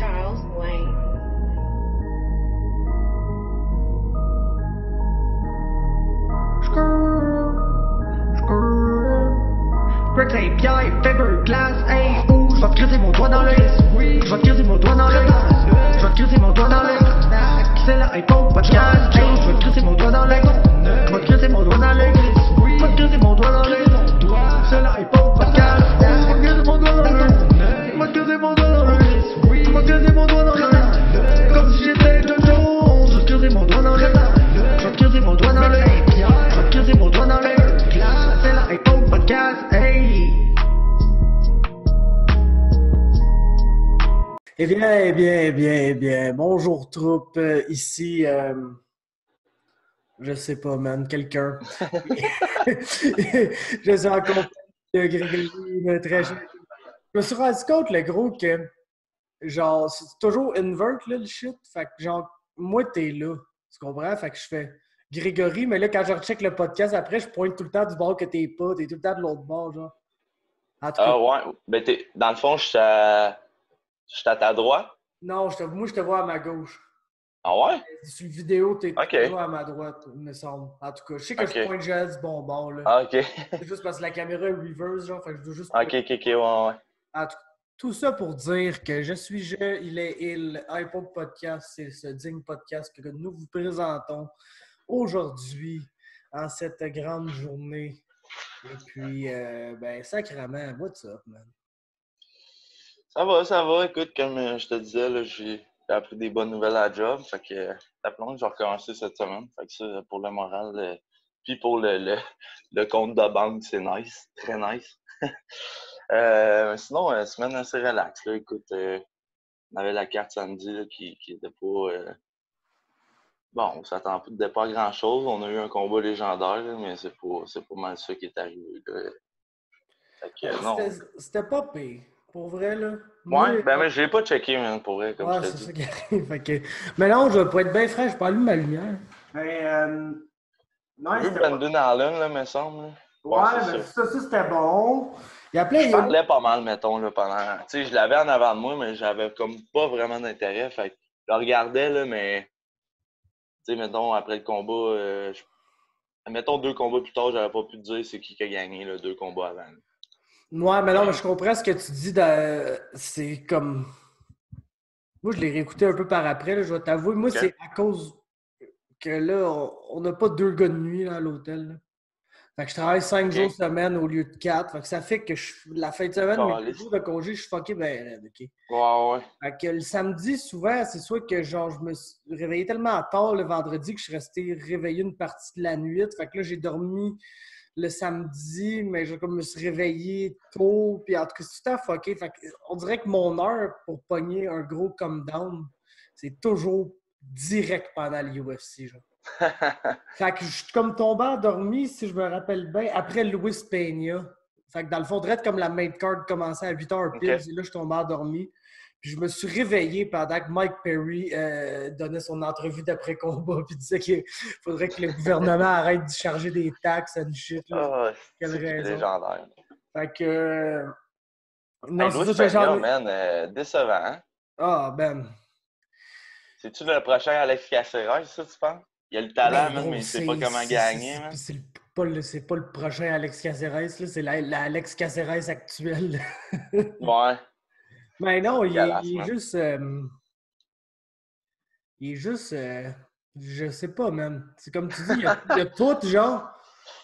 Charles Wayne. Greg Saint-Pierre, Fiberglass, hey, ouh, je vais te creuser mon doigt dans l'œil. Je vais te creuser mon doigt dans l'œil. Je vais te creuser mon doigt dans l'œil. C'est la iPhone podcast, hey, je vais te creuser mon doigt dans l'œil. Je vais te creuser mon doigt dans l'œil. Je vais te creuser mon doigt dans l'œil. C'est la iPhone podcast, je vais te creuser mon doigt dans l'œil. Je vais te creuser mon doigt dans l'œil. Je vais te creuser mon doigt dans l'œil. Comme si j'étais de Jones, je vais te creuser mon doigt dans l'œil. Je vais te creuser mon doigt dans l'œil. Je vais te creuser mon doigt dans l'œil. C'est la iPhone podcast, hey. Eh bien. Bonjour, troupe. Ici, je sais pas, man, quelqu'un. Je suis en compagnie de Grégory, très cher. Je me suis rendu compte, le gros, que, genre, c'est toujours invert, là, le shit. Fait que, genre, moi, t'es là. Tu comprends? Fait que je fais Grégory, mais là, quand je recheck le podcast, après, je pointe tout le temps du bord que t'es pas. T'es tout le temps de l'autre bord, genre. En tout cas. Ah ouais. Ben, dans le fond, je suis à ta droite. Non, moi, je te vois à ma gauche. Ah ouais? Sur le vidéo, t'es Ok. toujours à ma droite, il me semble. En tout cas, je sais que je pointe juste du bon bord, là. Ah, ok. C'est juste parce que la caméra est reverse, genre, fait que je dois juste... Ok, ouais. En tout cas, tout ça pour dire que je suis il est il, iPod Podcast, c'est ce digne podcast que nous vous présentons aujourd'hui, en cette grande journée. Et puis, ben, sacrément, what's up, man? Ça va. Écoute, comme je te disais, là, j'ai appris des bonnes nouvelles à la job. Fait que la plonge, j'ai recommencé cette semaine. Fait que ça, pour le moral, puis pour le compte de banque, c'est nice. Très nice. Sinon, semaine assez relax. Là. Écoute, on avait la carte samedi là, qui était pas... Bon, on s'attendait pas à grand-chose. On a eu un combat légendaire, là, mais c'est pas mal ça qui est arrivé. Là. Fait que, non. C'était pas pire. Pour vrai, là. Ouais, ben mais je l'ai pas checké, man, pour vrai, comme je t'ai dit. C'est ça qui arrive. Fait que... Mais non, pour être bien franc, je pas allumé ma lumière. Mais, non, J'ai vu Brandon Allen, là, me semble. Là. Ouais, mais ça, c'était bon. Je parlais pas mal, mettons, là, pendant... Tu sais, je l'avais en avant de moi, mais j'avais comme pas vraiment d'intérêt. Fait que je le regardais, là, mais... Tu sais, mettons, après le combat... Mettons, 2 combats plus tard, j'aurais pas pu te dire c'est qui a gagné, là, 2 combats avant. Là. Ouais, mais non, mais je comprends ce que tu dis. C'est comme... Moi, je l'ai réécouté un peu par après, là, je vais t'avouer. Moi, c'est à cause que là, on n'a pas 2 gars de nuit là, à l'hôtel. Là. Fait que je travaille 5 jours semaine au lieu de 4. Fait que ça fait que la fin de semaine, mes 2 jours de congé, je suis fucké ben OK. Ouais. Fait que le samedi, souvent, c'est soit que genre je me suis réveillé tellement tard le vendredi que je suis resté réveillé une partie de la nuit. Fait que là, j'ai dormi le samedi, mais je me suis réveillé tôt. Puis en tout cas, c'est tout à fucké. Fait que on dirait que mon heure pour pogner un gros come down, c'est toujours direct pendant l'UFC, genre. Fait que je suis comme tombé endormi, si je me rappelle bien, après Louis Peña. Fait que dans le fond, direct comme la main card commençait à 8h pile, et là, je suis tombé endormi. Puis je me suis réveillé pendant que Mike Perry donnait son entrevue d'après-combat puis disait qu'il faudrait que le gouvernement arrête de charger des taxes and shit. Là. Quelle raison. Légendaire. Fait que... non, hey, c'est ça, Peña, man, décevant, hein? Ah, ben... C'est-tu le prochain Alex Caceres, ça, tu penses? Il a le talent, man, mais il sait pas comment gagner, man. C'est pas le prochain Alex Caceres, c'est l'Alex Caceres actuel. Ouais. Mais non, il est juste... il est juste... je sais pas, man. C'est comme tu dis, il y a tout, genre,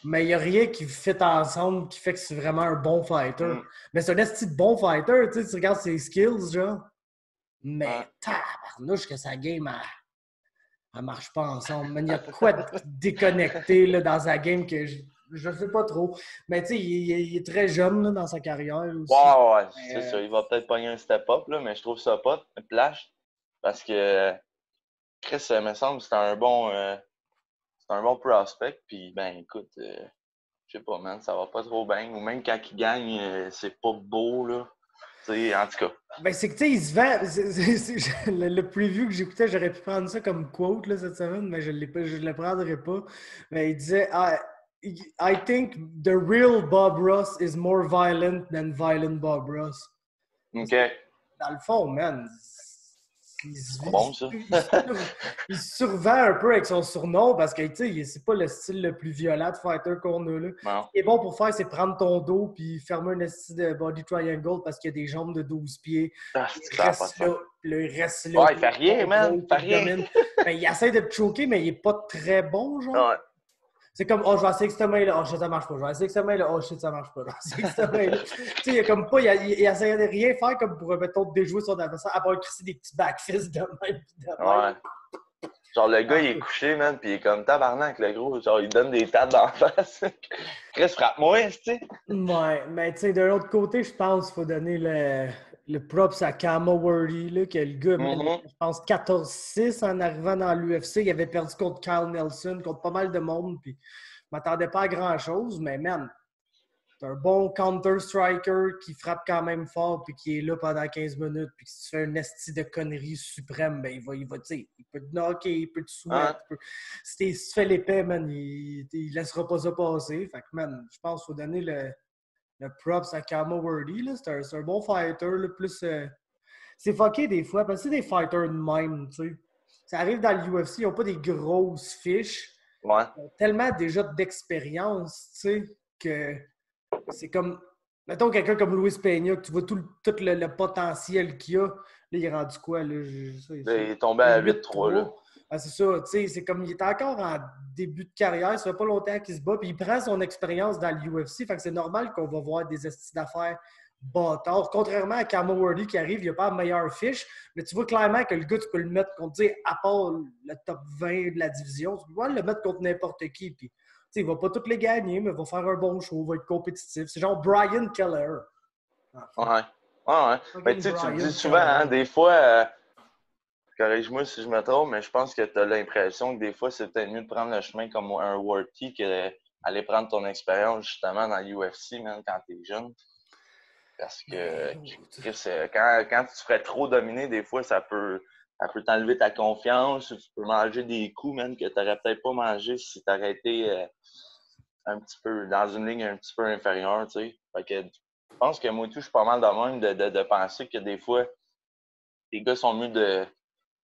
mais il y a rien qui fait ensemble qui fait que c'est vraiment un bon fighter. Mais c'est un esti de bon fighter, tu sais, tu regardes ses skills, genre. Mais tabarnouche que sa game, elle marche pas ensemble. Mais il y a quoi de déconnecté là, dans sa game que je sais pas trop. Mais tu sais, il est très jeune là, dans sa carrière aussi. Ouais, c'est ça. Il va peut-être pogner un step-up, là, mais je trouve ça pas plage. Parce que Chris, il me semble que c'est un bon prospect. Puis, ben, écoute, je sais pas, man, ça va pas trop bien. Ou même quand il gagne, c'est pas beau, là. T'sais, en tout cas. Ben, c'est que, tu sais, il se vend. Le preview que j'écoutais, j'aurais pu prendre ça comme quote là, cette semaine, mais je le prendrai pas. Mais il disait I think the real Bob Ross is more violent than violent Bob Ross. OK. Dans le fond, man, C'est bon, ça. Il se survend un peu avec son surnom parce que, tu sais, c'est pas le style le plus violent de fighter qu'on a là. Non. Ce qui est bon pour faire, c'est prendre ton dos puis fermer un esti de body triangle parce qu'il y a des jambes de 12 pieds. Ah, Il ça a pas de reste sens. là, puis là, il reste là. Ouais, il fait rien, man. Il fait rien. Ben, il essaie de te choquer, mais il est pas très bon, genre. Ouais. C'est comme, oh, je vais essayer avec cette main-là. Oh shit, ça marche pas. Je vais essayer avec cette main-là. Oh shit, ça marche pas. Je vais essayer avec cette main-là. Tu sais, il y a comme pas, il essaie de rien faire comme pour, mettons, déjouer son adversaire, à part crisser des petits backfists de même. De même. Ouais. Genre, le gars, il est couché, man, pis il est comme tabarnak, le gros. Genre, il donne des tapes d'en face. Chris, frappe-moi, tu sais. Ouais, mais tu sais, de l'autre côté, je pense qu'il faut donner le props à Kama Worthy, là, que le gars, je pense, 14-6 en arrivant dans l'UFC. Il avait perdu contre Kyle Nelson, contre pas mal de monde, puis je m'attendais pas à grand-chose, mais man, c'est un bon counter-striker qui frappe quand même fort puis qui est là pendant 15 minutes. Puis si tu fais un esti de conneries suprême, ben il va, tu sais, il peut te knocker, il peut te soumettre. Si tu fais l'épée, man, il laissera pas ça passer. Fait que, man, je pense qu'il faut donner le props à Kama Worthy. C'est un bon fighter. Là, plus, c'est fucké des fois, parce que c'est des fighters de même, tu sais. Ça arrive dans l'UFC, ils n'ont pas des grosses fiches. Ouais. Ils ont tellement déjà d'expérience, tu sais, que c'est comme, mettons quelqu'un comme Luis Peña, que tu vois tout le potentiel qu'il a. Là, il est rendu quoi? Là, Il est tombé à 8-3, là. Ah, c'est ça, tu sais, c'est comme, il est encore en début de carrière, ça fait pas longtemps qu'il se bat, puis il prend son expérience dans l'UFC, fait que c'est normal qu'on va voir des estis d'affaires bâtards. Contrairement à Kama Worthy qui arrive, il n'a pas la meilleure fiche, mais tu vois clairement que le gars, tu peux le mettre contre, tu sais, à part le top 20 de la division, tu peux le mettre contre n'importe qui, puis il ne va pas toutes les gagner, mais il va faire un bon show, il va être compétitif. C'est genre Brian Keller. Ouais. Ouais. Mais tu sais, tu le dis souvent, hein, des fois, corrige-moi si je me trompe, mais je pense que tu as l'impression que des fois, c'est peut-être mieux de prendre le chemin comme un Worthy que d'aller prendre ton expérience justement dans l'UFC, même quand tu es jeune. Parce que Chris, quand tu te ferais trop dominer, des fois, ça peut t'enlever ta confiance. Tu peux manger des coups, man, que tu n'aurais peut-être pas mangé si tu aurais été un petit peu dans une ligne un petit peu inférieure, tu sais. Fait que je pense que moi tout, je suis pas mal de même de penser que des fois, les gars sont mieux de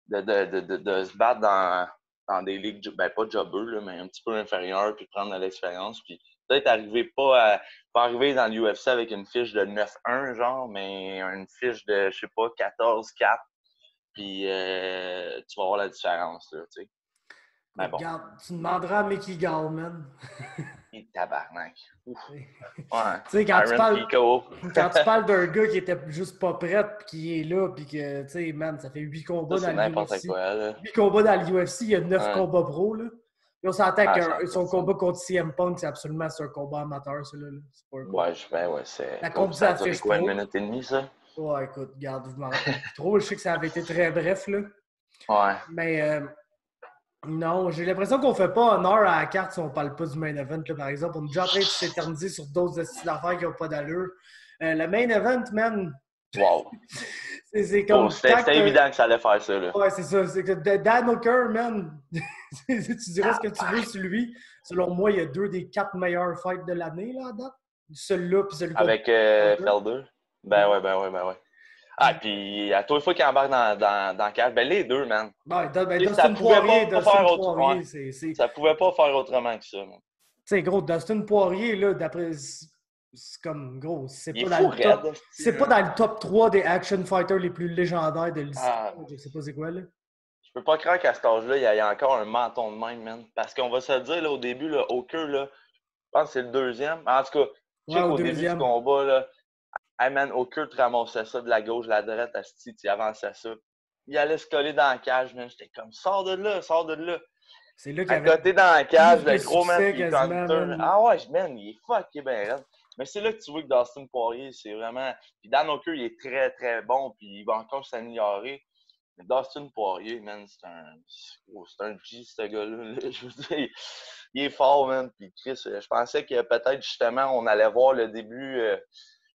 se battre dans des ligues, ben pas jobbeux, là, mais un petit peu inférieures, puis prendre de l'expérience, puis peut-être pas arriver dans l'UFC avec une fiche de 9-1, genre, mais une fiche de, je sais pas, 14-4, puis tu vas voir la différence, là, tu sais. Mais bon. Regarde, tu demanderas à Mickey Gall, man. Tabarnak. Ouf. Tu Ouais. sais, Iron Pico. quand tu parles d'un gars qui était juste pas prêt, puis qui est là, puis que, tu sais, man, ça fait 8 combats Ça, c'est dans n'importe l'UFC. quoi, là. 8 combats dans l'UFC, il y a 9 combats pro, là. Puis on s'entend que son combat contre CM Punk, c'est absolument un combat amateur, celui-là. Là. C'est pas un combat. Ouais, c'est. La compétition Ça a duré affiche quoi, pro. une minute et demie, ça? Ouais, écoute, regarde, je m'en rappelle plus trop. Je sais que ça avait été très bref, là. Ouais. Mais non, j'ai l'impression qu'on fait pas honneur à la carte si on parle pas du main event, là, par exemple. On est déjà en train de s'éterniser sur d'autres styles d'affaires qui n'ont pas d'allure. Le main event, man, Wow. c'est comme. C'était évident que ça allait faire ça, là. Ouais, c'est ça. C'est que Dan Hooker, man, tu dirais ce que tu veux sur lui. Selon moi, il y a 2 des 4 meilleurs fights de l'année, là, à date. Celui-là, puis celui Avec Felder? Ben ouais. Ah, puis à toute fois qu'il embarque dans le cadre, ben les deux, man. Ben, Ça Dustin pouvait Poirier, pas faire autrement. Poirier, Ça pouvait pas faire autrement que ça, man. Tu sais, gros, Dustin Poirier, là, d'après. C'est comme, gros, c'est Il est pas fou dans le top. raide. C'est pas dans le top 3 des action fighters les plus légendaires de l'histoire. Ah, Je sais pas c'est quoi, là. je peux pas croire qu'à cet âge-là, il y a encore un menton de même, man. Parce qu'on va se le dire, là, au début, là, Hooker, là, je pense que c'est le deuxième. En tout cas, je Ouais, sais au qu'au début du deuxième. combat, là, hey man, Hooker te ramassait ça de la gauche, de la droite, asti, tu avançais ça. Il allait se coller dans la cage, man. J'étais comme, sors de là, sors de là. C'est là qu'il y À avait côté dans la cage, plus de le gros man, succès puis il quasiment, counter. man. Ah ouais, man, il est fucké ben raide. Mais c'est là que tu vois que Dustin Poirier, c'est vraiment. Puis Dan Hooker, il est très, très bon, puis il va encore s'améliorer. Mais Dustin Poirier, man, c'est un G, ce gars-là. Là. Je veux dire, il est fort, man. Puis Chris, je pensais que peut-être justement, on allait voir le début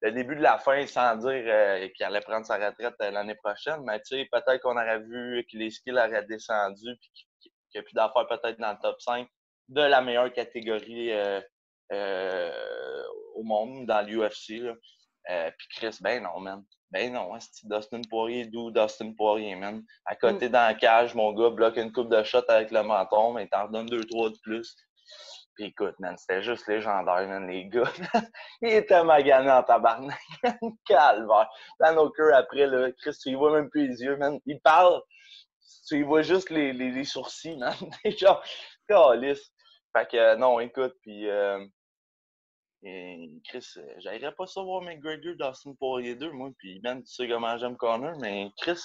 de la fin sans dire qu'il allait prendre sa retraite l'année prochaine. Mais tu sais, peut-être qu'on aurait vu que les skills auraient descendu, puis qu'il n'y a plus d'affaires peut-être dans le top 5 de la meilleure catégorie au monde, dans l'UFC. Puis Chris, ben non, man. Ben non, c'est Dustin Poirier, d'où Dustin Poirier, man. À côté dans la cage, mon gars bloque une coupe de shot avec le menton, mais il t'en redonne 2-3 de plus. Puis écoute, man, c'était juste légendaire, man, les gars. Ils étaient maganés en tabarnak, man. Calvaire. Dan Hooker, après, là, Chris, tu y vois même plus les yeux, man. Il parle, tu y vois juste les sourcils, man. Genre, calice. Fait que, non, écoute, puis... Et Chris, j'aimerais pas ça voir McGregor Dustin Poirier 2, moi. Puis, man, tu sais comment j'aime Connor, mais Chris,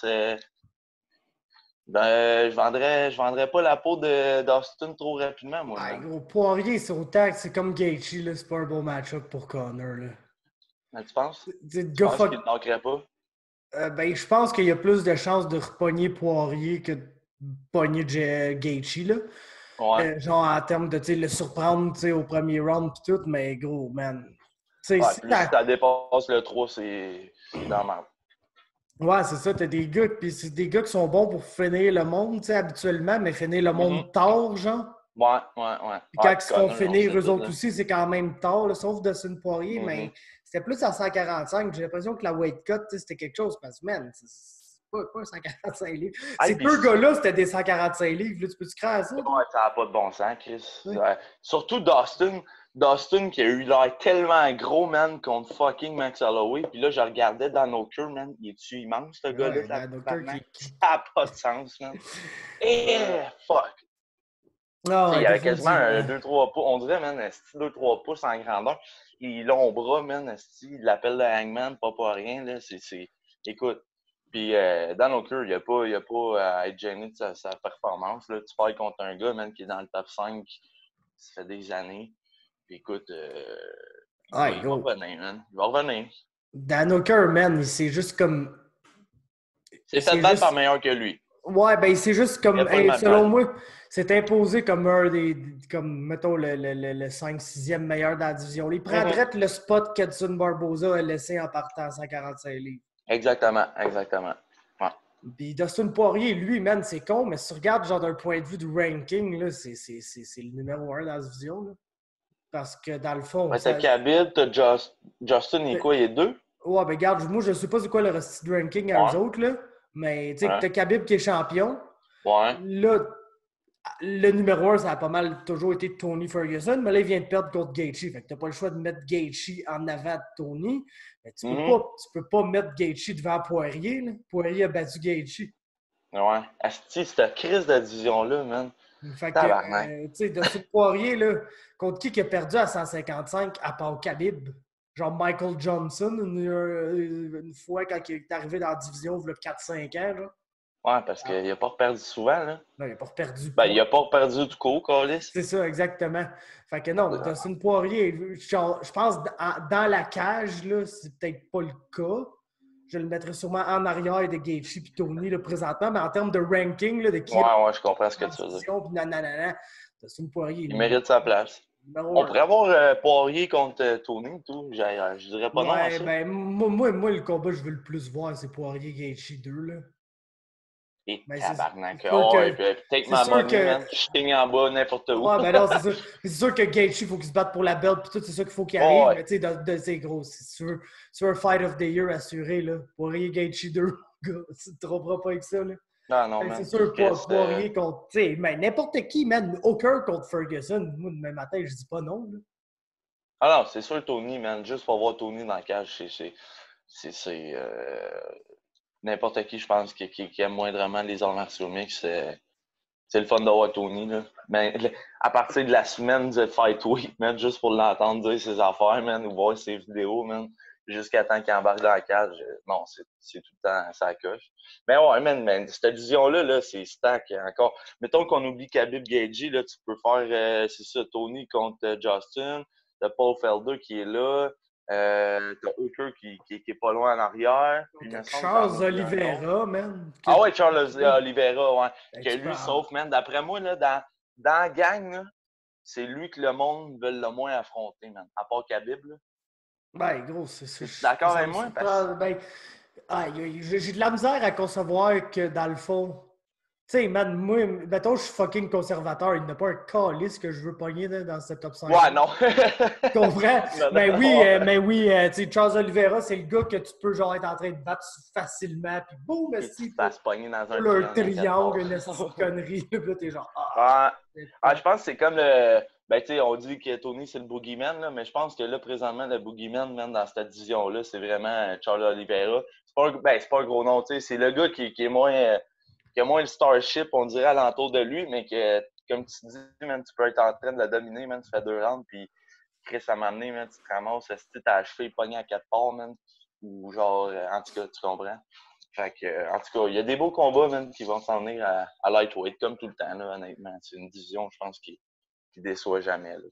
je vendrais pas la peau de Dustin trop rapidement, moi, Ouais, man. gros, Poirier, c'est autant que c'est comme Gaethje, là, c'est pas un bon match-up pour Connor, là. Mais tu penses? Tu Tu penses qu'il ne manquerait pas? Ben, je pense qu'il y a plus de chances de repogner Poirier que de pogner Gaethje, là. Ouais. Genre, en termes de, tu sais, le surprendre, tu sais, au premier round pis tout, mais gros, man. Tu sais, Ouais, si puis si t'as... ça dépasse le 3, c'est dans la merde. Ouais, c'est ça, t'as des gars, pis c'est des gars qui sont bons pour finir le monde, tu sais, habituellement, mais finir le Mhm. monde tard, genre. Ouais, ouais, ouais. Puis Ouais, quand ils puis se font Connor, on le finir, sait eux tout, autres là. aussi, c'est quand même tard, là, sauf Dustin Poirier, Mhm. mais c'était plus à 145. J'ai l'impression que la weight cut, c'était quelque chose, parce que, man, c'est pas un 145 livres. Hey, Ces puis deux gars-là, c'était des 145 livres, là, tu peux-tu croire à ça, toi? ouais, ça n'a pas de bon sens, Chris. Ouais. Ouais. Surtout Dustin. Dustin qui a eu l'air tellement gros, man, contre fucking Max Holloway. Puis là, je regardais dans nos cœurs, man. Il est-tu immense, ce gars-là, Ouais, Dan Hooker tabarnak? qui... Ça n'a pas de sens, man. Eh, fuck. Tu Ah, sais, il ouais, y avait quasiment un définitivement. 2-3 pouces. On dirait, man, 2-3 pouces en grandeur. Il a long bras, man. Il l'appelle le Hangman, pas pour rien, là. Écoute. Puis, Dan Hooker, il a pas à être gêné de sa performance, là. Tu parles contre un gars, man, qui est dans le top 5, ça fait des années. Puis, écoute, Ouais, il va gros. revenir, man. Il va revenir. Dan Hooker, man, c'est juste comme... C'est fait C'est battre par juste... meilleur que lui. Ouais, ben c'est juste Il n'y a comme, pas le même selon match. moi, c'est imposé comme un des, comme, mettons, le 5-6e meilleur dans la division. Il prend Mhm. direct le spot qu'Edson Barboza a laissé en partant à 145 livres. Exactement, exactement. Ouais. Puis Dustin Poirier, lui, man, c'est con, mais si tu regardes genre d'un point de vue du ranking, là, c'est le numéro 1 dans la division. Là. Parce que dans le fond, Ouais, t'as ça. Khabib, t'as Justin, il est quoi, il est 2? Ouais, ben regarde, moi, je sais pas c'est quoi le reste du ranking à eux Ouais. autres, là. Mais tu sais, Ouais. t'as Khabib qui est champion. Ouais. Là, le numéro 1, ça a pas mal toujours été Tony Ferguson, mais là, il vient de perdre contre Gaethje. Fait que t'as pas le choix de mettre Gaethje en avant de Tony. Mais Mhm. tu peux pas mettre Gaethje devant Poirier. Là. Poirier a battu Gaethje. Ouais. Asti, cette crise de division-là, man. Fait que, Tabarnak. tu sais, Dustin Poirier, là, contre qui a perdu à 155 à part Khabib? Genre Michael Johnson, une fois quand il est arrivé dans la division, il y a 4-5 ans. Là. Ouais, parce Ah, qu'il a pas perdu souvent, là. non, il n'a pas perdu Ben, il point. a pas perdu du coup, Calis. C'est ça, exactement. Fait que non, Dustin Poirier, je pense dans la cage, là, c'est peut-être pas le cas. Je le mettrais sûrement en arrière de Gaethje et Tony là, présentement, mais en termes de ranking, là, de qui a Ouais, ouais, je comprends ce que la tu veux dire. division, puis nanana, Dustin Poirier, Il mérite sa place. numéro On un. pourrait avoir Poirier contre Tony et tout. Je dirais pas non à Ouais, ça. ben, moi, le combat que je veux le plus voir, c'est Poirier-Gaethje 2, là. Et Mais c'est tabarnak. sûr Oh, et que... puis take C'est my sûr money, que... man. Je signe en bas n'importe où. Ouais, ben non, c'est sûr. Mais c'est sûr que Gaethje, il faut qu'il se batte pour la belt, puis tout, c'est ça qu'il faut qu'il Oh, arrive. ouais. Mais tu sais, c'est gros. Si tu veux un Fight of the Year assuré, là, Poirier-Gaethje 2, gars, tu te tromperas pas avec ça, là. Non, non, Ben, c'est man. sûr, Chris, Poirier contre... Tu sais, mais n'importe qui, man. Hooker contre Ferguson. Moi, demain matin, je dis pas non, là. ah non, c'est sûr Tony, man. Juste pour voir Tony dans la cage, c'est n'importe qui, je pense, qui aime moindrement les arts martiaux mixtes, c'est le fun d'avoir Tony, là. Mais à partir de la semaine de Fight Week, man, juste pour l'entendre dire ses affaires, man, ou voir ses vidéos, man, jusqu'à temps qu'il embarque dans la cage, non, c'est tout le temps ça coche. Mais ouais, man, cette vision-là, là, c'est stack encore. Mettons qu'on oublie Khabib Gaethje, là, tu peux faire, c'est ça, Tony contre Justin, t'as Paul Felder qui est là, t'as Hooker qui est pas loin en arrière, puis il me semble qu'il y en Charles oublie un autre. Oliveira, man. Ah ouais, Charles Oliveira, ouais. Ben, Que tu peux lui, en... sauf, man, d'après moi, là, dans la gang, là, c'est lui que le monde veut le moins affronter, man. À part Khabib, là. Ben, gros, Es-tu d'accord ça avec me moi? Parce surprend. Ben, j'ai de la misère à concevoir que, dans le fond, Tu sais, man, moi, mettons, je suis fucking conservateur. Il n'y a pas un calice que je veux pogner dans cette top 5. Ouais, non. Tu comprends? Non, Mais non, oui, ouais. tu sais, Charles Oliveira, c'est le gars que tu peux genre être en train de battre facilement, puis boum, Puis tu esti, te fasses pogner dans un le triangle à quatre triangle, une esti de bords. connerie. Puis là, t'es genre, Ouais. c'est Ah, pas- je pense que c'est comme le. Ben, tu sais, on dit que Tony, c'est le boogeyman, là, mais je pense que là, présentement, le boogeyman, même dans cette division-là, c'est vraiment Charles Oliveira. C'est pas un gros nom, tu sais. C'est le gars qui est moins. Qui a moins le starship, on dirait, alentour de lui, mais que, comme tu dis, man, tu peux être en train de le dominer, man, tu fais 2 rounds, puis Chris, à m'amener, man, tu te ramasses, si t'as achevé pogné à 4 parts, man, ou genre, en tout cas, tu comprends? Fait que, en tout cas, il y a des beaux combats, man, qui vont s'en venir à lightweight, comme tout le temps, là, honnêtement. C'est une division, je pense, qui déçoit jamais, là.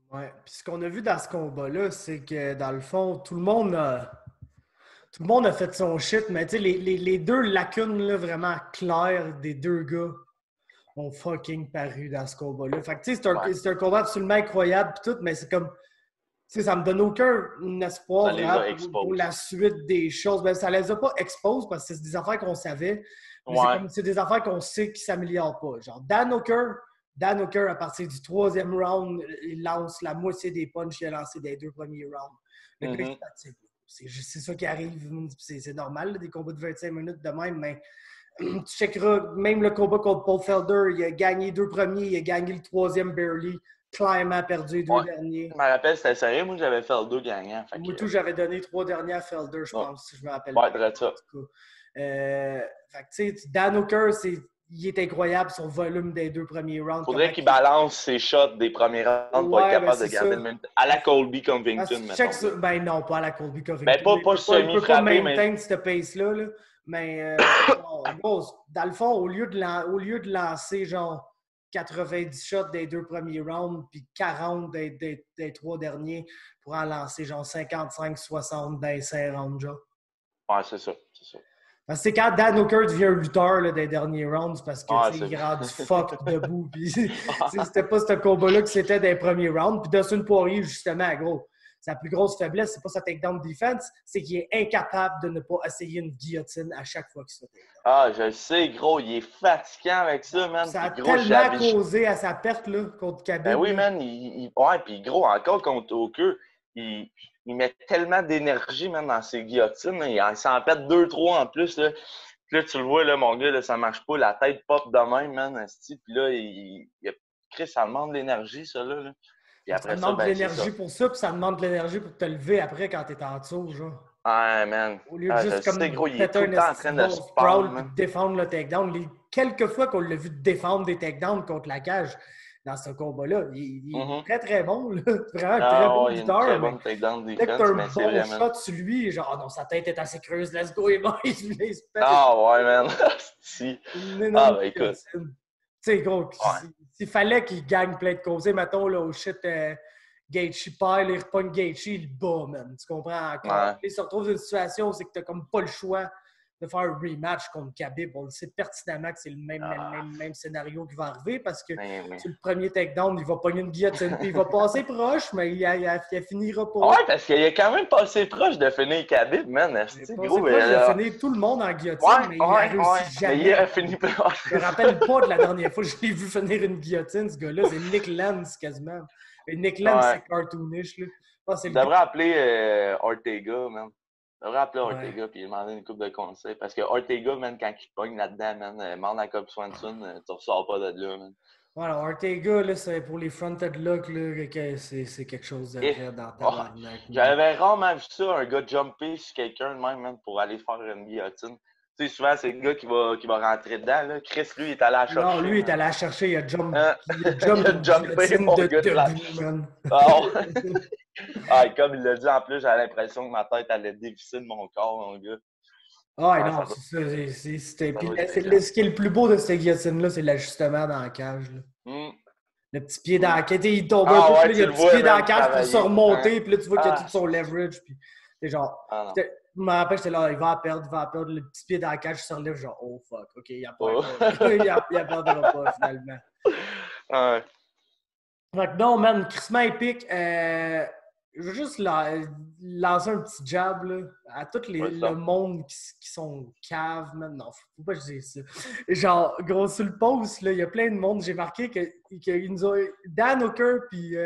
Ouais. Puis ce qu'on a vu dans ce combat-là, c'est que dans le fond, tout le monde a fait son shit, mais tu sais, les deux lacunes là, vraiment claires des deux gars ont fucking paru dans ce combat-là. Fait que tu sais, Ouais. c'est un combat absolument incroyable pis tout, mais c'est comme, tu sais, ça me donne aucun espoir Ça les vraiment a pour exposés. la suite des choses. Ben, ça les a pas exposés parce que c'est des affaires qu'on savait, mais Ouais. c'est des affaires qu'on sait qui s'améliorent pas. Genre, Dan Hooker, à partir du troisième round, il lance la moitié des punches qu'il a lancé des 2 premiers rounds. Le gars, il se fatigue. C'est ça qui arrive. C'est normal, là, des combats de 25 minutes de même, mais tu checkeras même le combat contre Paul Felder. Il a gagné 2 premiers, il a gagné le troisième barely. Clairement perdu les 2 derniers. Je me rappelle, c'était sérieux. Moi, j'avais fait le 2 gagnant. Fait Moi, que, tout, j'avais donné 3 derniers à Felder, je ouais, pense, si je me rappelle ouais, bien. très ça. En tout cas. Fait que, tu sais, Dan Hooker, il est incroyable, son volume des 2 premiers rounds. Faudrait qu'il balance ses shots des premiers rounds pour être Ouais, ben capable de c'est garder ça. le même. À la Colby Parce Covington, que mettons. Ben non, pas à la Colby Ben, Covington. pas, Il pas ne peut pas semi-frappé, mais. maintain cette pace-là. Là. Mais gros, dans le fond, au lieu de lancer genre 90 shots des 2 premiers rounds, puis 40 des 3 derniers, pour en lancer genre 55-60 dans les 5 rounds, genre. Ouais, c'est ça. C'est ça. Parce que c'est quand Dan Hooker devient lutteur là, des derniers rounds, parce que Ouais, il c'est. rend du fuck debout. Puis c'était pas ce combat-là que c'était des premiers rounds. Puis Dustin Poirier, justement, gros, sa plus grosse faiblesse, c'est pas sa takedown defense, c'est qu'il est incapable de ne pas essayer une guillotine à chaque fois qu'il se fait takedown. Ah, je le sais, gros, il est fatigant avec ça, man. Ça a Puis, gros, tellement j'avais. causé à sa perte là, contre Ben Khabib. oui, Là. man. Ouais, puis gros, encore contre Hooker, il met tellement d'énergie, man, dans ses guillotines. Il s'en pète 2-3 en plus, là. Puis là, tu le vois, là, mon gars, là, ça marche pas. La tête pop de même, man. Asti. Puis là, Chris, ça demande de l'énergie, ça, là. Puis Ça après ça, demande de ben, c'est ça. l'énergie pour ça, puis ça demande de l'énergie pour te lever après quand t'es en dessous, genre. Ah, man. Au lieu de Ah, je juste sais, comme gros, il est péter tout le un temps en esti train de de bon se pendre, sprawl puis man. de défendre le takedown, les quelques fois qu'on l'a vu défendre des takedowns contre la cage dans ce combat-là, il est Mhm. très très bon, là. Vraiment un très Ah, bon ouais, il y a une lutteur, très mais bonne takedown dès que tu as defense, un mais c'est bon vrai, man. shot sur lui, genre, oh non, sa tête est assez creuse, let's go, et bon, il se pète Ah, ouais, man. Si. une Ah, énorme ben, écoute. guillotine. Tu sais, gros, Ouais. s'il fallait qu'il gagne plein de causés, mettons, là, au shit, Gaethje pile, il repogne Gaethje, il bat, man. Tu comprends encore? Ouais. Il se retrouve dans une situation où c'est que tu n'as comme pas le choix de faire un rematch contre Khabib. On le sait pertinemment que c'est le même scénario qui va arriver parce que Ben, oui. sur le premier takedown, il va pogner une guillotine, puis il va passer proche, mais il finira pas. Ouais, parce qu'il est quand même passé proche de finir Khabib, man. Il est Asti, passé gros, proche de finir tout le monde en guillotine, mais il a réussi Mais il jamais. a fini par. Je me rappelle pas de la dernière fois que je l'ai vu finir une guillotine, ce gars-là. C'est Nick Lance, quasiment. Et Nick Lance, Ouais. c'est cartoonish, là. Ah, c'est Tu le devrais gars. appeler Ortega, man. Tu devrais appeler Ouais. Ortega et lui demander une coupe de conseils. Parce que Ortega, man, quand il pogne là-dedans, man, demande à Cobb Swanson, tu ressors pas de là, man. Voilà, Ortega, là, c'est pour les fronted lock, là, que c'est quelque chose de Et, raide dans oh, tabarnak. j'avais rarement vu ça, un gars jumper sur quelqu'un de même, man, pour aller faire une guillotine. Tu sais, souvent, c'est le gars qui va rentrer dedans, là. Chris, lui, il est allé la chercher. Non, lui, il est Man. allé la chercher, il a jump Il a une jumpé, guillotine mon de gars, de la. debout, man. Ah, ouais. Ah, et comme il l'a dit, en plus, j'avais l'impression que ma tête allait dévisser de mon corps, mon gars. Ah, Ah, non, ça doit, c'est ça. ça Puis doit être incroyable. ce qui est le plus beau de cette guillotine-là, c'est l'ajustement dans la cage, là. Mm, Le petit pied dans mm. la cage, il tombe un Ah peu, puis ouais, là, il y tu a le le petit vois pied dans la même cage pour se travailler. Hein? remonter, puis là, tu vois qu'il y a tout Ah, son leverage, puis c'est genre, ah non. je me rappelle, j'étais là, il va perdre, le petit pied dans la cage, il se relève, genre, oh fuck, ok, il a Oh. pas, il perdra pas, finalement. Ouais. Fait que non, man, crissement épique. Je veux juste lancer un petit jab là, à tout le monde qui sont caves, man. Non, faut pas que je dise ça. Genre, gros, sur le post, il y a plein de monde. J'ai marqué qu'ils nous ont. Dan Hooker puis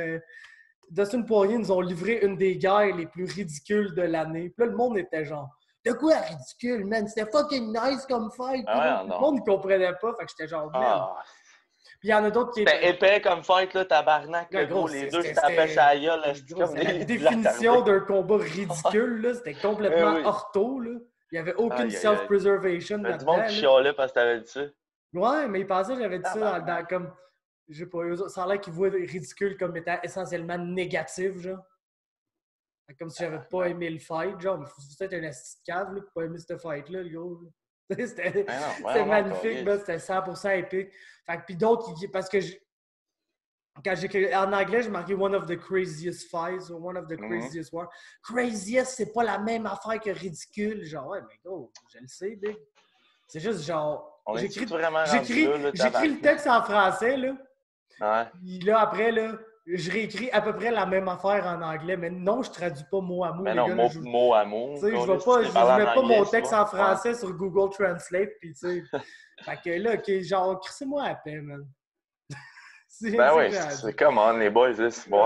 Dustin Poirier nous ont livré une des guerres les plus ridicules de l'année. Puis là, le monde était genre, de quoi ridicule, man? C'était fucking nice comme fight. Ah, le monde ne comprenait pas. Fait que j'étais genre, man. Ah. Puis il y en a d'autres qui C'était épais comme fight, là, tabarnak. Ouais, gros, les deux se tapaient sa gueule. C'était comme la des définition d'un combat ridicule, là. C'était complètement ortho, là. Il n'y avait aucune self-preservation là-dedans. Il y a du là-dedans. monde qui chialait parce que t'avais dit ça. Ouais, mais il pensait que j'avais dit ça dans comme... Je sais pas, ça a l'air qu'ils voient ridicule comme étant essentiellement négatif, genre. Comme si j'avais pas aimé le fight, genre. Mais faut être un asti de cave, là, pour pas aimer ce fight-là, le gros. C'était magnifique, là. C'était 100% épique. Fait que, puis d'autres, parce que quand j'écris en anglais, j'ai marqué One of the craziest fights ou One of the craziest wars. Craziest, c'est pas la même affaire que ridicule. Genre, ouais, mais gros, je le sais, big. C'est juste genre. J'écris le texte en français, là. Ouais. Puis là, après, là, je réécris à peu près la même affaire en anglais. Mais non, je traduis pas mot à mot. Mais non, gars, mot à mot. Tu sais, je mets pas mon texte en français sur Google Translate. Puis, tu sais. Fait que là, genre, crissez-moi à peine, man. Ben oui, c'est come on, les boys, là, c'est bon.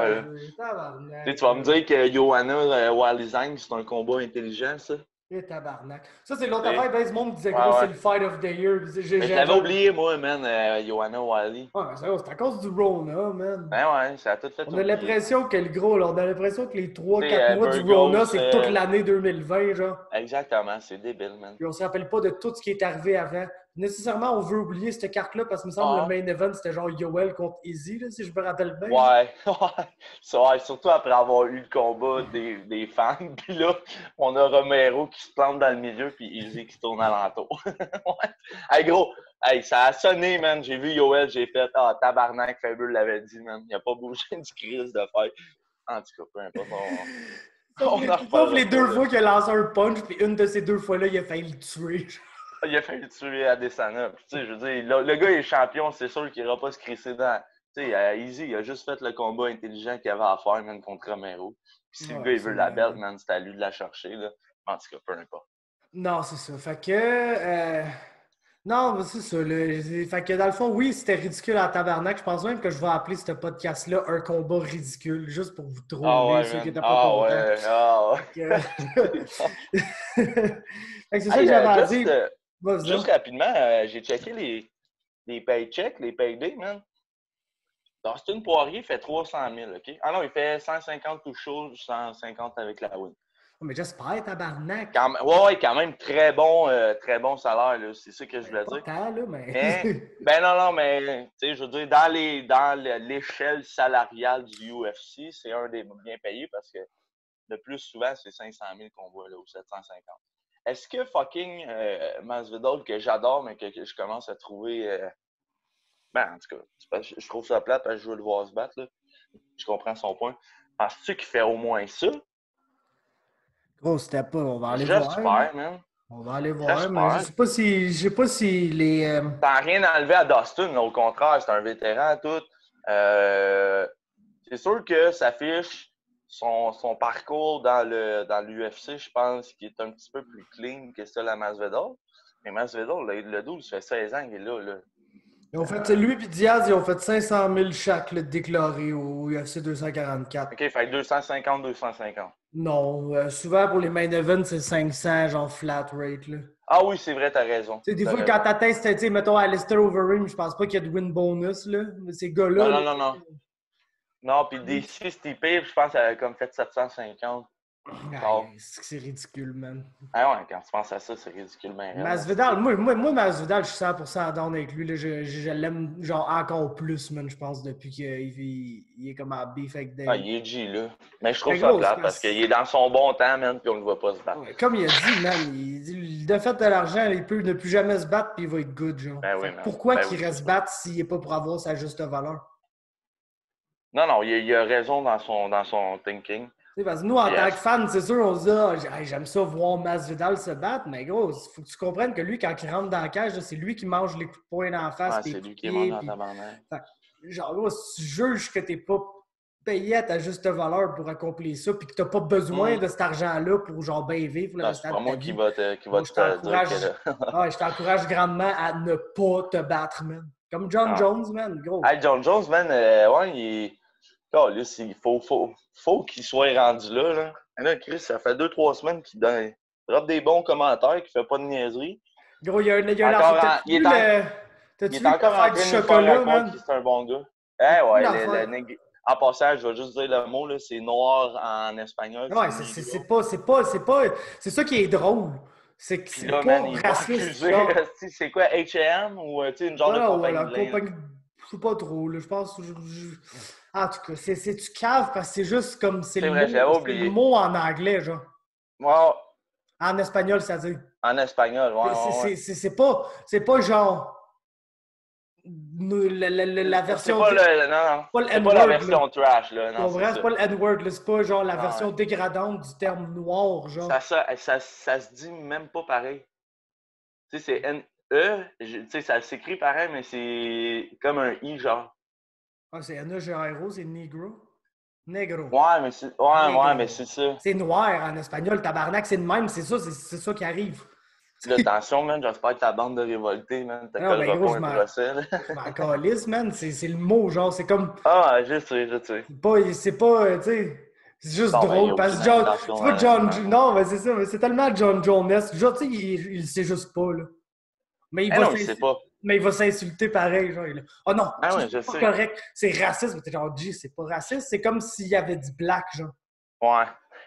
Tu vas me dire que Joanna Walizang, c'est un combat intelligent, ça? Et tabarnak. Ça, c'est l'autre affaire. Ben, ce monde disait que c'est le fight of the year. Je l'avais oublié, moi, man, Joanna Wally. Ouais, c'est à cause du Rona, man. Ben ouais, ça a tout fait. On a l'impression que le gros, là, on a l'impression que les 3-4 mois du Rona, c'est toute l'année 2020, genre. Exactement, c'est débile, man. Puis on se rappelle pas de tout ce qui est arrivé avant. Nécessairement, on veut oublier cette carte-là parce que, me semble, le main event, c'était genre Yoel contre Izzy, là, si je me rappelle bien. Ouais, surtout après avoir eu le combat des fans. Puis là, on a Romero qui se plante dans le milieu, puis Izzy qui tourne alentour. Ouais. Hey, gros, hey, ça a sonné, man. J'ai vu Yoel, j'ai fait tabarnak, Faber l'avait dit, man. Il a pas bougé du crise de faire. En tout cas, peu importe. Sauf les deux fois qu'il a lancé un punch, puis une de ces deux fois-là, il a failli le tuer. Il a failli tuer Adesanya. Tu sais, je veux dire, le gars est champion, c'est sûr qu'il n'ira pas se crisser dans. Tu sais, Easy, il a juste fait le combat intelligent qu'il avait à faire, man, contre Romero. Puis si le gars, il veut la belt, man, c'est à lui de la chercher, là. En tout cas, peu importe. Non, c'est ça. Fait que. Non, c'est ça. Là. Fait que dans le fond, oui, c'était ridicule en tabarnak. Je pense même que je vais appeler ce podcast-là un combat ridicule, juste pour vous trouver ceux qui n'étaient pas contents. Fait que c'est ça que j'avais à dire. Juste rapidement, j'ai checké les paychecks, les paydays, man. Dustin Poirier fait 300 000, OK? Ah non, il fait 150 tout chaud, 150 avec la win. Mais j'espère, tabarnak. Quand même très bon salaire, là. C'est ça que je voulais dire. Tant, là, mais... non, mais tu sais, je veux dire, dans l'échelle salariale du UFC, c'est un des bien payés parce que le plus souvent, c'est 500 000 qu'on voit, là, ou 750. Est-ce que fucking Masvidal, que j'adore, mais que je commence à trouver... en tout cas, je trouve ça plate parce que je veux le voir se battre, là. Je comprends son point. Penses-tu qu'il fait au moins ça? Gros, c'était pas... On va aller voir. J'espère, man. On va aller voir, mais je sais pas si les... T'as rien enlevé à Dustin, là, au contraire, c'est un vétéran, tout. C'est sûr que ça fiche son parcours dans l'UFC, je pense, qui est un petit peu plus clean que celle à Masvidal. Mais Masvidal, le 12, ça fait 16 ans qu'il est là. Ils ont fait, lui et Diaz, ils ont fait 500 000 chaque déclaré au UFC 244. OK, fait 250. Non, souvent pour les main events, c'est 500, genre flat rate. Là. Ah oui, c'est vrai, t'as raison. Des fois, quand t'atteins, c'était, mettons, Alistair Overeem, je pense pas qu'il y a de win bonus. Là. Mais ces gars-là. Non. Non, puis DC, Stipe, je pense qu'elle a comme fait 750. C'est ridicule, man. Ah ouais, quand tu penses à ça, c'est ridicule, man. Masvidal, moi, Masvidal, je suis 100% down avec lui. Là. Je l'aime genre encore plus, man, je pense, depuis qu'il est comme à beef avec Dave. Ah, il est G, là. Mais je trouve ça plate parce qu'il est dans son bon temps, man, puis on le voit pas se battre. Ouais, comme il a dit, man, il de fait de l'argent, il peut ne plus jamais se battre, puis il va être good, genre. Pourquoi qu'il reste battre s'il n'est pas pour avoir sa juste valeur? Non, il a raison dans son thinking. Parce que nous, en tant que fans, c'est sûr, on se dit j'aime ça voir Masvidal se battre, mais gros, il faut que tu comprennes que lui, quand il rentre dans la cage, c'est lui qui mange les coups de poing dans la face. C'est lui qui mange dans ta bande. Genre, gros, si tu juges que t'es pas payé à ta juste valeur pour accomplir ça, puis que tu n'as pas besoin de cet argent-là pour genre bien vivre le Non, c'est restant pas de ta moi qui vie. va te, Moi, je dire t'encourage. que Ah, je t'encourage grandement à ne pas te battre, man. Comme John Ah. Jones, man, gros. Hey, John Jones, man, ouais, il est. Calisse, il faut qu'il soit rendu là, là. Et là, Chris, ça fait 2-3 semaines qu'il drop des bons commentaires, qu'il fait pas de niaiseries. Gros, il y a un enfant. Il T'as-tu est vu encore en l'affaire du train de nous faire à chocolat, croire man? qu'il est un bon gars. T'as-tu Eh vu ouais, l'affaire? en passant, je vais juste dire le mot, là, c'est noir en espagnol, c'est Ouais, negro. c'est ça qui est drôle. C'est que Puis c'est là, pas man, il va raciste, accuser, genre. c'est quoi, H&M ou tu sais, une genre de Non, compagnie la de linge. compagnie, je sais pas trop, là, je pense. En tout cas, c'est du cave parce que c'est juste comme, C'est vrai, j'avais c'est le oublié. mot en anglais, genre. Moi, En espagnol, c'est-à-dire. en espagnol, ouais, ouais, ouais. C'est pas genre la C'est version, pas le. Non, non. pas le C'est pas la N-word, là. version trash, là. Tu Non, c'est comprends? C'est ça. pas le N-word, là. C'est pas genre la Non, version ouais. dégradante du terme noir, genre. Ça se dit même pas pareil. Tu sais, c'est N-E. Tu sais, ça s'écrit pareil, mais c'est comme un I, genre. Ah, c'est N-E-G-R-O, c'est negro. Negro. Ouais, mais Negro. c'est ça. C'est noir en espagnol, tabarnak, c'est de même, c'est ça qui arrive. Puis là, attention, man, j'espère que ta bande de révoltés, man, te Non, ben collera gros, pas un procès, là. je m'en calisse, man. C'est le mot, genre, c'est comme. Ah, je sais, je sais. C'est pas, tu sais. C'est juste Bon, ben, il n'y drôle a parce aucune que John. intention C'est pas John. honnêtement. Non, mais c'est ça, mais c'est tellement John Jones. Genre, tu sais, il sait juste pas, là. Mais Eh non, il sait pas. il va s'insulter pareil, genre. Oh non, Ah G, ouais, je c'est pas sais. correct. C'est raciste. Mais t'es genre, G, c'est pas raciste. C'est comme s'il avait dit black, genre. Ouais.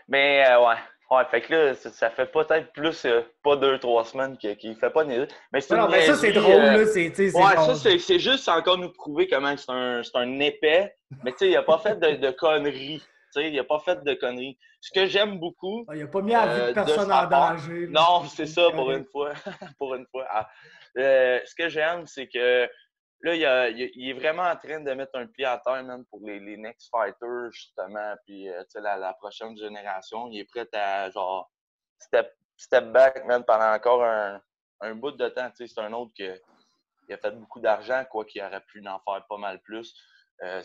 Mais, ouais. Ouais, fait que là, ça fait peut-être plus, pas 2-3 semaines qu'il fait pas de niaiserie. Mais c'est Non, une non, mais ça, c'est niaiserie. drôle, là. C'est, tu sais, c'est Ouais, ça, genre. c'est juste encore nous prouver comment c'est un épais. Mais tu sais, il a pas fait de conneries. Tu sais, il a pas fait de conneries. Ce que j'aime beaucoup Il a pas mis la vie de de personne sa en part, danger, là. non, c'est C'est ça pour une correct. fois. Pour une fois. Ah. Ce que j'aime, c'est que là, il est vraiment en train de mettre un pied à terre, man, pour les next fighters, justement. Puis, tu sais, la prochaine génération. Il est prêt à, genre, step back, man, pendant encore un bout de temps. Tu sais, c'est un autre il a fait beaucoup d'argent, quoi qu'il aurait pu en faire pas mal plus.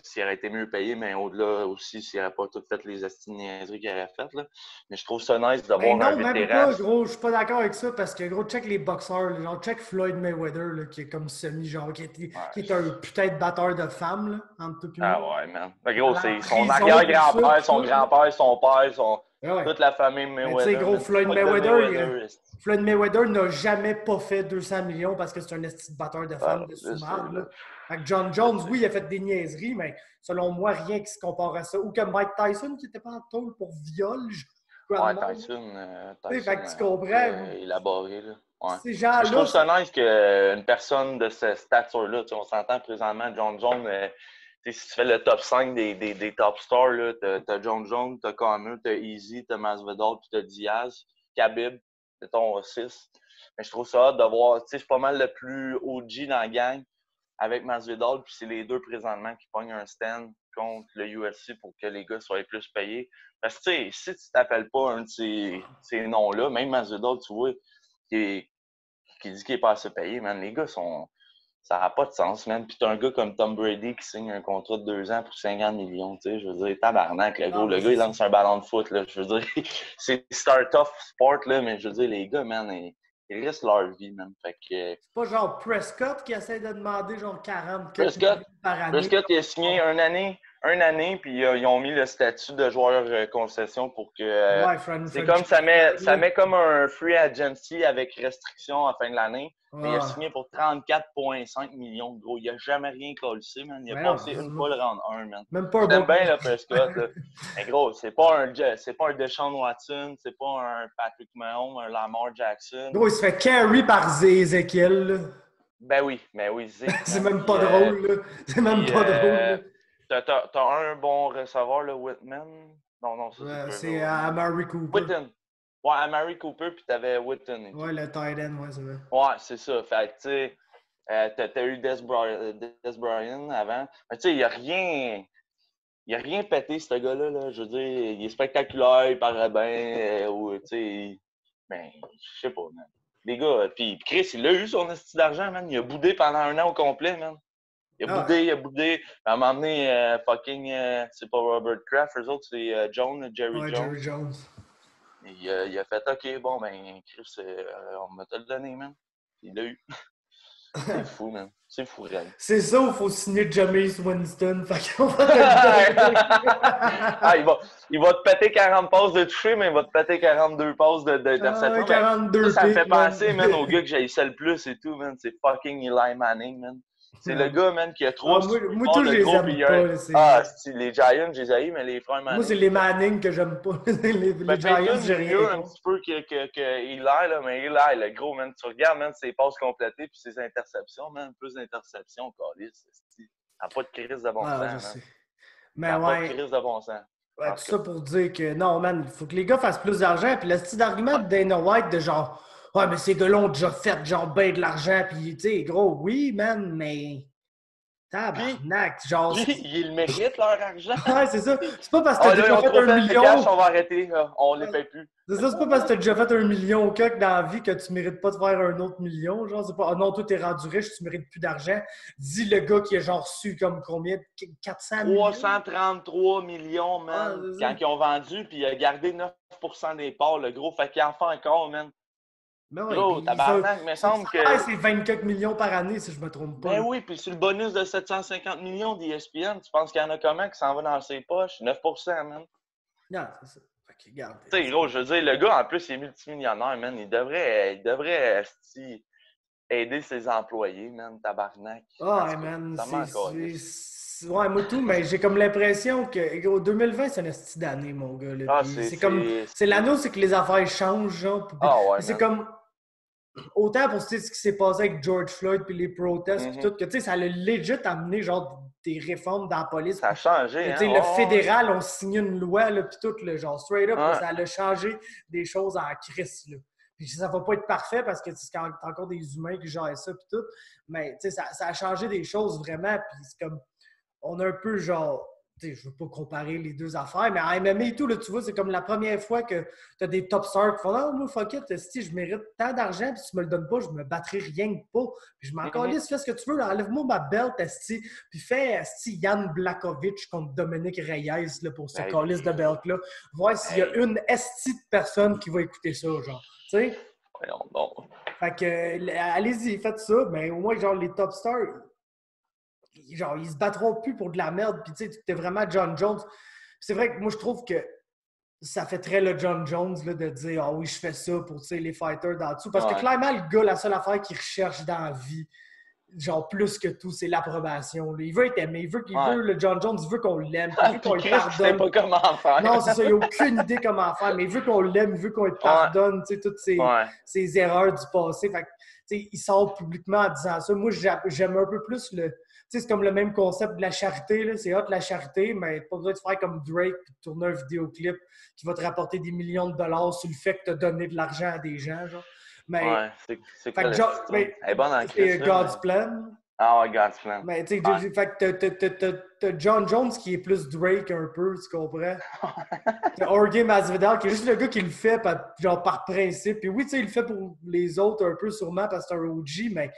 S'il aurait été mieux payé, mais au-delà aussi, s'il n'aurait pas tout fait les niaiseries qu'il aurait faites. Là. Mais je trouve ça nice Ben d'avoir un non, même vétéran. pas, gros. Je suis pas d'accord avec ça parce que, gros, check les boxeurs. Là, genre, check Floyd Mayweather, là, qui est comme semi, genre, qui est Ouais. un putain de batteur de femmes, là, entre toi et Ah moi. ouais, man. Mais À gros, la c'est son prison pour ça, arrière-grand-père, pis son tout, là. grand-père, son père, Ah ouais. toute la famille Mais tu sais, Mayweather, gros, man. Fuck de Mayweather. Floyd Mayweather n'a jamais pas fait 200 millions parce que c'est un esti de batteur de femmes Ah, de je sais, sous-marde, là. là. Fait que John Je Jones, sais. oui, il a fait des niaiseries, mais selon moi, rien qui se compare à ça. Ou que Mike Tyson, qui était pas en tôle pour viol, je crois de Ouais, même. Tu sais, fait Tyson, que tu comprends. très élaboré, là. Ouais. Ces Mais je gens-là, trouve ça nice qu'une personne de cette stature-là, tu sais, on s'entend présentement, John Jones, tu sais, si tu fais le top 5 des top stars, là, t'as John Jones, t'as Conor, t'as Easy, t'as Masvidal, puis t'as Diaz, Khabib, c'est ton 6. Mais je trouve ça hâte de voir, tu sais, c'est pas mal le plus OG dans la gang avec Masvidal, puis c'est les deux présentement qui pognent un stand contre le UFC pour que les gars soient plus payés. Parce que, tu sais, si tu t'appelles pas un de ces noms-là, même Masvidal, tu vois, qui, qui dit qu'il est pas assez payé, man, les gars sont. Ça n'a pas de sens, man. Puis t'as un gars comme Tom Brady qui signe un contrat de 2 ans pour 50 millions, tu sais. Je veux dire, tabarnak, le gros. non, Le mais gars, c'est il ça. lance un ballon de foot, là. Je veux dire, c'est un tough sport, là, mais je veux dire, les gars, man, ils risquent leur vie, man. Fait que. C'est pas genre Prescott qui essaie de demander genre 40 quelques Prescott, millions par année. Prescott, il a signé un année, puis ils ont mis le statut de joueur concession pour que. Ouais, C'est comme franchise tag, ça là. met comme un free agency avec restriction à la fin de l'année. Mais il a Ouais. signé pour 34,5 millions, gros. Il a jamais rien collé, man. Il a Mais non, passé une fois le round 1, man. même pas Je un bon l'aime bien, coup. là, Prescott, là. Mais gros, c'est pas un Deshaun Watson, c'est pas un Patrick Mahomes, un Lamar Jackson. Gros, il se fait carry par Ezekiel, là. Ben oui, Zeke, C'est man. même pas drôle, là. C'est même Puis pas drôle, là. t'as un bon receveur, le Whitman. Non, non, ça c'est Trevor C'est Whitman. Amari Cooper. Witten. Ouais, Amari Cooper, puis t'avais Witten et tout. Ouais, le tight end, ouais, c'est vrai. Ouais, c'est ça. Fait que, tu sais, t'as eu Des Bryant avant. Mais tu sais, il a rien pété, ce gars-là. Là. Je veux dire, il est spectaculaire, il paraît bien. Ou, tu sais, ben, je sais pas, man. Les gars, puis Chris, il a eu son esti d'argent, man. Il a boudé pendant un an au complet, man. Il a boudé. À un moment donné, c'est pas Robert Kraft, eux autres, c'est Jerry Ouais, Jones. Jerry Jones. Il a fait OK, bon, ben, Chris, on va te le donner, man. Il l'a eu. C'est fou, man. C'est fou, Red. C'est ça où il faut signer Jameis Winston. Fait qu'on va te le donner. Ah, il va te péter 40 passes de toucher, mais il va te péter 42 passes d'interception. 42 Ça me fait pics, man. penser, man, au gars que j'haïssais le plus et tout, man. C'est fucking Eli Manning, man. C'est le gars, man, qui a trop moi, tous, je les gros, aime pas. les Giants, je les haïs, mais les frères Manning. Moi, c'est les Manning que j'aime pas. les Giants, j'ai rien mieux un petit peu que Eli, là, mais Eli, le gros, man, tu regardes, man, ses passes complétées puis ses interceptions, man, plus d'interceptions, Calice. Ça n'a pas de crise de bon sens, man. Mais ça n'a pas de crise de bon sens. Ouais, tout ça pour dire que non, man, il faut que les gars fassent plus d'argent. Puis le style d'argument de Dana White de genre, ouais, mais ces gars-là ont déjà fait genre ben de l'argent. Puis, tu sais, gros, oui, man, mais. Tabarnak, genre. Ils le méritent, leur argent. Ouais, c'est ça. C'est pas parce que t'as déjà fait 1 million. Cash, on va arrêter. On les paye plus. C'est ça, c'est pas parce que t'as déjà fait 1 million au coq dans la vie que tu mérites pas de faire un autre million. Genre, c'est pas, oh non, toi, t'es rendu riche, tu mérites plus d'argent. Dis le gars qui a genre reçu comme combien? 400 millions? 333 millions, man. Quand ils ont vendu, puis il a gardé 9% des parts, le gros. Fait qu'il en fait encore, man. Ben ouais, gros, tabarnak, il me semble que. C'est 24 millions par année, si je me trompe pas. Ben oui, puis sur le bonus de 750 millions d'ESPN, tu penses qu'il y en a comment qui s'en va dans ses poches? 9%, man. Non, c'est ça. Ok, garde. Tu sais, gros, je veux dire, le gars, en plus, il est multimillionnaire, man. Il devrait aider ses employés, man, tabarnak. Ah, man, ouais, moi tout, mais j'ai comme l'impression que, gros, 2020, c'est une hostie d'année, mon gars. Là. C'est l'année, c'est que les affaires changent, genre. C'est comme, autant pour ce qui s'est passé avec George Floyd puis les protestes puis tout, que tu sais, ça a legit amené genre des réformes dans la police. Ça a changé, hein? Le fédéral, on signe une loi, là, puis tout, le genre straight up, là, ça a changé des choses en crise, là. Puis ça va pas être parfait parce que c'est encore des humains qui gèrent ça puis tout, mais tu sais, ça a changé des choses vraiment, puis c'est comme, on a un peu genre... Je ne veux pas comparer les deux affaires, mais en MMA et tout, là, tu vois, c'est comme la première fois que tu as des top stars qui font « Ah, moi, fuck it, si je mérite tant d'argent, puis tu me le donnes pas, je me battrai rien que pas. Puis je m'en calisse, fais ce que tu veux, enlève-moi ma belt, esti, puis fais Jan Blachowicz contre Dominique Reyes là, pour ce calice de belt-là. Voir s'il y a une esti de personne qui va écouter ça, genre. Tu sais? Non. Fait que, allez-y, faites ça, mais au moins, genre, les top stars... Genre, ils se battront plus pour de la merde. Puis, tu sais, t'es vraiment John Jones. C'est vrai que moi, je trouve que ça fait très le John Jones là, de dire « Ah oui, je fais ça pour les fighters d'en dessous. » Parce que clairement, le gars, la seule affaire qu'il recherche dans la vie, genre plus que tout, c'est l'approbation. Là. Il veut être aimé. Il veut le John Jones, il veut qu'on l'aime. Il veut qu'on le pardonne. Pas comment faire. Non, c'est ça. Il n'a aucune idée comment faire. Mais il veut qu'on l'aime. Il veut qu'on le pardonne. Tu sais, toutes ses erreurs du passé. Fait que, tu sais, il sort publiquement en disant ça. Moi, j'aime un peu plus le... Tu sais, c'est comme le même concept de la charité. Là. C'est hot, la charité, mais t'as pas besoin de faire comme Drake et de tourner un vidéoclip qui va te rapporter des millions de dollars sur le fait que tu as donné de l'argent à des gens. Genre. Mais, c'est quoi c'est God's Plan. Ah ouais, God's Plan. Mais tu sais, fait que t'as John Jones qui est plus Drake un peu, tu comprends? T'as Jorge Masvidal qui est juste le gars qui le fait par principe. Puis oui, tu sais, il le fait pour les autres un peu sûrement parce que c'est un OG, mais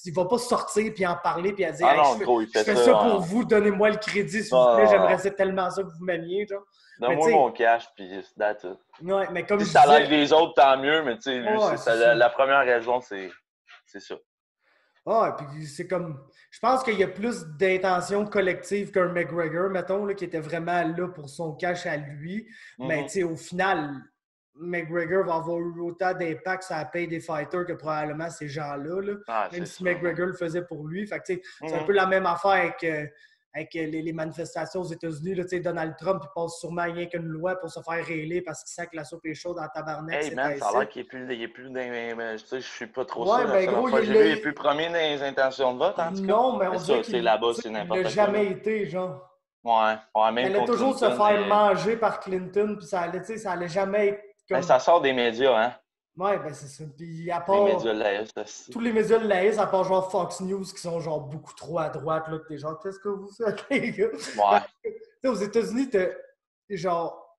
il va pas sortir puis en parler puis à dire je fais ça pour vous, donnez-moi le crédit s'il vous plaît, j'aimerais ça tellement ça que vous m'aimiez, genre. Donne-moi mon cash, puis that's it. Ouais, mais comme si ça l'aide les autres, tant mieux, mais tu sais, lui, la première raison, c'est ça. Ah, puis c'est comme... Je pense qu'il y a plus d'intention collective qu'un McGregor, mettons, là, qui était vraiment là pour son cash à lui. Mais tu sais, au final, McGregor va avoir eu autant d'impact sur la paye des fighters que probablement ces gens-là. Là. Même si McGregor le faisait pour lui. Fait que, tu sais, c'est un peu la même affaire avec les manifestations aux États-Unis. Là, Donald Trump il passe sûrement rien qu'une loi pour se faire rêler parce qu'il sent que la soupe est chaude en tabarnak. Hey man, ça a l'air qu'il est plus dans je sais, je suis pas trop sûr. Ben gros, il est plus premier dans les intentions de vote, en tout cas. Non, mais on dirait c'est là-bas, c'est n'importe quoi. Il n'a jamais été, genre. Ouais, même elle allait toujours Clinton, se faire manger par Clinton, puis ça allait jamais être comme... Ben, ça sort des médias, hein? Ouais, ben c'est ça. Puis à part... Les médias laïcs aussi. Tous les médias laïcs, à part genre Fox News, qui sont genre beaucoup trop à droite, là, que t'es genre, qu'est-ce que vous faites, les gars? Ouais. Ben, aux États-Unis, t'as genre...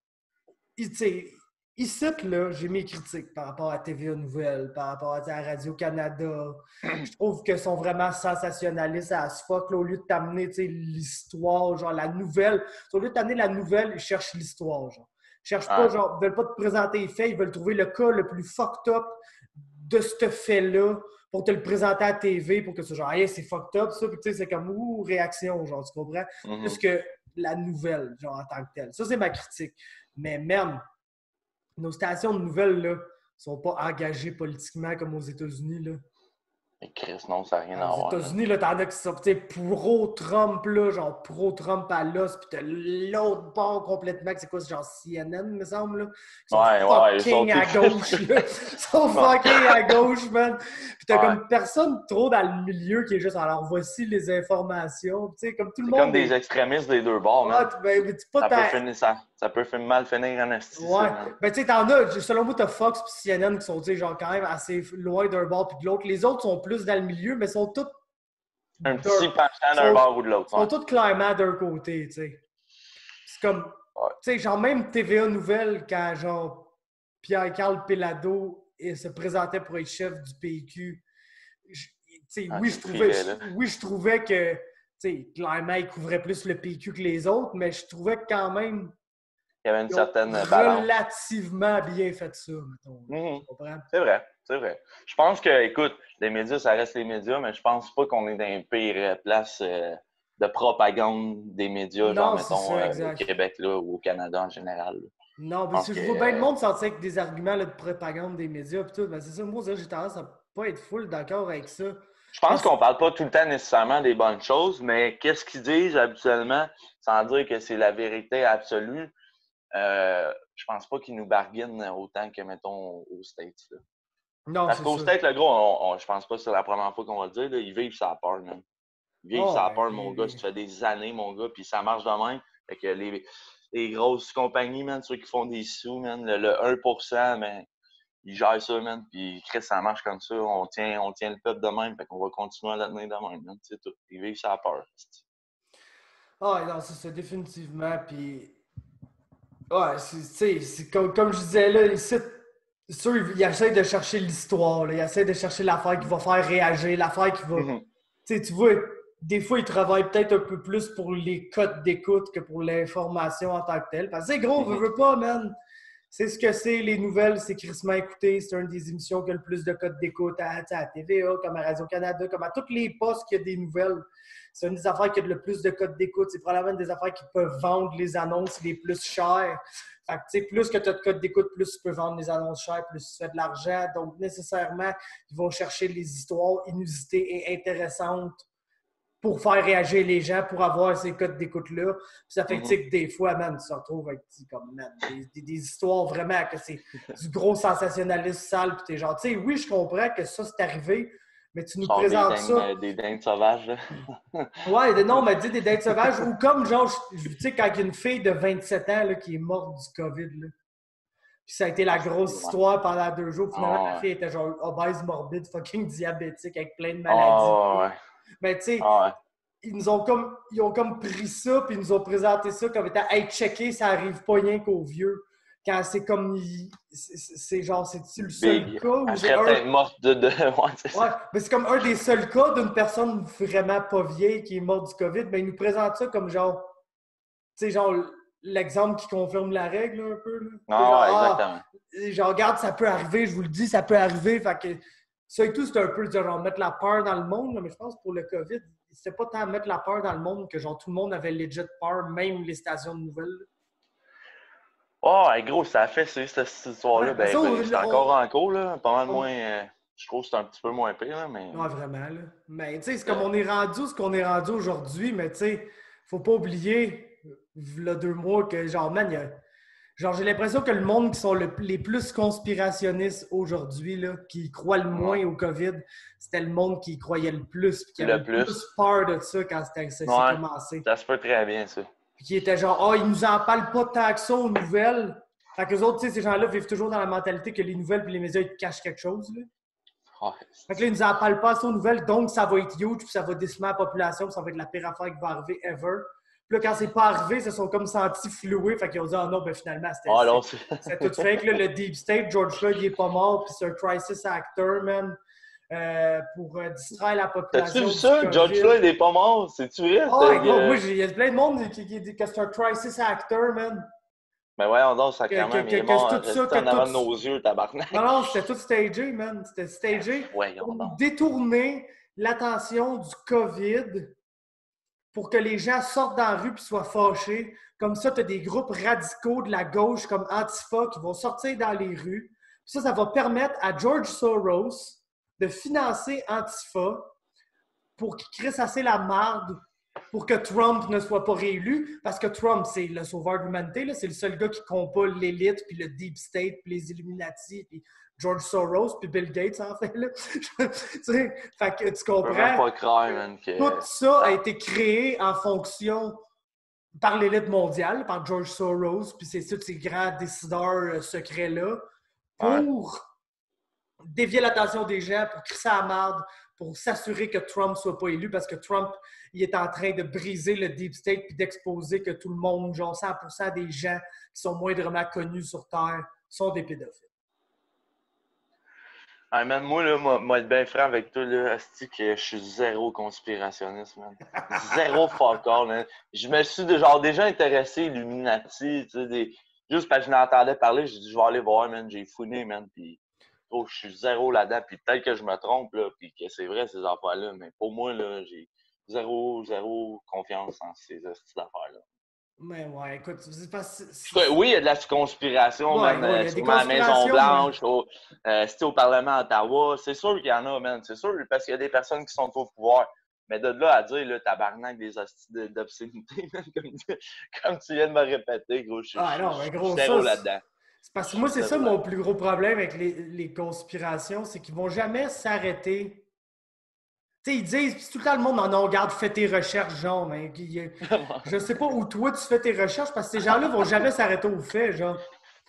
Ils ici, là, j'ai mes critiques par rapport à TVA Nouvelles, par rapport à Radio-Canada. Je trouve qu'ils sont vraiment sensationnalistes à ce fuck. Là, au lieu de t'amener l'histoire, genre la nouvelle. Au lieu de t'amener la nouvelle, ils cherchent l'histoire. Genre. Ils cherchent pas, genre, ils veulent pas te présenter les faits, ils veulent trouver le cas le plus fucked up de ce fait-là pour te le présenter à la TV pour que ce soit genre, hey, c'est fucked up, ça. Puis tu sais, c'est comme, ouh, réaction, genre, tu comprends? Plus que la nouvelle, genre, en tant que telle. Ça, c'est ma critique. Mais même, nos stations de nouvelles, là, sont pas engagées politiquement comme aux États-Unis, là. Mais Chris, non, ça n'a rien à Aux voir. États-Unis, là, t'en as qui sont pro-Trump, là, genre pro-Trump à l'os, pis t'as l'autre bord complètement, que c'est quoi, c'est genre CNN, me semble, là, qui sont fucking à gauche, là. Ils sont fucking à gauche, man. Pis t'as comme personne trop dans le milieu qui est juste, alors voici les informations, tu sais, comme tout le monde. C'est comme des extrémistes des deux bords, man. Ben, Ça peut mal finir en esti. Ouais. Ben, tu sais, t'en as, selon moi, t'as Fox et CNN qui sont, tu sais, genre, quand même assez loin d'un bord puis de l'autre. Les autres sont plus dans le milieu, mais sont tous. Un petit penchant d'un bord ou de l'autre. Sont tous clairement d'un côté, tu sais. C'est comme. Tu sais, genre, même TVA Nouvelles, quand, genre, Pierre-Carl Pellado se présentait pour être chef du PQ, oui, je trouvais que, tu sais, clairement, il couvrait plus le PQ que les autres, mais je trouvais que quand même. Il y avait une certaine balance. Relativement bien fait ça, mettons. Tu comprends? C'est vrai, c'est vrai. Je pense que, écoute, les médias, ça reste les médias, mais je pense pas qu'on est dans une pire place de propagande des médias, genre, mettons, au Québec là, ou au Canada en général. Là. Non, parce que je vois bien le monde sortir avec des arguments là, de propagande des médias pis tout. Ben, c'est ça, moi, j'ai tendance à pas être full d'accord avec ça. Je pense qu'on parle pas tout le temps nécessairement des bonnes choses, mais qu'est-ce qu'ils disent habituellement, sans dire que c'est la vérité absolue, je pense pas qu'ils nous barguinent autant que, mettons, aux States. Là. Non, parce qu'aux States, le gros, je pense pas que c'est la première fois qu'on va le dire, là, ils vivent sa peur, man. Ils vivent sa peur, mon gars. Ça fait des années, mon gars, puis ça marche de même. Fait que les grosses compagnies, man, ceux qui font des sous, man, le 1%, man, ils gèrent ça, man, puis Chris, ça marche comme ça. On tient le peuple de même, fait qu'on va continuer à la tenir de même, man, c'est tout. Ils vivent sa peur. Ah, non, c'est ça, définitivement, puis... Ouais, c'est comme je disais, là, c'est sûr, il essaie de chercher l'histoire, là. Il essaie de chercher l'affaire qui va faire réagir, l'affaire qui va... Tu vois, des fois, il travaille peut-être un peu plus pour les codes d'écoute que pour l'information en tant que telle. Parce que c'est gros, veut pas, man. C'est ce que c'est, les nouvelles, c'est crissement écouté. C'est une des émissions qui a le plus de codes d'écoute à TVA, comme à Radio-Canada, comme à tous les postes qui a des nouvelles. C'est une des affaires qui a le plus de codes d'écoute. C'est probablement une des affaires qui peuvent vendre les annonces les plus chères. Fait que, tu sais, plus que tu as de codes d'écoute, plus tu peux vendre les annonces chères, plus tu fais de l'argent. Donc, nécessairement, ils vont chercher les histoires inusitées et intéressantes pour faire réagir les gens, pour avoir ces codes d'écoute-là. Puis ça fait que des fois, man, tu te retrouves avec des histoires vraiment que c'est du gros sensationnalisme sale. Puis t'es genre, tu sais, oui, je comprends que ça, c'est arrivé, mais tu nous présentes ça. Des dindes sauvages, là. Ouais, non, mais dis des dindes sauvages. Ou comme, genre, tu sais, quand il y a une fille de 27 ans là, qui est morte du COVID, là. Puis ça a été la grosse histoire pendant 2 jours. Finalement, la fille était genre obèse, morbide, fucking diabétique, avec plein de maladies. Mais tu sais, ils ont comme pris ça, puis ils nous ont présenté ça comme étant, hey, checker, ça arrive pas rien qu'aux vieux. Quand c'est comme, c'est genre, c'est-tu le seul cas? Ou elle serait peut-être morte de... Ouais, mais c'est comme un des seuls cas d'une personne vraiment pas vieille qui est morte du COVID. Mais ils nous présentent ça comme genre, tu sais, genre, l'exemple qui confirme la règle, là, un peu. Là. Exactement. Genre, regarde, ça peut arriver, je vous le dis, ça peut arriver. Fait que ça et tout, c'est un peu genre mettre la peur dans le monde. Là, mais je pense que pour le COVID, c'était pas tant mettre la peur dans le monde que genre tout le monde avait legit peur, même les stations de nouvelles. Gros, ça a fait cette histoire-là. C'est encore en cours, là. Pas mal moins... je trouve que c'est un petit peu moins pire, là, mais... Ouais, vraiment, là. Mais, tu sais, c'est comme on est rendu ce qu'on est rendu aujourd'hui, mais, tu sais, faut pas oublier, là, 2 mois, que, genre, man, genre, j'ai l'impression que le monde qui sont les plus conspirationnistes aujourd'hui, là, qui croient le moins au COVID, c'était le monde qui y croyait le plus, puis qui avait le plus peur de ça quand ça commencé. Ça se peut très bien, ça. Puis qui était genre, ils nous en parlent pas tant que ça aux nouvelles. Fait qu'eux autres, tu sais, ces gens-là vivent toujours dans la mentalité que les nouvelles puis les médias, ils te cachent quelque chose, là. Fait que là, ils nous en parlent pas assez aux nouvelles, donc ça va être huge, puis ça va décimer la population, puis ça va être la pire affaire qui va arriver ever. Puis là, quand c'est pas arrivé, ils se sont comme sentis floués. Fait qu'ils ont dit, ah non, ben finalement, c'était tout fake. Là, le Deep State, George Floyd, il est pas mort, puis c'est un crisis actor, man, pour distraire la population. T'as-tu vu ça? COVID. George Floyd n'est pas mort. C'est-tu vrai? Ah, gros, moi, il y a plein de monde qui dit que c'est un crisis actor, man. Mais voyons donc, sacrément, mais il est mort resté en avant de nos yeux, tabarnak. Non, c'était tout stagé, man. C'était stagé pour détourner l'attention du COVID pour que les gens sortent dans la rue et soient fâchés. Comme ça, tu as des groupes radicaux de la gauche comme Antifa qui vont sortir dans les rues. Puis ça va permettre à George Soros de financer Antifa pour qu'il crisse assez la marde pour que Trump ne soit pas réélu, parce que Trump, c'est le sauveur de l'humanité, c'est le seul gars qui combat l'élite, puis le Deep State, puis les Illuminati, puis George Soros, puis Bill Gates, en fait. Là. Fait que tu comprends? Pas croire, man, que... Tout ça a été créé en fonction par l'élite mondiale, par George Soros, puis c'est tous ces grands décideurs secrets-là, pour dévier l'attention des gens, pour crisser à la marde, pour s'assurer que Trump ne soit pas élu, parce que Trump, il est en train de briser le Deep State puis d'exposer que tout le monde, genre 100% des gens qui sont moindrement connus sur Terre, sont des pédophiles. Ah, man, moi, là, moi, être bien franc avec toi, là, asti, que je suis zéro conspirationniste, man. Zéro fuck all, man. Je me suis déjà intéressé Illuminati, tu sais, juste parce que je l'entendais parler, j'ai dit, je vais aller voir, man, j'ai fouiné, man, puis oh, je suis zéro là-dedans, puis peut-être que je me trompe, là, puis que c'est vrai, ces affaires-là, mais pour moi, là, j'ai zéro confiance en ces affaires-là. Mais ouais, écoute, c'est pas... Oui, il y a de la conspiration, man, sûrement à la Maison-Blanche, au Parlement à Ottawa. C'est sûr qu'il y en a, man, c'est sûr, parce qu'il y a des personnes qui sont au pouvoir. Mais de là à dire, là, tabarnak des hosties d'obscénité, comme tu viens de me répéter, gros, je suis zéro là-dedans. C'est parce que moi, c'est ça mon plus gros problème avec les conspirations, c'est qu'ils vont jamais s'arrêter. Tu sais, ils disent, tout le temps le monde, non, regarde, fais tes recherches, genre, mais je sais pas où toi tu fais tes recherches, parce que ces gens-là vont jamais s'arrêter aux faits, genre.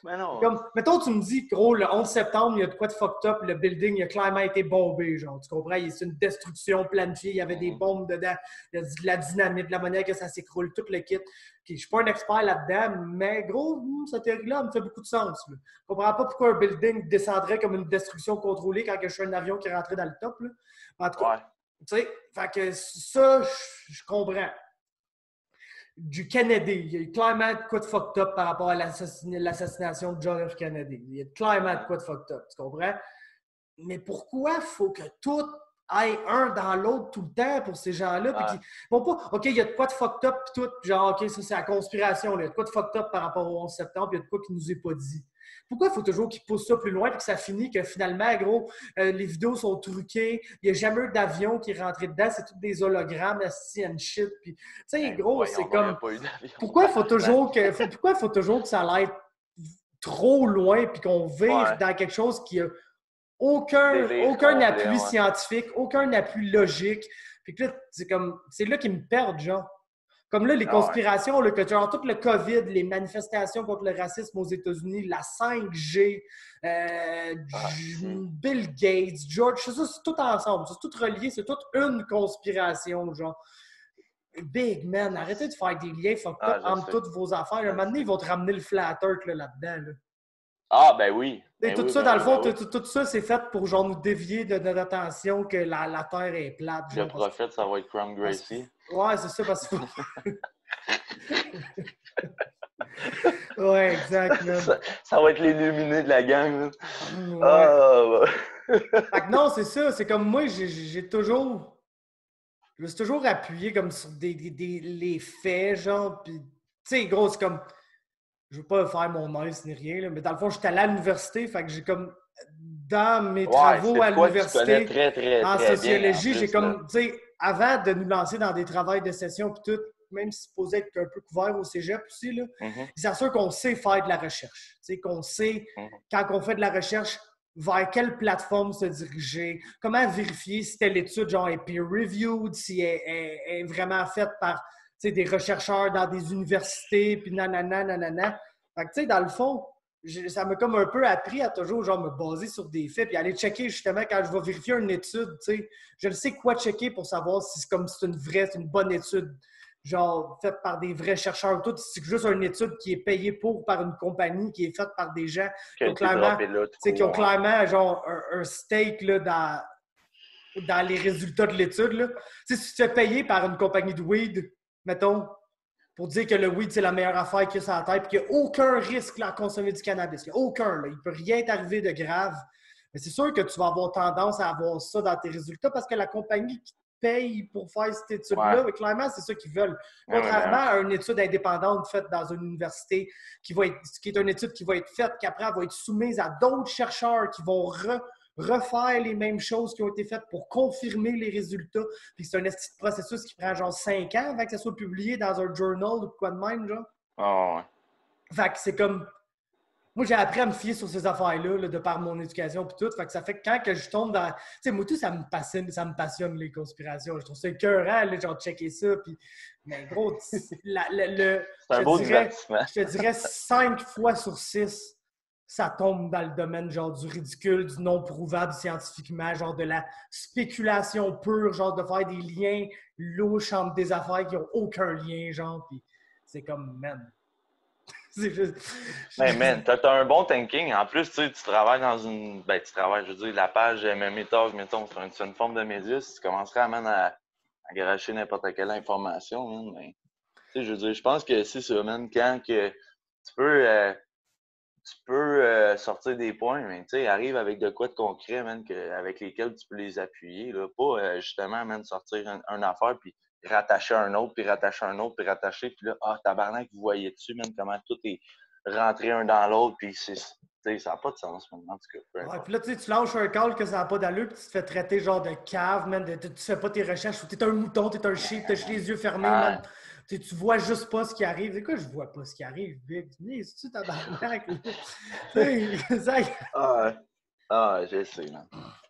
Mais non. Comme, mettons, tu me dis, gros, le 11 septembre, il y a de quoi de fucked up, le building, il a clairement été bombé, genre, tu comprends? C'est une destruction planifiée, il y avait des bombes dedans, il y a de la dynamite, de la monnaie que ça s'écroule, tout le kit. Okay, je suis pas un expert là-dedans, mais gros, cette théorie-là me fait beaucoup de sens. Là. Je comprends pas pourquoi un building descendrait comme une destruction contrôlée quand je suis un avion qui est rentré dans le top, là. En tout cas, tu sais, fait que ça, je comprends. Du Kennedy, il y a eu clairement de quoi de fucked up par rapport à l'assassination de John F. Kennedy. Il y a clairement de quoi de fucked up, tu comprends? Mais pourquoi il faut que tout aille un dans l'autre tout le temps pour ces gens-là? Puis vont pas, OK, il y a de quoi de fucked up, puis tout, genre, OK, ça c'est la conspiration, là. Il y a de quoi de fucked up par rapport au 11 septembre, puis il y a de quoi qui nous est pas dit. Pourquoi il faut toujours qu'ils poussent ça plus loin et que ça finit que finalement, gros, les vidéos sont truquées, il n'y a jamais eu d'avion qui est rentré dedans, c'est tous des hologrammes, and shit. Puis, tu sais, gros, c'est comme... Pourquoi il faut toujours que ça aille trop loin puis qu'on vire dans quelque chose qui a aucun appui scientifique, aucun appui logique. Puis que là, c'est là qu'ils me perdent, genre. Comme là, les conspirations, là, que tu as tout le COVID, les manifestations contre le racisme aux États-Unis, la 5G, Bill Gates, George, ça, c'est tout ensemble. C'est tout relié, c'est toute une conspiration, genre. Big man, arrêtez de faire des liens entre toutes vos affaires. Un moment donné, ils vont te ramener le flat earth là-dedans. Là. Ah, ben oui. Et tout ça, dans le fond, tout ça, c'est fait pour genre nous dévier de notre attention que la Terre est plate. Le prophète, ça va être Crum Gracie. Ouais, c'est ça, parce que... ouais, exact, man. Ça va être l'illuminé de la gang, Fait que non, c'est ça. C'est comme moi, je me suis toujours appuyé comme sur les faits, genre, puis... Tu sais, gros, c'est comme... Je veux pas faire mon nice ni rien, là, mais dans le fond, j'étais allé à l'université, fait que j'ai comme... Dans mes travaux à l'université, en sociologie, j'ai comme... Tu sais, avant de nous lancer dans des travaux de session puis tout, même si supposé être un peu couvert au cégep aussi, là, ils s'assurent qu'on sait faire de la recherche. Tu sais, qu'on sait, quand on fait de la recherche, vers quelle plateforme se diriger, comment vérifier si telle étude genre, est peer-reviewed, si elle est vraiment faite par des chercheurs dans des universités, puis nanana. Fait que, tu sais, dans le fond, ça m'a comme un peu appris à toujours genre me baser sur des faits puis aller checker justement quand je vais vérifier une étude, tu sais, je le sais quoi checker pour savoir si c'est une bonne étude. genre faite par des vrais chercheurs. Tout, c'est juste une étude qui est payée par une compagnie, qui est faite par des gens Qui a été droppé là, tout qui ont court. clairement genre un stake là, dans les résultats de l'étude. Là. Si tu te fais payer par une compagnie de weed, mettons, pour dire que le weed, c'est la meilleure affaire qu'il y a sur la tête, puis qu'il n'y a aucun risque là, à consommer du cannabis. Il n'y a aucun. Là. Il ne peut rien t'arriver de grave. Mais c'est sûr que tu vas avoir tendance à avoir ça dans tes résultats parce que la compagnie qui te paye pour faire cette étude-là, Ouais. clairement, c'est ça qu'ils veulent. Ouais, Contrairement à une étude indépendante faite dans une université qui est une étude qui va être faite, qu'après, elle va être soumise à d'autres chercheurs qui vont refaire les mêmes choses qui ont été faites pour confirmer les résultats. Puis c'est un processus qui prend genre 5 ans avant que ça soit publié dans un journal ou quoi de même, genre. Oh, ouais. Fait que c'est comme... Moi, j'ai appris à me fier sur ces affaires-là, là, de par mon éducation et tout. Fait que ça fait que quand que je tombe dans... Tu sais, moi, tout, ça me passionne, les conspirations. Je trouve ça écœurant, là, genre, checker ça. Puis... Mais gros, C'est un beau divertissement. je te dirais 5 fois sur 6, ça tombe dans le domaine genre du ridicule, du non prouvable scientifiquement, genre de la spéculation pure, genre de faire des liens louches entre des affaires qui n'ont aucun lien, genre. Puis c'est comme, man... C'est juste... Mais man, t'as un bon thinking. En plus, tu travailles dans une. Ben, tu travailles, je veux dire, la page MMA Talk, mettons, c'est une forme de média. Si tu commencerais à garocher n'importe quelle information, man, ben, je veux dire, je pense que c'est ça, man, quand que tu peux sortir des points, mais tu sais, arrive avec de quoi de concret, man, avec lesquels tu peux les appuyer, là. Pas justement, man, sortir une affaire, puis rattacher un autre, puis rattacher un autre, puis rattacher, puis là, tabarnak, vous voyez dessus, man, comment tout est rentré un dans l'autre, puis ça n'a pas de sens, maintenant, en tout cas, peu Ouais, importe. puis là, tu lâches un call que ça n'a pas d'allure, puis tu te fais traiter genre de cave, man. Tu fais pas tes recherches, ou t'es un mouton, t'es un sheep, t'as juste les yeux fermés, man. Ah, Tu vois juste pas ce qui arrive. C'est quoi, je vois pas ce qui arrive, Big? C'est-tu tabarnak? ah, je sais, man.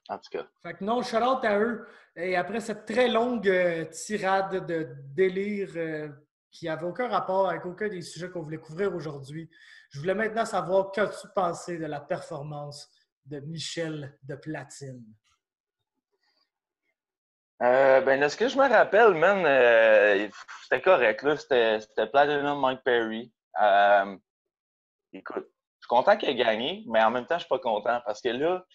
En tout cas. Fait que non, shout-out à eux. Et après cette très longue tirade de délire qui n'avait aucun rapport avec aucun des sujets qu'on voulait couvrir aujourd'hui, je voulais maintenant savoir qu'as-tu pensé de la performance de Michel de Platine? Ben, de ce que je me rappelle, man, c'était correct, là. C'était Platinum Mike Perry. Écoute, je suis content qu'il ait gagné, mais en même temps, je suis pas content parce que là,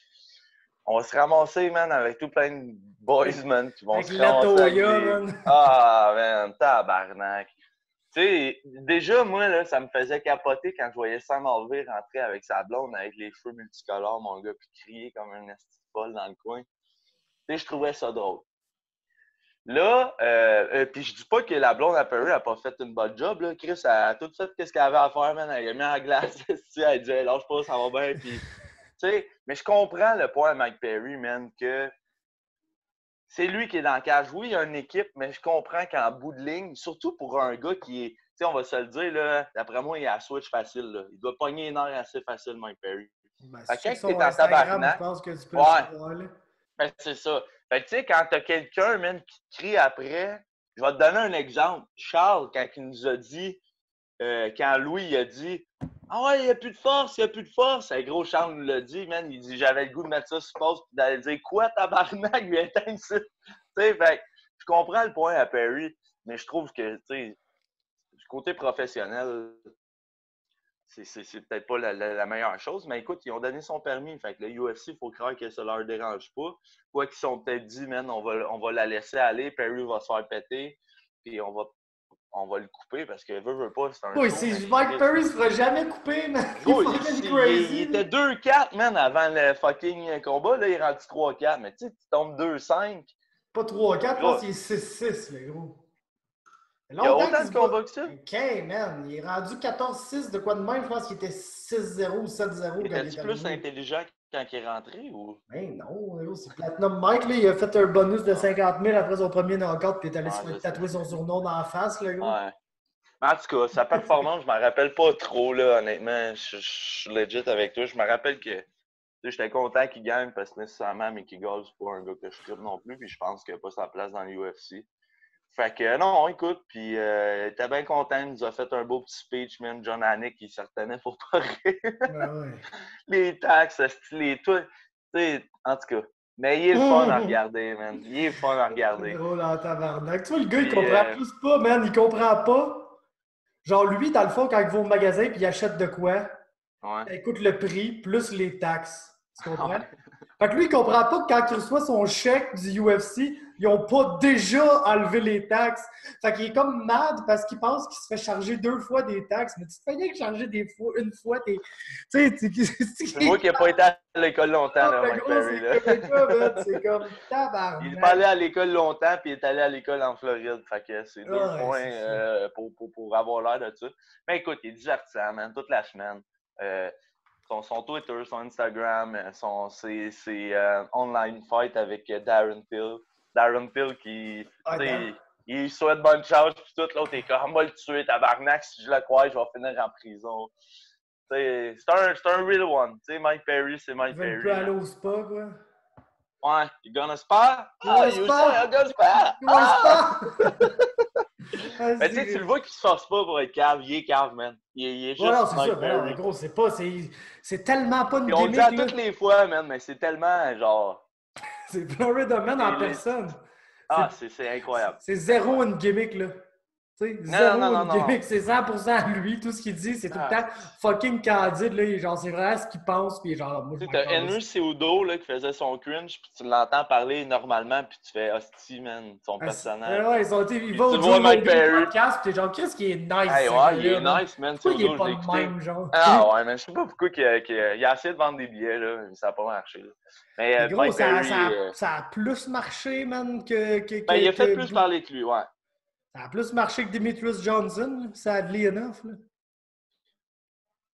on va se ramasser, man, avec tout plein de boys, man, qui vont Avec se la ramasser avec Toya, des. man. Ah, man, tabarnak. Tu sais, déjà, moi, là, ça me faisait capoter quand je voyais Sam Alvey rentrer avec sa blonde, avec les cheveux multicolores, mon gars, puis crier comme un esti de folle dans le coin. Tu sais, je trouvais ça drôle. Là, puis je dis pas que la blonde à Perry a pas fait une bonne job, là. Chris a tout fait ce qu'elle avait à faire, man. Elle a mis en glace, elle dit, hey, lâche pas, ça va bien, puis, tu sais, mais je comprends le point à Mike Perry, man, que c'est lui qui est dans la cage. Oui, il y a une équipe, mais je comprends qu'en bout de ligne, surtout pour un gars qui est, tu sais, on va se le dire, là, d'après moi, il a la switch facile, là. Il doit pogner une heure assez facile, Mike Perry. Ben, Fait si que tu checkes quand t'es son en Instagram, je tabarnak, pense que tu peux le ouais, savoir, là. ben, c'est ça. Fait que, tu sais, quand t'as quelqu'un, man, qui te crie après, je vais te donner un exemple. Charles, quand il nous a dit, quand Louis il a dit, ah ouais, il n'y a plus de force, il n'y a plus de force. Un gros Charles nous l'a dit, man. Il dit, j'avais le goût de mettre ça sur pause et d'aller dire, quoi, tabarnak, lui éteindre ça. Tu sais, fait je comprends le point à Perry, mais je trouve que, tu sais, du côté professionnel, c'est peut-être pas la meilleure chose, mais écoute, ils ont donné son permis. Fait que le UFC, il faut croire que ça leur dérange pas. Quoi qu'ils sont peut-être dit, man, on va la laisser aller, Perry va se faire péter, puis on va le couper parce que veut pas, c'est un Oui, show, si man. Mike Perry se fera jamais couper, man. Il est Gros, fucking il crazy, là. était 2-4, man, avant le fucking combat. Là, il est rendu 3-4. Mais tu sais, tu tombes 2-5. Pas 3-4, je pense Gros, qu'il est 6-6, le gros. Ça fait il y a longtemps autant qu'il de se bat. combats que ça. OK, man. Il est rendu 14-6 de quoi de même. Je pense qu'il était 6-0 ou 7-0 quand il est Était-tu plus arrivé. intelligent quand il est rentré ou. Ben non, gros, c'est Platinum Mike, là. Il a fait un bonus de Ah, 50 000 après son premier knockout, puis il est allé se ah, faire je sais. tatouer son surnom dans la face, le gros. Ouais. Mais en tout cas, sa performance, je m'en rappelle pas trop, là, honnêtement. Je suis legit avec toi. Je me rappelle que j'étais content qu'il gagne parce que nécessairement, Mickey Gall, c'est pas un gars que je tripe non plus. Puis je pense qu'il n'a pas sa place dans l'UFC. Fait que non, écoute, puis il était bien content, il nous a fait un beau petit speech, man. John Anik, il se retenait pour pas rire. Ben ouais. Les taxes, les tout. Tu sais, en tout cas. Mais il est le fun à regarder, man. Il est fun à C'est regarder. drôle en tabarnak. Tu vois, le gars, il Puis, comprend plus pas, man. Il comprend pas. Genre, lui, dans le fond, quand il va au magasin puis il achète de quoi, ouais. ça coûte le prix plus les taxes. Tu comprends? Ouais. Fait que lui, il comprend pas que quand il reçoit son chèque du UFC, ils ont pas déjà enlevé les taxes. Fait qu'il est comme mad parce qu'il pense qu'il se fait charger 2 fois des taxes. Mais tu te fais rien que charger une fois tes. Tu sais, C'est moi qui n'ai pas été à l'école longtemps, là, le Mike gros, Perry. c'est Là. québécois, man. C'est comme Il est pas allé tabarnak. à l'école longtemps, puis il est allé à l'école en Floride. Fait que c'est 2 Ouais, points c'est ça. pour avoir l'air de ça. Mais écoute, il est divertissant, man, toute la semaine. Son Twitter, son Instagram, ses online fight avec Darren Till. Darren Till qui, Ah, tu sais, il souhaite bonne chance, puis tout, l'autre est comme, on va le tuer, tabarnak, si je le crois, je vais finir en prison. C'est un real one. Tu sais, Mike Perry, c'est ils Mike veulent plus Perry. aller Là. au spa, quoi. Ouais, you gonna spa? You Ah, wanna you say spa? I'm gonna spa? You want Ah! spa? Mais tu sais, tu le vois qu'il se force pas pour être cave. Il est cave, man. Il est Ouais, non, juste c'est sûr. Mike Mais non, mais Perry. gros, c'est pas. C'est tellement pas une Puis on le dit à gimmick, là. toutes les fois, man, mais c'est tellement genre. C'est Florida Man en les- personne. Ah, C'est c'est incroyable. c'est C'est zéro incroyable. une gimmick, là. Tu sais, Non, non, non, zéro non, une non. gimmick. C'est 100% lui. Tout ce qu'il dit, c'est tout le Ah, temps fucking candide, là. Genre, c'est vraiment ce qu'il pense, puis genre, moi, je tu sais, m'en t'as calisse. Henry Cejudo là, qui faisait son cringe, puis tu l'entends parler normalement, puis tu fais hostie, man, son Ah, personnage. ouais, il Puis va tu au vois Joe Mike Rogan Perry. podcast, puis t'es genre, qu'est-ce qui est nice, Hey, ce ouais, il gars-là, est man? nice, man. Pourquoi il est Cejudo, je pas l'ai de écouté. même, genre? Ah ouais, mais je sais pas pourquoi il a essayé de vendre des billets, là. Ça n'a pas marché. Là. Mais Mais gros, Mike Perry, ça a plus marché, man, ben, il a fait plus parler que lui, ouais. ça a plus marché que Demetrius Johnson, ça a de l'enough, là.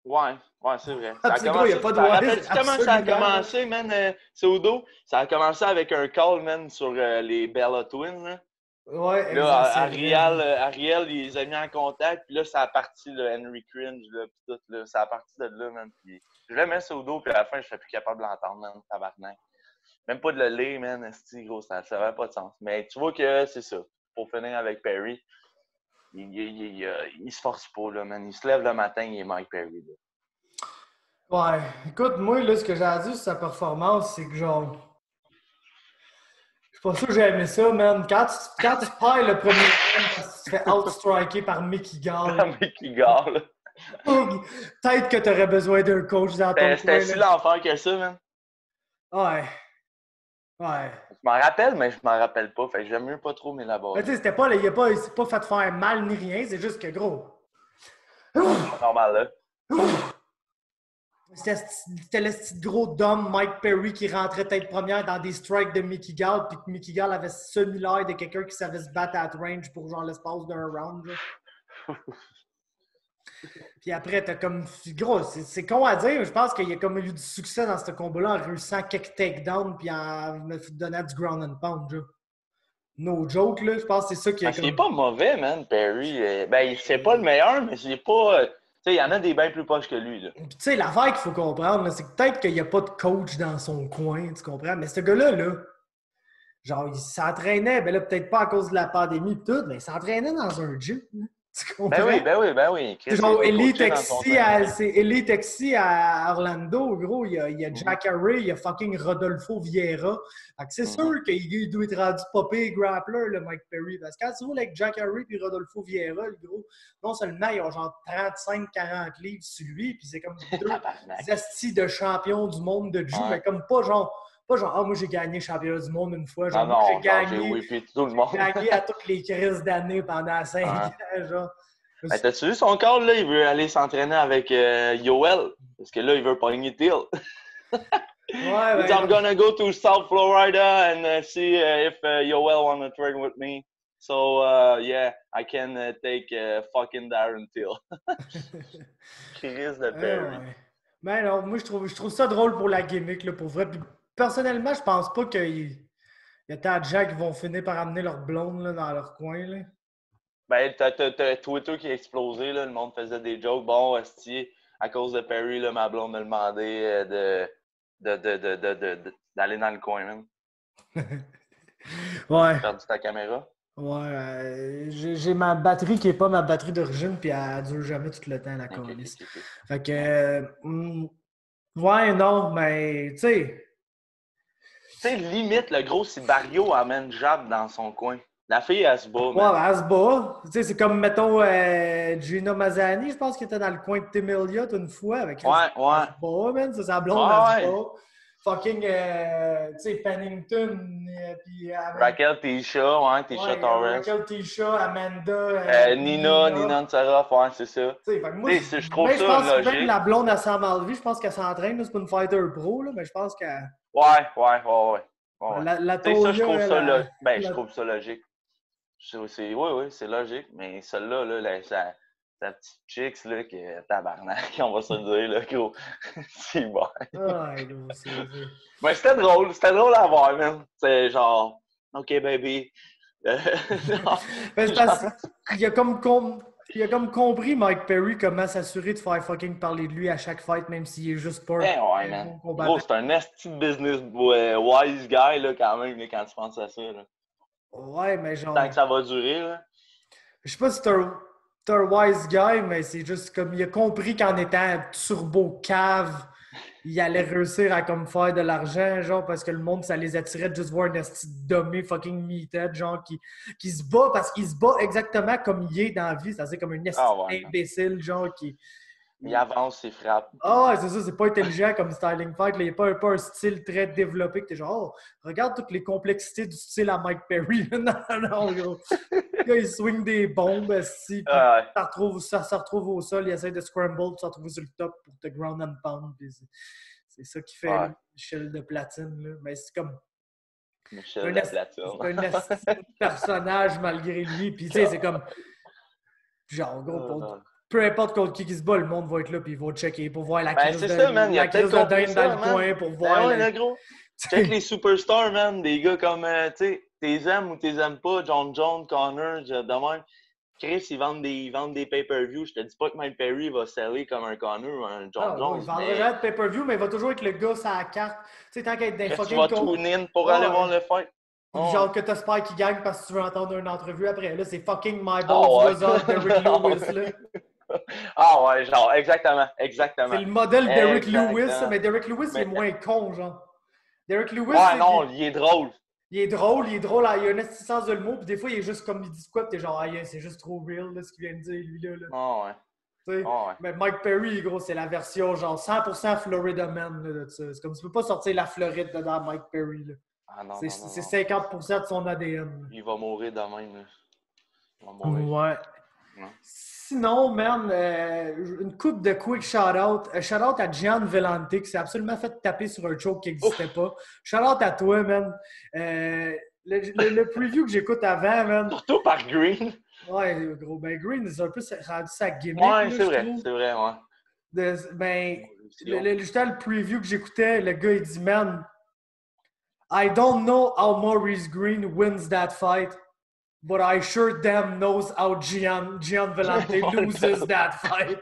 Ouais, c'est vrai. Ah, Ça a c'est gros, il n'y a commencé. pas de T'en ouais, c'est rappelles-tu comment ça a absolument, là. commencé, man, Cejudo? Ça a commencé avec un call, man, sur les Bella Twins, là. Ouais, Puis là, exact, c'est vrai. Ariel, il les a mis en contact, puis là, ça a parti, le Henry Cringe, là, puis tout, là. Ça a parti de là, man. Puis je l'aimais Cejudo, puis à la fin, je ne suis plus capable de l'entendre, man, tabarnak. Même pas de le lire, man, esti, gros, ça n'avait pas de sens. Mais tu vois que c'est ça. Pour finir avec Perry, il se force pas, là, man. Il se lève le matin, il est Mike Perry, là. Ouais, écoute, moi, là, ce que j'ai à dire sur sa performance, c'est que genre. Je suis pas sûr que j'ai aimé ça, man. Quand tu perds le premier round parce que tu te fais outstriker par Mickey Gall, Mickey Gall, là. peut-être que tu aurais besoin d'un coach dans ton C'était coin, si là. l'enfer que ça, man. Ouais. Ouais. Je m'en rappelle, mais je m'en rappelle pas. Fait que j'aime mieux pas trop Mais tu m'élaborer. sais, c'était pas, il s'est pas fait faire mal ni rien, c'est juste que gros. Pas normal, là. C'était le petit gros dom Mike Perry qui rentrait tête première dans des strikes de Mickey Gall, puis que Mickey Gall avait semi-l'air de quelqu'un qui savait se battre à range pour genre l'espace d'un round. Là. Puis après, t'as comme. Gros, c'est con à dire, mais je pense qu'il y a comme eu du succès dans ce combat-là en réussissant quelques takedowns puis en me donnant du ground and pound. Là. No joke, là. Je pense que c'est ça qui est Parce qu'il est comme. pas mauvais, man, Perry. Ben, c'est pas le meilleur, mais il est pas. Tu sais, il y en a des bien plus poches que lui, là. Puis, tu sais, l'affaire qu'il faut comprendre, là, c'est que peut-être qu'il n'y a pas de coach dans son coin, tu comprends? Mais ce gars-là, là, genre, il s'entraînait, ben là, peut-être pas à cause de la pandémie et tout, mais il s'entraînait dans un gym, là. Tu comprends? Ben oui. Chris, C'est il a genre été Elite coaché dans son XC training. c'est Elite XC à Orlando, gros. Il y a Jack Harry, il y a fucking Rodolfo Vieira. Fait que c'est sûr qu'il doit être rendu popé grappler, le Mike Perry. Parce que quand tu roules avec Jack Harry et Rodolfo Vieira, le gros, non seulement ils ont genre 35-40 livres sur lui, puis c'est comme deux astis de champions du monde de jiu, mais comme pas genre, ah, moi j'ai gagné championnat du monde une fois. Genre, Non, moi j'ai non, genre, j'ai gagné. whippé tout le monde. J'ai gagné à toutes les crises d'années pendant 5 ans, genre. Ben, t'as-tu vu son call, là? Il veut aller s'entraîner avec Yoel. Parce que là, il veut pogner Till. Ouais, Il dit, I'm gonna go to South Florida and see if Yoel wanna train with me. So, yeah, I can take fucking Darren Till. Chris de Perry. Ouais. Ben non, moi je trouve ça drôle pour la gimmick, là, pour vrai. Puis, personnellement, je pense pas qu'il y a tant de gens qui vont finir par amener leur blonde là, dans leur coin. Là. Ben, t'as Twitter qui a explosé, là. Le monde faisait des jokes. Bon, esti, à cause de Perry, là, ma blonde me demandait d'aller dans le coin, man. Ouais. T'as perdu ta caméra? Ouais. J'ai ma batterie qui est pas ma batterie d'origine, puis elle dure jamais tout le temps, la calice. Fait que. Ouais, non, mais tu sais. sais, limite, le gros, si Barrio amène Jab dans son coin. La fille, elle se bat, Ouais, man. ben, elle se bat. Tu sais, c'est comme, mettons, Gina Mazzani, je pense qu'il était dans le coin de Tim Elliott une fois. Avec elle Ouais, ouais. se bat, man. Ça, sa blonde, elle se Ouais, ouais. bat. Fucking, tu sais, Pennington, puis Raquel Tisha, ouais, Tisha ouais, Torres. Raquel Tisha, Amanda, Nina Ansaroff, ouais, c'est ça. Tu sais, fait que moi, Tu sais, je trouve mais je ça pense que même logique. la blonde à Sam Alvey, je pense qu'elle s'entraîne. là, C'est pas une fighter pro, là, mais je pense qu'elle. Ouais, ouais, ouais, ouais. Ouais. La Tu sais, ça, je Toya, trouve ça elle, ben, je la, trouve ça logique. Oui, oui, c'est logique, mais celle-là, sa petite chicks, là, qui est tabarnak, on va se le dire, là, gros. C'est bon. ah, gros, Mais c'était drôle à voir, man. C'est genre, OK, baby. Genre, Ben, c'est parce qu'il a il a comme compris, Mike Perry, comment s'assurer de faire fucking parler de lui à chaque fight, même s'il est juste pas ben ouais, un man. bon Gros, combattant. c'est un esti de business wise guy, là, quand même, là, quand tu penses à ça, là. Ouais, mais Tant que genre, ça va durer, là. je sais pas si c'est un wise guy, mais c'est juste comme il a compris qu'en étant turbo cave, il allait réussir à comme faire de l'argent, genre, parce que le monde, ça les attirait de juste voir un esti de dummy fucking meathead, genre, qui se bat parce qu'il se bat exactement comme il est dans la vie, c'est-à-dire comme un esti Ah ouais, man. imbécile, genre, qui. Il avance, il frappe, Ah, ouais, puis... c'est ça, c'est pas intelligent comme styling fight. Là. Il n'y a pas un style très développé que t'es genre, oh, regarde toutes les complexités du style à Mike Perry. Non, non, gros. Le gars, il swing des bombes, si, puis Ouais. ça se retrouve au sol, il essaie de scramble, puis ça se retrouve sur le top pour te ground and pound. Puis c'est ça qui fait Ouais. là, Michel de Platine. Là. Mais c'est comme Michel de Platine. c'est un esti de personnage malgré lui. Puis tu sais, c'est comme, genre, gros, peu importe contre qui se bat, le monde va être là, puis il va checker pour voir Ben, c'est ça, man. Il a la crise peut-être de compris dinde dans ça, le man. coin, pour voir Ben ouais, là, gros. Check les superstars, man. Des gars comme, tu sais, t'es aimes ou t'es aimes pas, John Jones, Connor, de même. Chris, ils vendent des pay-per-view. Je te dis pas que Mike Perry va seller comme un Connor ou un John Ah, gros, il Jones, vendra mais jamais de pay-per-view, mais il va toujours être le gars sur la carte. Tu sais, tant qu'être des Chris, tu fucking vas tune in pour aller Ah, voir le fight. puis Oh, ouais. genre que t'espères qu'il gagne parce que tu veux entendre une entrevue après. Là, c'est fucking My Ah Balls ouais. was on Derrick Lewis, là. Ah ouais, genre, exactement, C'est exactement. le modèle Derrick Lewis, Exactement. mais Derrick Lewis, il est Mais, moins con, genre. Derrick Lewis, ouais, non, il est drôle. il est drôle, il a un petit sens de l'humour, puis des fois, il est juste comme il dit quoi, puis t'es genre, ah, yeah, c'est juste trop real, là, ce qu'il vient de dire, lui, là. Ah ouais. Tu sais, Ah ouais. mais Mike Perry, gros, c'est la version genre 100% Florida Man là, de ça. C'est comme tu peux pas sortir la Floride dedans Mike Perry. Là. Ah non, C'est non, non, c'est non. 50% de son ADN. Il va mourir de même, là. Il va Là. mourir. Ouais. Ouais. Sinon, man, une coupe de quick shout-out. Shout-out à Gian Vellante qui s'est absolument fait taper sur un choke qui n'existait pas. Shout-out à toi, man. Le preview que j'écoute avant, man. Surtout par Green. Ouais, gros. Ben, Green, c'est un peu rendu sa gimmick, Ouais, là, c'est je vrai, trouve. c'est vrai, ouais. Ben, Évolution. justement, le preview que j'écoutais, le gars, il dit, man, I don't know how Maurice Green wins that fight, but I sure damn knows how Gian Vellante loses that fight.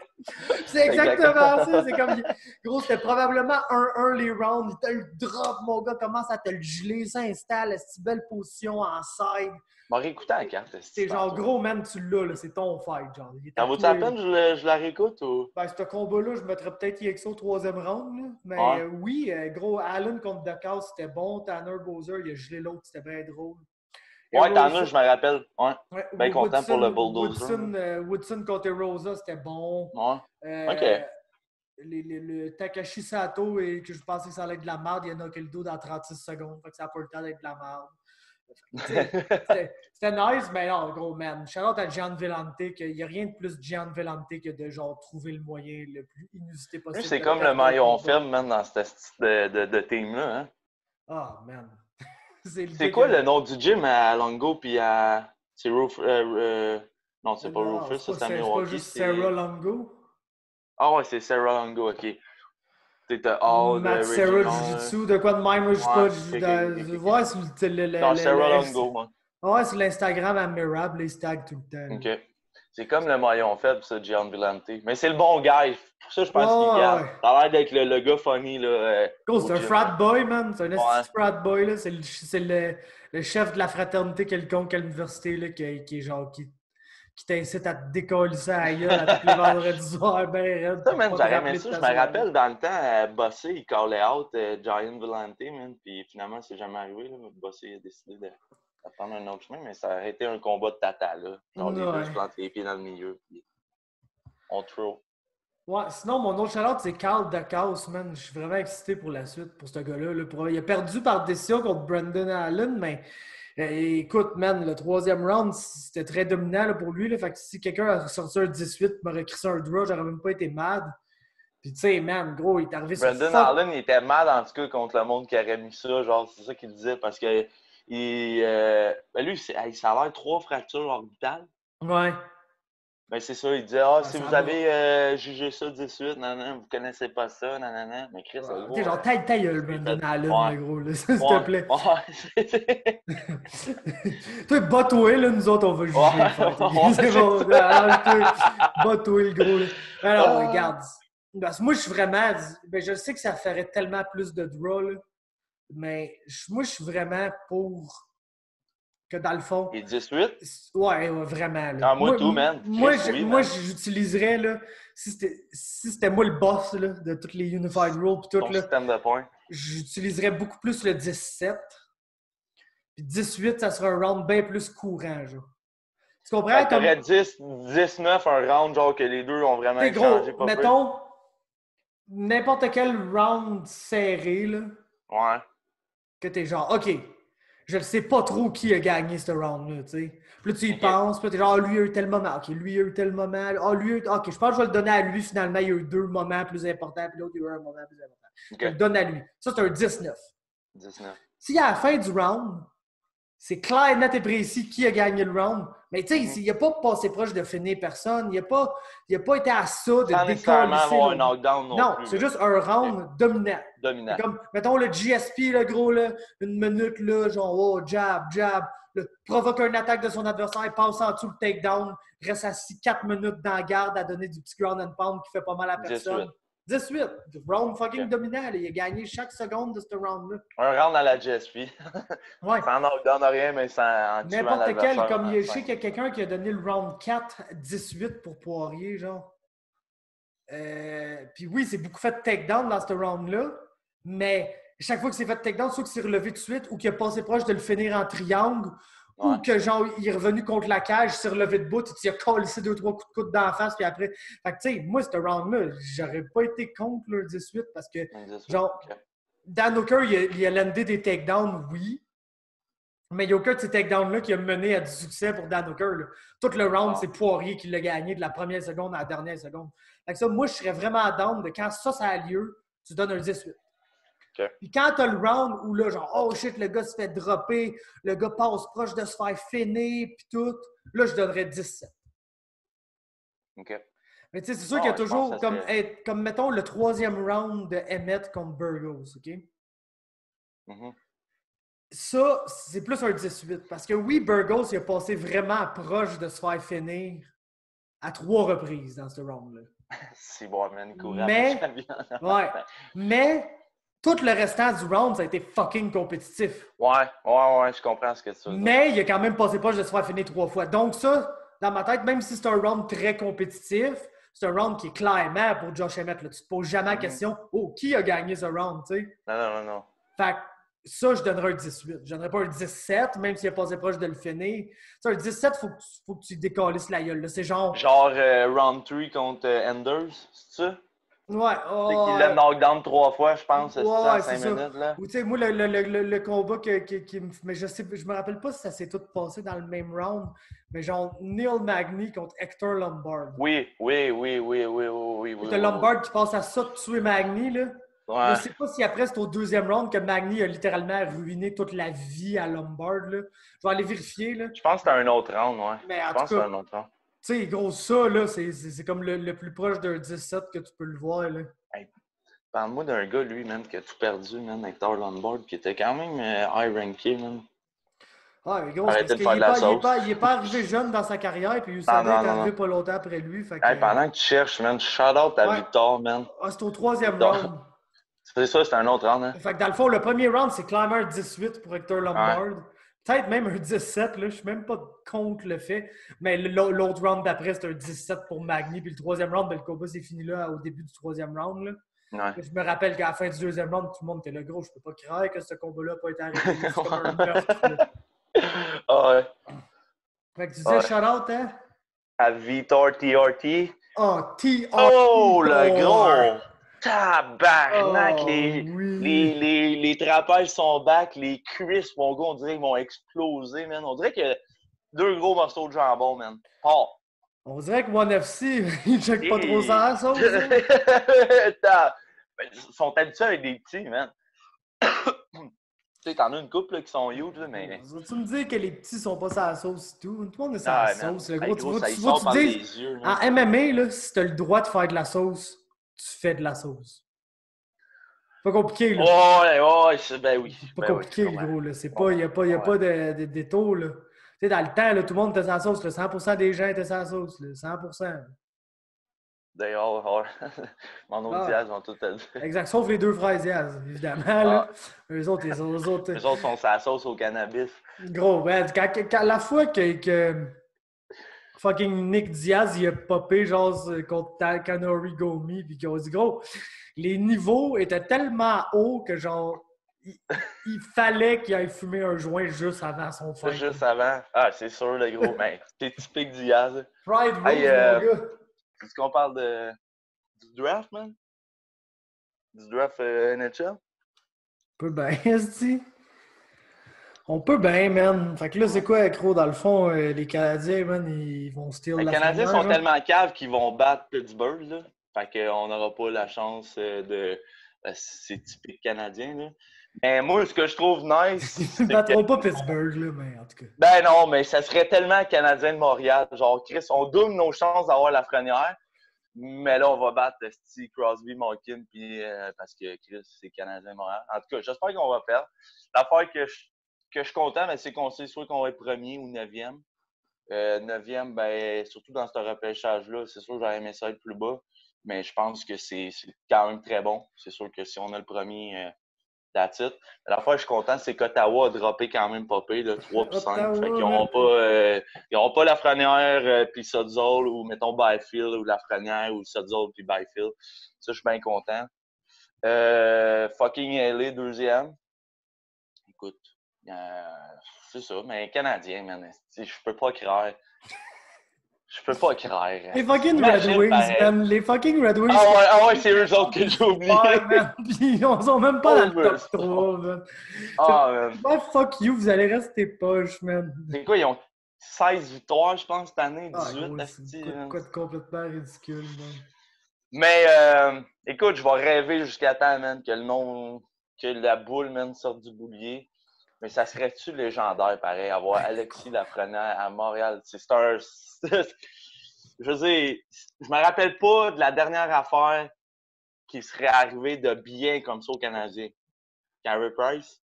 C'est exactement ça. C'est comme, gros, c'était probablement un early round. Il t'a eu le drop, mon gars, commence à te le geler, s'installe, cette belle position en side. On va réécouter la carte. C'est genre, gros, man, tu l'as, là, c'est ton fight. Genre. Il est Ça vaut-tu la peine que je la réécoute ou? Ben, ce combat-là, je mettrais peut-être EXO au troisième round. Là. Mais Ouais. oui, gros, Allen contre Dacas, c'était bon. Tanner Bowser, il a gelé l'autre, c'était bien drôle. Ouais, Tanner, je me rappelle. Ouais. Ouais, Bien content pour le bulldozer. Woodson contre Rosa, c'était bon. Ouais. OK. Le Takashi Sato, et que je pensais que ça allait être de la merde, il a knocké le dos dans 36 secondes. Fait que ça n'a pas eu le temps d'être de la merde. C'était nice, mais non, gros man. Shout-out à Gian Vellante, qu'il n'y a rien de plus Gian Vellante que de genre trouver le moyen le plus inusité possible. Lui, c'est comme le maillon faible, man, dans cette style de team-là. Hein? Ah, man. C'est quoi le nom du gym à Longo puis à. C'est Rufus. Non, c'est pas Rufus, ça c'est à Milwaukee. C'est pas juste Sarah Longo. Ah ouais, c'est Sarah Longo, ok. C'est All Matt Sarah Jiu-Jitsu, de quoi de même, je sais pas. Ouais, c'est non, Sarah Longo, moi. Ouais, c'est l'Instagram admirable, il se tag tout le temps. Ok. C'est comme le maillon faible, ça, Gian Vellante. Mais c'est le bon gars. Pour ça, je pense qu'il garde. Ça a l'air d'être le gars funny, là. C'est un frat boy, man. C'est un frat boy, là. C'est le chef de la fraternité quelconque à l'université, là, qui qui t'incite à te décoller à la gueule à tous les vendredis soirs, ben raide. Ça, pour man, pas te j'aurais rappeler aimé de ça. ta Je me soirée. rappelle dans le temps, Bossé, il callait out Giant Volante, man. Puis finalement, c'est jamais arrivé. Là, mais Bossé a décidé de prendre un autre chemin, mais ça aurait été un combat de tata, là. Genre, les deux se Ouais. plantent les pieds dans le milieu, puis on throw. Ouais, sinon, mon autre shout-out, c'est Carl Dacos, man. Je suis vraiment excité pour la suite, pour ce gars-là. Là. Il a perdu par décision contre Brendan Allen, mais écoute, man, le troisième round, c'était très dominant là, pour lui. Là. Fait que si quelqu'un a sorti un 18, m'aurait crissé un draw, j'aurais même pas été mad. Puis tu sais, man, gros, il est arrivé sur Brendan fuck. Allen, il était mal en tout cas contre le monde qui aurait mis ça. Genre, c'est ça qu'il disait, parce que ben lui, ça a l'air 3 fractures orbitales. Ouais. Ben c'est ça, il disait, ah, si ça vous va. avez jugé ça 18, nanana, vous connaissez pas ça, nanana. Mais Chris, le gros. T'es genre, ta gueule, Brendan Allen, Ouais. le gros, là, s'il te Ouais, plaît. ouais, Toi, bats-toi, là, nous autres, on va juger Ouais, le fight. ouais. C'est bon, arrange-toi, bats-toi, le gros. Là. Alors, regarde, parce que moi, je suis vraiment... Ben, je sais que ça ferait tellement plus de draw, là, mais moi, je suis vraiment pour que, dans le fond... Et 18? Ouais, vraiment. Là. Ah, moi, tout, man. Moi, Chris, oui, moi man. j'utiliserais, là, si c'était moi le boss là, de toutes les Unified Rules, puis tout, Ton là, système de points. j'utiliserais beaucoup plus le 17. Puis 18, ça serait un round bien plus courant, genre. Tu comprends? Fait que t'aurais 19, un round, genre que les deux ont vraiment T'es changé. gros, mettons, n'importe quel round serré, là, Ouais. que t'es genre, OK, je ne sais pas trop qui a gagné ce round-là, tu sais. Puis là, tu y Ok. penses, puis là, t'es genre, lui, il a eu tel moment, OK, lui, il a eu tel moment, OK, je pense que je vais le donner à lui, finalement, il y a eu 2 moments plus importants, puis l'autre, il y a eu un moment plus important. Ok. Je le donne à lui. Ça, c'est un 19. 19. Si à la fin du round, c'est clair, net et précis qui a gagné le round. Mais tu sais, il n'a pas passé proche de finir personne. Il n'a pas été à ça de Sans nécessairement décoller. avoir un knockdown non plus. C'est là. juste un round dominant. Dominant. C'est comme, mettons, le GSP, le gros, là, une minute, là, genre, oh, jab, là, provoque une attaque de son adversaire, passe en dessous le takedown, reste assis 4 minutes dans la garde à donner du petit ground and pound qui fait pas mal à personne. 18. Round fucking dominant. Là. Il a gagné chaque seconde de ce round-là. Un round à la GSP. Ouais. Sans knockdown, rien, mais en tuant N'importe quel, l'adversaire comme en je sais qu'il y a quelqu'un qui a donné le round 4 18 pour Poirier, genre. Puis oui, c'est beaucoup fait de takedown dans ce round-là, mais chaque fois que c'est fait de takedown, soit que c'est relevé tout de suite ou qu'il a passé proche de le finir en triangle ou que genre il est revenu contre la cage, il s'est relevé debout, il a collé 2-3 coups de coude dans la face, puis après. Fait que tu sais, moi, ce round-là, j'aurais pas été contre le 18 parce que, 18, genre, okay. Dan Hooker, il a landé des takedowns, oui. Mais il n'y a aucun de ces takedowns-là qui a mené à du succès pour Dan Hooker. Là. Tout le round, c'est Poirier qui l'a gagné de la première seconde à la dernière seconde. Fait que ça, moi, je serais vraiment down de quand ça a lieu, tu donnes un 18. Okay. Puis quand tu as le round où là, genre, oh shit, le gars se fait dropper, le gars passe proche de se faire finir, puis tout, là, je donnerais 17. OK. Mais tu sais, c'est sûr qu'il y a toujours, comme mettons, le troisième round de Emmett contre Burgos, OK? Mm-hmm. Ça, c'est plus un 18. Parce que oui, Burgos, il a passé vraiment proche de se faire finir à 3 reprises dans ce round-là. C'est bon, man, courant. Mais tout le restant du round, ça a été fucking compétitif. Ouais, je comprends ce que tu veux dire. Mais il a quand même passé proche de se faire finir 3 fois. Donc ça, dans ma tête, même si c'est un round très compétitif, c'est un round qui est clairement pour Josh Emmett. Là. Tu te poses jamais la question, oh, qui a gagné ce round, tu sais? Non. Fait que ça, je donnerais un 18. Je donnerais pas un 17, même s'il a passé proche de le finir. Ça, un 17, faut que tu décalisses la gueule. Là. C'est genre... round 3 contre Enders, c'est ça? Ouais. C'est qu'il l'a knockdown 3 fois, je pense, à 5 minutes. Là. Ou tu sais, moi, le combat qui me... Mais je me rappelle pas si ça s'est tout passé dans le même round, mais genre Neil Magny contre Hector Lombard. Oui. T'as Lombard qui passe à ça de tuer Magny, là. Ouais. Je sais pas si après, c'est au deuxième round que Magny a littéralement ruiné toute la vie à Lombard, là. Je vais aller vérifier, là. Je pense que c'était un autre round, ouais. Mais je pense que c'était un autre round. Tu sais, gros, ça, là, c'est comme le plus proche d'un 17 que tu peux le voir, là. Hey, parle-moi d'un gars, lui, man, qui a tout perdu, man, Hector Lombard, qui était quand même high-ranké, man. Ah, mais gros, parce qu'il est pas arrivé jeune dans sa carrière, puis Usain est arrivé pas longtemps après lui. Fait que, hey, pendant que tu cherches, man, shout-out à Victor, man. Ah, c'est au troisième round. C'est ça, c'est un autre round, hein? Fait que dans le fond, le premier round, c'est clairement un 18 pour Hector Lombard. Peut-être même un 17, là. Je suis même pas contre le fait. Mais l'autre round d'après, c'est un 17 pour Magny. Puis le troisième round, ben, le combat s'est fini là au début du troisième round. Là. Ouais. Je me rappelle qu'à la fin du deuxième round, tout le monde était là, gros. Je peux pas croire que ce combat-là n'a pas été arrêté. C'est comme un meurtre. Là. Ah ouais. Fait que tu disais shout-out, hein? À Vitor TRT. Oh, TRT. Oh, le gros! Tabarnak! Oh, Les trapèzes sont back, les cuisses, mon gars, on dirait qu'ils vont exploser, man. On dirait que 2 gros morceaux de jambon, man. Oh! On dirait que One FC, il check pas trop ça à la sauce. Ils sont habitués avec des petits, man. Tu sais, t'en as une couple là, qui sont huge, là, mais. Tu me dis que les petits sont pas sur la sauce et tout. Tout le monde est sur la sauce. Le gros, gros, tu vois, tu dis, en MMA, là, si t'as le droit de faire de la sauce, tu fais de la sauce. Pas compliqué, là. Ouais, ben oui. C'est pas compliqué, le gros, là. C'est pas, il n'y a pas de détour, là. Tu sais, dans le temps, là, tout le monde était sur la sauce. Là. 100% des gens étaient sur la sauce, là. 100%. D'ailleurs, mon autre Diaz vont tout te dire. Exact, sauf les 2 frères Diaz, évidemment. Là. Eux autres, Eux autres sont sa sauce au cannabis. Gros, ouais, quand la fois que fucking Nick Diaz, il a popé genre contre Takanori Gomi, puis qu'ils ont dit, gros, les niveaux étaient tellement hauts que genre, il fallait qu'il aille fumer un joint juste avant son fight. Juste avant. Ah, c'est sûr, le gros, mais c'est typique Diaz. Pride Rose, mon gars. Est-ce qu'on parle du draft, man? Du draft NHL? On peut bien, esti. On peut bien, man. Fait que là, c'est quoi, gros, dans le fond, les Canadiens, man, ils vont steal la Les Canadiens sont tellement caves qu'ils vont battre Pittsburgh, là. Fait qu'on n'aura pas la chance de... c'est typique canadien, là. Mais moi, ce que je trouve nice... Ils ne battront pas Pittsburgh, là, mais en tout cas. Ben non, mais ça serait tellement Canadien de Montréal. Genre, Chris, on double nos chances d'avoir la frenière. Mais là, on va battre Steve Crosby, Malkin, puis parce que Chris, c'est Canadien de Montréal. En tout cas, j'espère qu'on va perdre. L'affaire que je suis content, c'est qu'on sait soit qu'on va être premier ou 9e. 9e, ben, surtout dans ce repêchage-là, c'est sûr que j'aurais aimé ça être plus bas. Mais je pense que c'est quand même très bon. C'est sûr que si on a le premier, that's it. La fois, je suis content, c'est qu'Ottawa a droppé quand même pas pire, là, 3 puis 5. Fait qu'ils n'auront pas Lafrenière puis Sudzol ou, mettons, Byfield ou Lafrenière ou Sudzol puis Byfield. Ça, je suis bien content. Fucking LA, 2e. Écoute, c'est ça, mais Canadien, man. Je peux pas croire. Je peux pas croire. Les fucking Red Wings, man. Les fucking Red Wings. Ah ouais, c'est eux autres que j'ai oublié. Puis ils sont même pas dans le top 3, man. Man. Ouais, fuck you, vous allez rester poche, man. C'est quoi, ils ont 16 victoires, je pense, cette année, 18. C'est quoi de complètement ridicule, man. Mais, écoute, je vais rêver jusqu'à temps, man, que la boule, man, sorte du boulier. Mais ça serait-tu légendaire, pareil, avoir Alexis Lafrenière à Montréal? C'est un... Je veux dire, je me rappelle pas de la dernière affaire qui serait arrivée de bien comme ça au Canadien. Carey Price,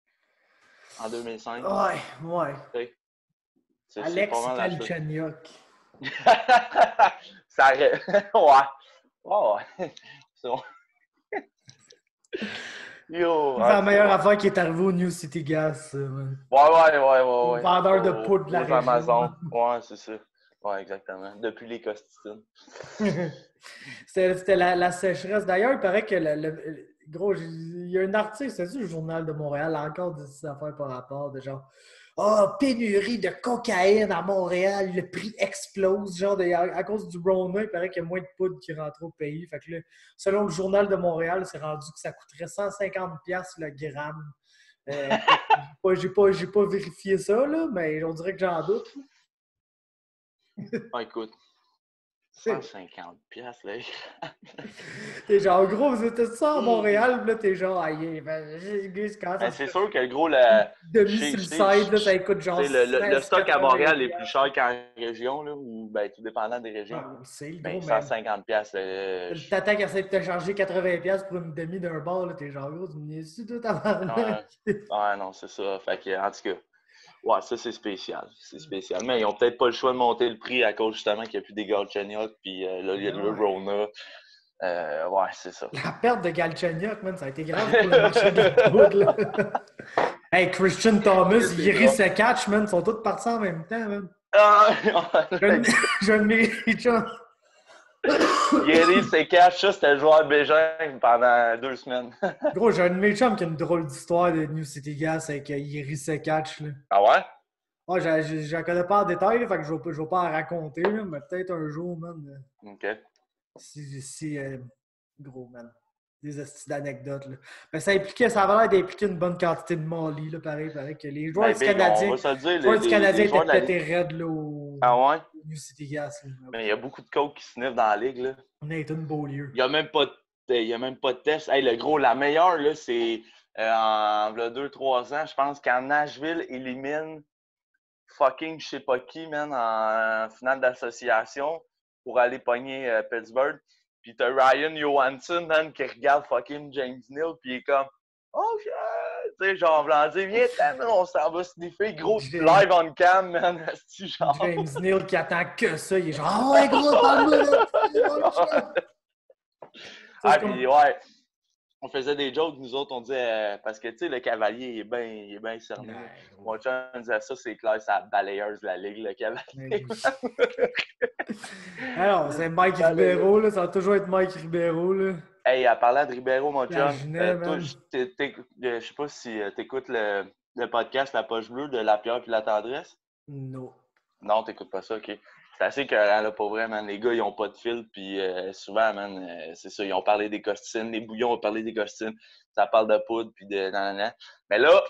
en 2005. Ouais. C'est Alex Galchenyuk. Ça aurait... Ouais. C'est bon. Yo, c'est la meilleure affaire qui est arrivée au New City Gas, man. Ouais. Vendeur de poudre de la région. Amazon. Ouais, c'est ça. Ouais, exactement. Depuis les costitines. C'était la sécheresse. D'ailleurs, il paraît que gros, il y a un article, c'est le Journal de Montréal, encore des affaires par rapport de genre pénurie de cocaïne à Montréal, le prix explose. Genre, à cause du Rona, il paraît qu'il y a moins de poudre qui rentre au pays. Fait que là, selon le Journal de Montréal, c'est rendu que ça coûterait 150$ le gramme. J'ai pas vérifié ça, là, mais on dirait que j'en doute. Écoute, 150$, là. T'es genre, gros, vous êtes ça à Montréal, là, t'es genre, c'est sûr que le gros, la demi-suicide, là, ça coûte genre. Le stock à Montréal est plus cher qu'en région, là, ou ben, tout dépendant des régions. C'est le ben, gros, 150$. T'attends qu'elle essaie de te charger 80$ pour une demi d'un bar, là, t'es genre, gros, tu me niaises-tu tout avant. Ouais, non, c'est ça. Fait que, en tout cas. Ouais, ça, c'est spécial. C'est spécial. Mais ils n'ont peut-être pas le choix de monter le prix à cause justement qu'il n'y a plus des Galchenyuk, puis là, il y a le Rona. Ouais, c'est ça. La perte de Galchenyuk, man, ça a été grave pour le marché de la poudre. Hey, Christian Thomas, Yeri Sekatch, man, ils sont tous partis en même temps, man. Ah, Je ne mérite pas. Yeri Sekatch, ça, c'était le joueur Bégin pendant 2 semaines. Gros, j'ai un de mes chums qui a une drôle d'histoire de New City Gas avec Yeri Sekatch, là. Ah ouais? Ah, je la connais pas en détail, là, fait que je vais pas en raconter, là, mais peut-être un jour, man. OK. Si gros, man. Des astuces d'anecdotes, là. Mais ça avait l'air d'impliquer une bonne quantité de Molly, là, pareil que les joueurs Ben, du big, Canadien. on va se le dire, Les joueurs du Canadien les joueurs étaient de la pétés Ligue. raides, là, au Ah ouais? New City Gas, là. Mais il y a beaucoup de coachs qui sniffent dans la Ligue, là. Nathan Beaulieu. Il n'y a même pas de test. Hey, le gros, la meilleure, là, c'est en 2-3 ans, je pense, quand Nashville élimine fucking je sais pas qui, man, en finale d'association pour aller pogner Pittsburgh. Puis t'as Ryan Johansson, man, qui regarde fucking James Neal, puis il est comme « Oh, shit! » Tu sais, genre, v'là dire « Viens, man, on s'en va sniffer, gros, live on cam, man. » genre... James Neal qui attend que ça, il est genre « Ah ouais, gros, parle-moi là! » Ah, puis ouais, on faisait des jokes, nous autres, on disait, parce que, tu sais, le cavalier, il est bien cerné. Ouais, mon chum disait ça, c'est clair, c'est la balayeuse de la Ligue, le cavalier. Alors, c'est Mike Ribeiro, là, ça va toujours être Mike Ribeiro, là. Hey, en parlant de Ribeiro, mon chum, toi, je sais pas si t'écoutes le podcast La Poche Bleue de La Pierre puis la Tendresse. Non. Non, t'écoutes pas ça, OK. C'est assez écœurant, là, pour vrai, man. Les gars, ils ont pas de fil, puis souvent, man, c'est ça, ils ont parlé des costines. Les bouillons ont parlé des costines. Ça parle de poudre, puis de nanana. Mais là,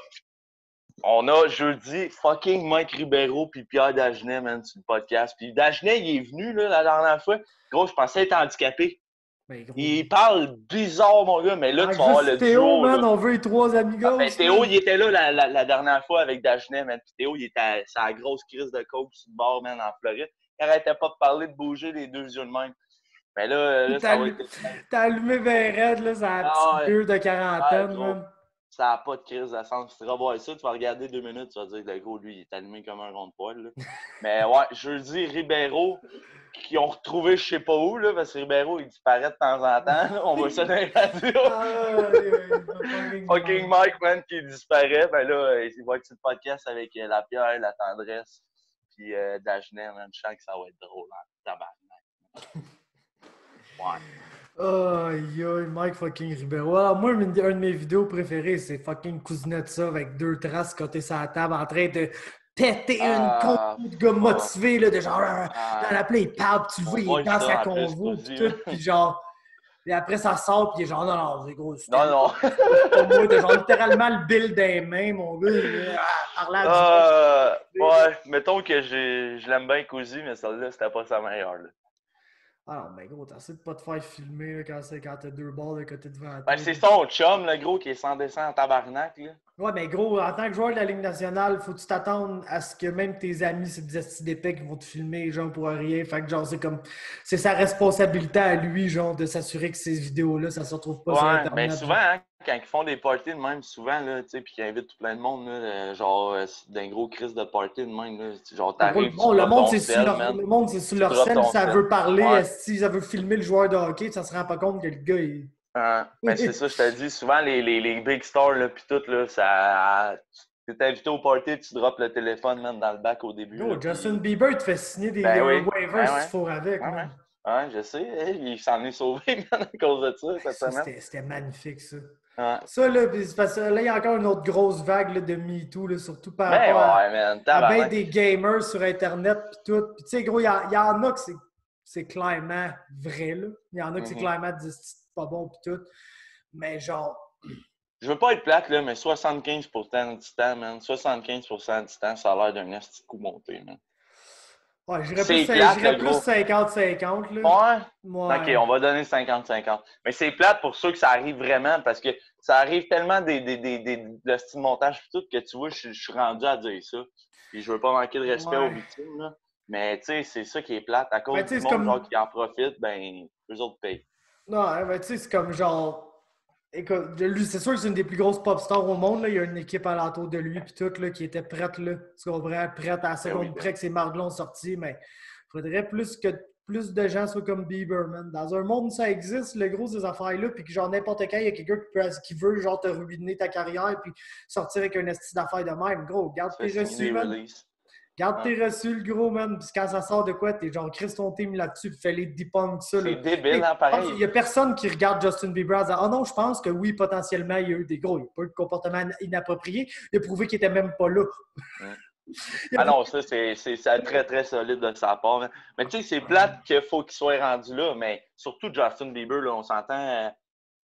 on a jeudi fucking Mike Ribeiro puis Pierre Dagenet, man, sur le podcast. Puis Dagenet, il est venu, là, la dernière fois. Gros, je pensais être handicapé. Ben, gros. Il parle bizarre, mon gars, mais là, tu vas avoir le Théo, duo. man, Là. on veut les 3 amigos. Ben, Théo, il était là la dernière fois avec Dagenet, man. Puis Théo, il était à la grosse crise de coke sur le bord, man, en Floride. Il arrêtait pas de parler, de bouger les deux yeux de même. Mais là ça va être... T'as allumé ben raide, là, ça a petite gueule de quarantaine, man. Ça n'a pas de crise de sens. Tu vas voir ça, tu vas regarder 2 minutes, tu vas dire, le gros, lui, il est allumé comme un rond de poil. Là. Mais ouais, jeudi, Ribeiro, qui ont retrouvé je sais pas où, là, parce que Ribeiro, il disparaît de temps en temps. On voit ça dans les radios. Fucking Mike, man, qui disparaît. Ben là, il va être sur le podcast avec La Pierre, La Tendresse, puis Dagenet, man. Je sens que ça va être drôle, hein, tabarnak. Ouais. Oh, yo, Mike fucking Ribeiro. Alors, moi, un de mes vidéos préférées, c'est fucking Kuznetsov avec 2 traces côté sur la table en train de péter une convo de gars motivé, là, de genre, dans la plaie, il parle, tu le vois, il est dans sa convo, pis tout, pis genre, et après ça sort, pis il est genre, non, c'est gros, non. Moi, de genre, littéralement le bill des mains, mon gars, ouais, mettons que je l'aime bien Cousy, mais celle-là, c'était pas sa meilleure, là. Ah non, mais gros, t'essaies de pas te faire filmer là, quand t'as 2 balles là, quand t'es devant toi. Ben, c'est son chum, le gros, qui est sans descendre en tabarnak, là. Ouais, mais gros, en tant que joueur de la Ligue nationale, faut que tu t'attendes à ce que même tes amis, c'est des astis d'épais qui vont te filmer, genre, pour rien. Fait que, genre, c'est sa responsabilité à lui, genre, de s'assurer que ces vidéos-là, ça se retrouve pas sur Internet. Mais souvent, hein, quand ils font des parties de même, souvent, là, tu sais, puis qu'ils invitent tout plein de monde, là, genre, d'un gros crise de party de même, là, genre, t'arrives, le monde, c'est sur leur scène, ça veut parler, si ça veut filmer le joueur de hockey, ça se rend pas compte que le gars, il... mais c'est ça, je te dis, souvent, les big stars, là, pis tout, là, ça... T'es invité au party, tu drops le téléphone, même, dans le bac au début. Là, Justin Bieber te fait signer des waivers si tu fourres avec, man. Ouais, je sais, il s'en est sauvé, man, à cause de ça, cette semaine. C'était magnifique, ça. Ouais. Ça, là, parce que là, il y a encore une autre grosse vague là, de MeToo, là, surtout par rapport à bien des gamers sur Internet pis tout. Puis tu sais, gros, il y en a que c'est clairement vrai, là. Il y en a que c'est clairement pas bon pis tout. Mais genre... Je veux pas être plate, là, mais 75% du temps, man, 75% du temps, ça a l'air d'un esti coup monté, man. Ouais, j'irais plus 50-50, là. Ouais. OK, on va donner 50-50. Mais c'est plate pour ceux que ça arrive vraiment, parce que ça arrive tellement de style montage et tout, que tu vois, je suis rendu à dire ça. Puis je veux pas manquer de respect aux victimes, là. Mais tu sais, c'est ça qui est plate. À cause du monde genre, qui en profite, ben, eux autres payent. Non, mais tu sais, c'est comme genre... Écoute, lui, c'est sûr que c'est une des plus grosses pop stars au monde. Là. Il y a une équipe alentour de lui puis tout là, qui était prête, là. Tu comprends? Prête à la seconde près que ces mardes-là ont sorti, mais il faudrait plus que plus de gens soient comme Bieber, man. Dans un monde où ça existe, le gros, ces affaires-là, puis que genre n'importe quand, il y a quelqu'un qui veut genre te ruiner ta carrière puis sortir avec un esti d'affaires de même. Gros, garde tes reçus, man. Garde tes reçus, le gros, man. Puis quand ça sort de quoi, t'es genre, Chris ton team là-dessus, puis fais-les debunk ça. C'est débile, hein, pareil. Il y a personne qui regarde Justin Bieber en disant, oh non, je pense que oui, potentiellement, il y a eu des gros. Il n'y a pas eu de comportement inapproprié. Il a prouvé qu'il était même pas là. Ah non, ça, c'est très, très solide de sa part. Hein. Mais tu sais, c'est plate qu'il faut qu'il soit rendu là, mais surtout Justin Bieber, là, on s'entend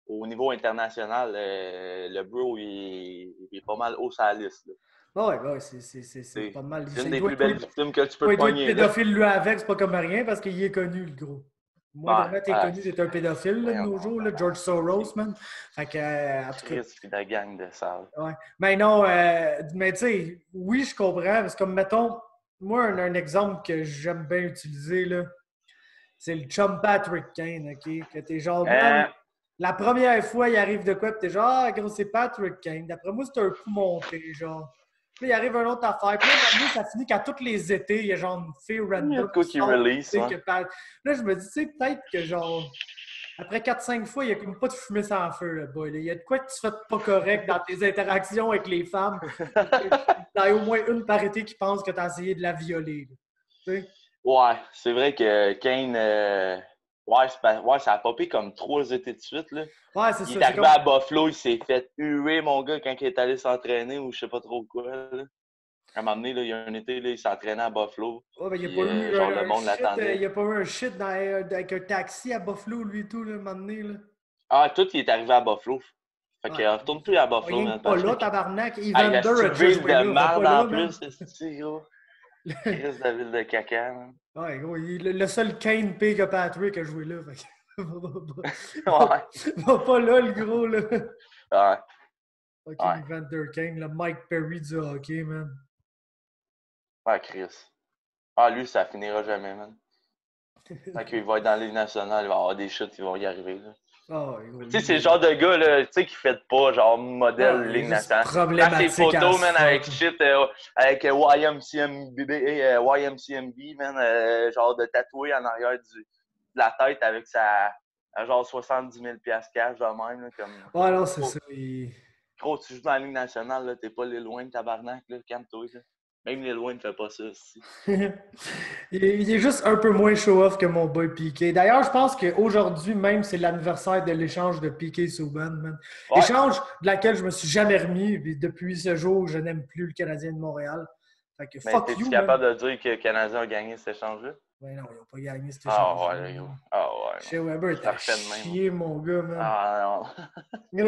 au niveau international, le bro, il est pas mal haut sur la liste. Ouais, c'est pas mal. C'est une des plus belles victimes que tu peux te pogner. Il doit être pédophile, lui, avec, c'est pas comme rien, parce qu'il est connu, le gros. Moi, t'es connu d'être un pédophile là, de nos jours, là, George Soros, man. Fait que, en tout cas. C'est la gang de ça. Ouais. Mais non, mais tu sais, oui, je comprends. Parce que, comme, mettons, moi, un exemple que j'aime bien utiliser, là, c'est le chum Patrick Kane, OK? Que t'es genre, la première fois, il arrive de quoi, pis t'es genre, ah, gros, c'est Patrick Kane. D'après moi, c'est un coup monté, genre. Puis il arrive une autre affaire. Puis là, ça finit qu'à tous les étés, il y a genre une fille random. Qui release, Là, je me dis, tu sais, peut-être que genre, après 4-5 fois, il n'y a comme pas de fumée sans feu, le boy. Il y a de quoi que tu fais pas correct dans tes interactions avec les femmes. Il y a au moins une par été qui pense que tu as essayé de la violer. Ouais, c'est vrai que Kane, ça a popé comme 3 étés de suite. Là. Ouais, c'est ça. Il est arrivé à Buffalo, il s'est fait huer, mon gars, quand il est allé s'entraîner ou je sais pas trop quoi. Là. À un moment donné, là, il y a un été, là, il s'entraînait à Buffalo. Ouais, mais il n'y a pas eu genre, le monde l'attendait. Il n'y a pas eu un shit avec un taxi à Buffalo, lui et tout, là, un moment donné. Là. Ah, tout, il est arrivé à Buffalo. Fait qu'il retourne plus à Buffalo. Il n'est pas là, tabarnak. Il a de merde en plus, c'est gros. Chris de la ville de caca, man. Ouais, gros, le seul Kane P que Patrick a joué là. Fait va pas là, le gros, là. Ouais. Fucking Evander Kane, le Mike Perry du hockey, man. Ouais, Chris. Ah, lui, ça finira jamais, man. Quand il va être dans la Ligue nationale, il va avoir des chutes, ils vont y arriver, là. Oh, tu sais, c'est le genre de gars, là, tu sais, qui fait pas, genre, modèle Ligue nationale. Dans ses photos, man, avec shit, avec YMCMB, man, genre de tatoué en arrière de la tête avec genre 70 000 $ cash, genre même, là, comme... Ouais, non, c'est ça. Gros, tu joues dans la Ligue nationale, là, t'es pas Lil Wayne, tabarnak, là, calme-toi, là. Même Lil Wayne ne fait pas ça aussi. Il est juste un peu moins show-off que mon boy Piqué. D'ailleurs, je pense qu'aujourd'hui même, c'est l'anniversaire de l'échange de Piqué-Souban, man. Ouais. Échange de laquelle je me suis jamais remis. Et depuis ce jour, je n'aime plus le Canadien de Montréal. Fait que fuck you, t'es-tu capable de dire que le Canadien a gagné cet échange-là? Oui, non, ils n'ont pas gagné cet échange-là. Ah ouais. Chez Weber, t'as chié, mon gars, man. Ah non.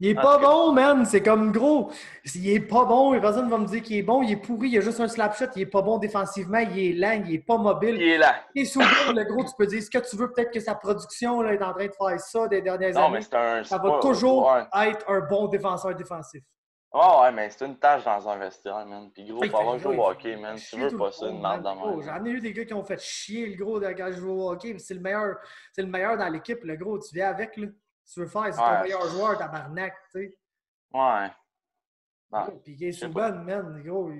Il est pas bon, man. C'est comme gros. Il est pas bon. Personne va me dire qu'il est bon. Il est pourri. Il a juste un slap shot. Il est pas bon défensivement. Il est lent. Il est pas mobile. Il est lent. Et souvent, le gros, tu peux dire ce que tu veux. Peut-être que sa production là, est en train de faire ça des dernières années. Mais ça va toujours être un bon défenseur défensif. Ouais, mais c'est une tâche dans un vestiaire, man. Puis gros, pour avoir joué au hockey, man, tu veux pas ça, une merde dans moi. J'en ai eu des gars qui ont fait chier le gros quand je joue au hockey. C'est le meilleur dans l'équipe, le gros. Tu viens avec, là. Tu veux faire, c'est ton meilleur joueur, tabarnak, tu sais. Ouais. Puis Souban, man, gros.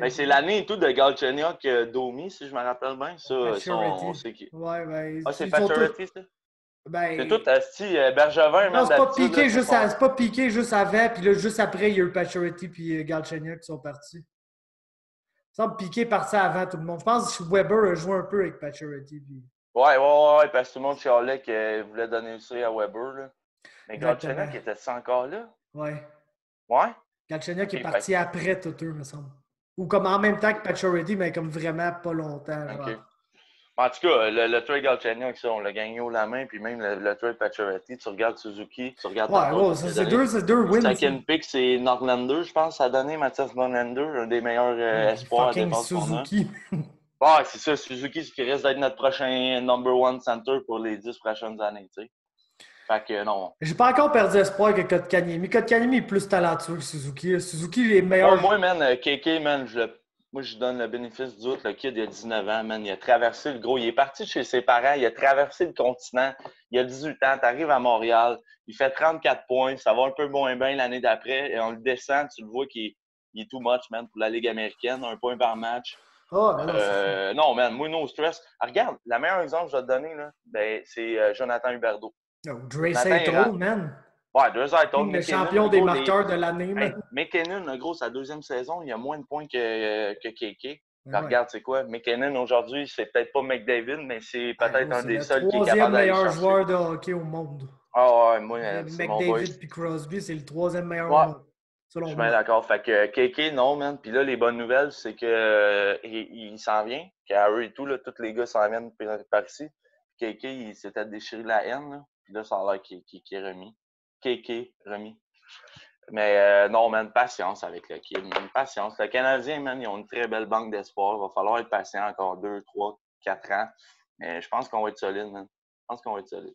C'est l'année et tout de Galchenyuk Domi, si je me rappelle bien. Ça, on sait qui. Ouais, ben. Ah, c'est Pacioretty, ça? Ben, c'est tout Asti, Bergevin, non, c'est pas Piqué juste avant, puis là, juste après, il y a eu Pacioretty puis Galchenyuk qui sont partis. Il semble Piqué est parti avant tout le monde. Je pense que Weber a joué un peu avec Pacioretty. Puis... Ouais, parce que tout le monde chialait qu'il voulait donner ça à Weber, là. Mais Galchenyuk était-tu encore là? Ouais. Ouais? Galchenyuk est parti après tout eux, me semble. Ou comme en même temps que Pacioretty, mais comme vraiment pas longtemps. Okay. En tout cas, le trade Galchenyuk, on l'a gagné haut la main, puis même le trade Pacioretty, tu regardes Suzuki, tu regardes... c'est deux wins. Second pick, c'est Norlander, je pense, ça a donné Mathias Norlander, un des meilleurs espoirs à défense Suzuki. Ouais, c'est ça, Suzuki, ce qui risque d'être notre prochain number one center pour les 10 prochaines années, tu sais. Fait que non. J'ai pas encore perdu espoir que Kotkaniemi. Kotkaniemi est plus talentueux que Suzuki. Suzuki est meilleur. Moi, man, KK, man, moi, je donne le bénéfice du doute. Le kid, il a 19 ans, man. Il a traversé le gros. Il est parti de chez ses parents. Il a traversé le continent. Il a 18 ans. T'arrives à Montréal. Il fait 34 points. Ça va un peu moins bien l'année d'après. Et on le descend. Tu le vois qu'il est too much, man, pour la Ligue américaine. 1 point par match. Ah, ben non, c'est ça. Non, man, moi, no stress. Ah, regarde, le meilleur exemple que je vais te donner, là, ben, c'est Jonathan Huberdeau. Oh, Dre Jonathan, Saito, man. ouais, Draisaitl, Le McKinnon, champion le des gros, marqueurs de l'année, man. Hey, McKinnon, le gros, sa deuxième saison, il a moins de points que KK. Puis Ouais. regarde, c'est quoi? McKinnon, aujourd'hui, c'est peut-être pas McDavid, mais c'est Ah, peut-être gros, un c'est des le seuls qui est troisième capable d'aller meilleur chercher. joueur de hockey au monde. Ah ouais, moi, c'est mon boy. McDavid puis Crosby, c'est le troisième meilleur au Ouais, monde, je selon suis bien moi. d'accord. Fait que KK, non, man. Puis là, les bonnes nouvelles, c'est que il s'en vient. Harry et tout, là, tous les gars s'en viennent par ici. KK, il s'était déchiré la haine, là. Puis là, ça a l'air qu'il est remis. KK, remis. Mais non, man, patience avec le kid, man, patience. Le Canadien, man, ils ont une très belle banque d'espoir. Il va falloir être patient encore 2, 3, 4 ans. Mais je pense qu'on va être solide, man. Je pense qu'on va être solide.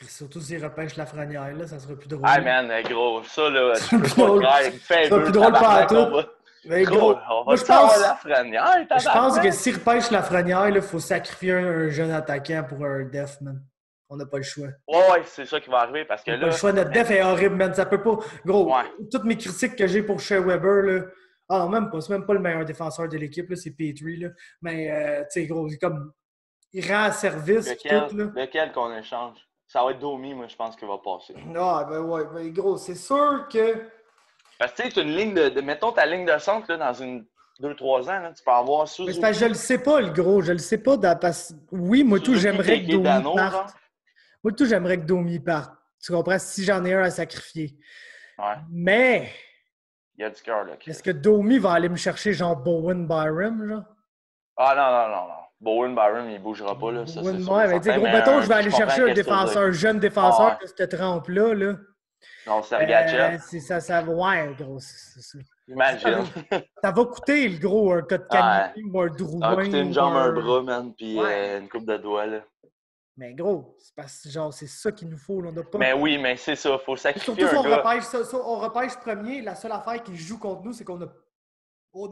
Surtout s'il repêche Lafrenière, là, ça sera plus Ah, drôle. man, gros, ça, là, Ça tu sera peux plus pas drôle. croire. Il me Ça fait sera plus vœu, drôle pas à tabarnak, on tout. va. Mais Gros, gros, on moi je va-tu avoir pense. la frenière, Je pense que tabarnak? s'il repêche Lafrenière, il faut sacrifier un jeune attaquant pour un def, man. On n'a pas le choix. Ouais, c'est ça qui va arriver parce que On n'a pas le là, choix. Notre def est horrible, man. Ça peut pas. Gros, ouais, toutes mes critiques que j'ai pour Shea Weber, là. Ah non, même pas. C'est même pas le meilleur défenseur de l'équipe, là. C'est Petrie, là. Mais, tu sais, gros, comme. Il rend service, pis tout, là. lequel qu'on échange? Ça va être Domi, moi, je pense qu'il va passer. Ah, ben ouais, ben gros, c'est sûr que. Parce que tu sais, une ligne mettons ta ligne de centre là, dans une 2-3 ans, là, tu peux avoir Mais c'est parce que je le Suzuki, sais pas, le gros. Je le sais pas. Oui, moi, tout, Suzuki, j'aimerais que Keke, Domi Dano, genre. parte. Moi, tout, j'aimerais que Domi parte. Tu comprends? Si j'en ai un à sacrifier. Ouais. Mais, Il y a du cœur, là, est-ce que Chris. Domi va aller me chercher genre Bowen Byram, genre? Ah non, non, non, non. Bowen Byron, il bougera pas, là, ça c'est Bowen, sûr et ouais, mais tu sais, certain, gros, mais mettons, je vais je aller comprends chercher un ce que tu veux dire. défenseur, un jeune défenseur Ah ouais. de cette trempe-là, là. Non, Sergachev, Ça, ouais, gros, imagine. ça va coûter, le gros, un Kotkaniemi Ah, ou un ça a coûté Drouin une ou jambe, un un. bras, man, puis Ouais. une coupe de doigts, là. Mais gros, c'est parce que genre, c'est ça qu'il nous faut. Là. On n'a pas. Mais oui, mais c'est ça, faut Et sacrifier surtout si un on gars. repêche, on repêche premier, la seule affaire qui joue contre nous, c'est qu'on n'a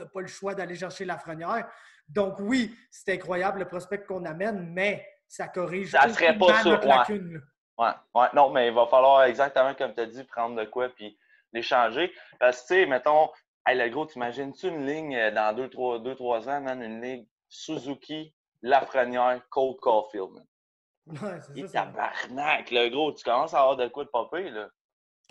pas le choix d'aller chercher Lafrenière. Donc oui, c'est incroyable le prospect qu'on amène, mais ça corrige Ça serait pas aucunement ça, notre ouais. lacune. Là. Ouais, ouais, non, mais il va falloir exactement comme tu as dit, prendre de quoi puis l'échanger. Parce que, tu sais, mettons, hey, le gros, t'imagines-tu une ligne dans 2-3 ans, man, une ligne Suzuki, Lafrenière, Cole Caulfield, man. Ouais, c'est ça. Et tabarnak, le gros, tu commences à avoir de quoi de popper, là.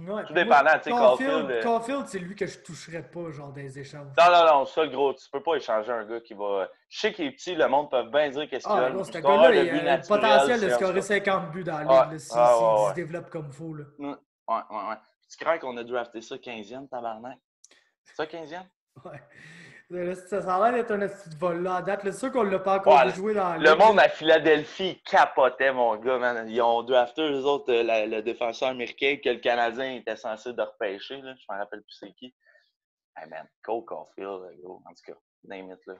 Ouais, Tout puis moi, dépendant, tu sais, Caulfield. Caulfield, c'est lui que je toucherais pas, genre, des échanges. Non, non, non, ça, gros, tu peux pas échanger un gars qui va. Je sais qu'il est petit, le monde peut bien dire qu'est-ce qu'il Ah, a. gros, Le ce scoreur gars-là, de il but a le naturel, potentiel de c'est en tout scorer cas. 50 buts dans la Ouais, ligue, là, s'il ouais, se ouais. développe comme il faut. Là. Ouais, ouais, ouais. Tu crois qu'on a drafté ça 15e, tabarnak? Ça, 15e? Ouais. Ça a l'air d'être un petit vol là à date. C'est sûr qu'on l'a pas encore vu Ouais, jouer dans la le ligue. monde Là. à Philadelphie capotait, mon gars, man. Ils ont drafté, eux autres, le défenseur américain que le Canadien était censé de repêcher, là. Je me rappelle plus c'est qui. Hey, man, Cole Caulfield, gros, en tout cas, name it, là.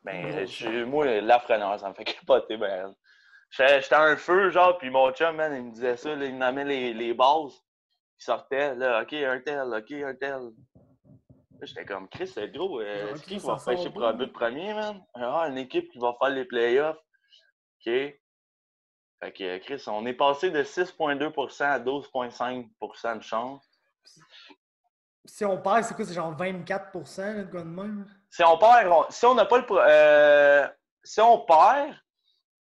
Ben, Gros, moi, Lafrenière, ça me fait capoter, ben. J'étais à un feu, genre, puis mon chum, man, il me disait ça, là, il me nommait les bases qui sortaient, là, OK, un tel, OK, un tel. Là, j'étais comme, Chris, c'est gros, genre, c'est Chris, qui va ça sort repêcher pour un d'où? but de premier, man? Ah, une équipe qui va faire les playoffs. OK. Fait que, Chris, on est passé de 6,2% à 12,5% de chance. Si on perd, c'est quoi? C'est genre 24%, là, de quoi de même? Si on perd, si on n'a pas si on perd,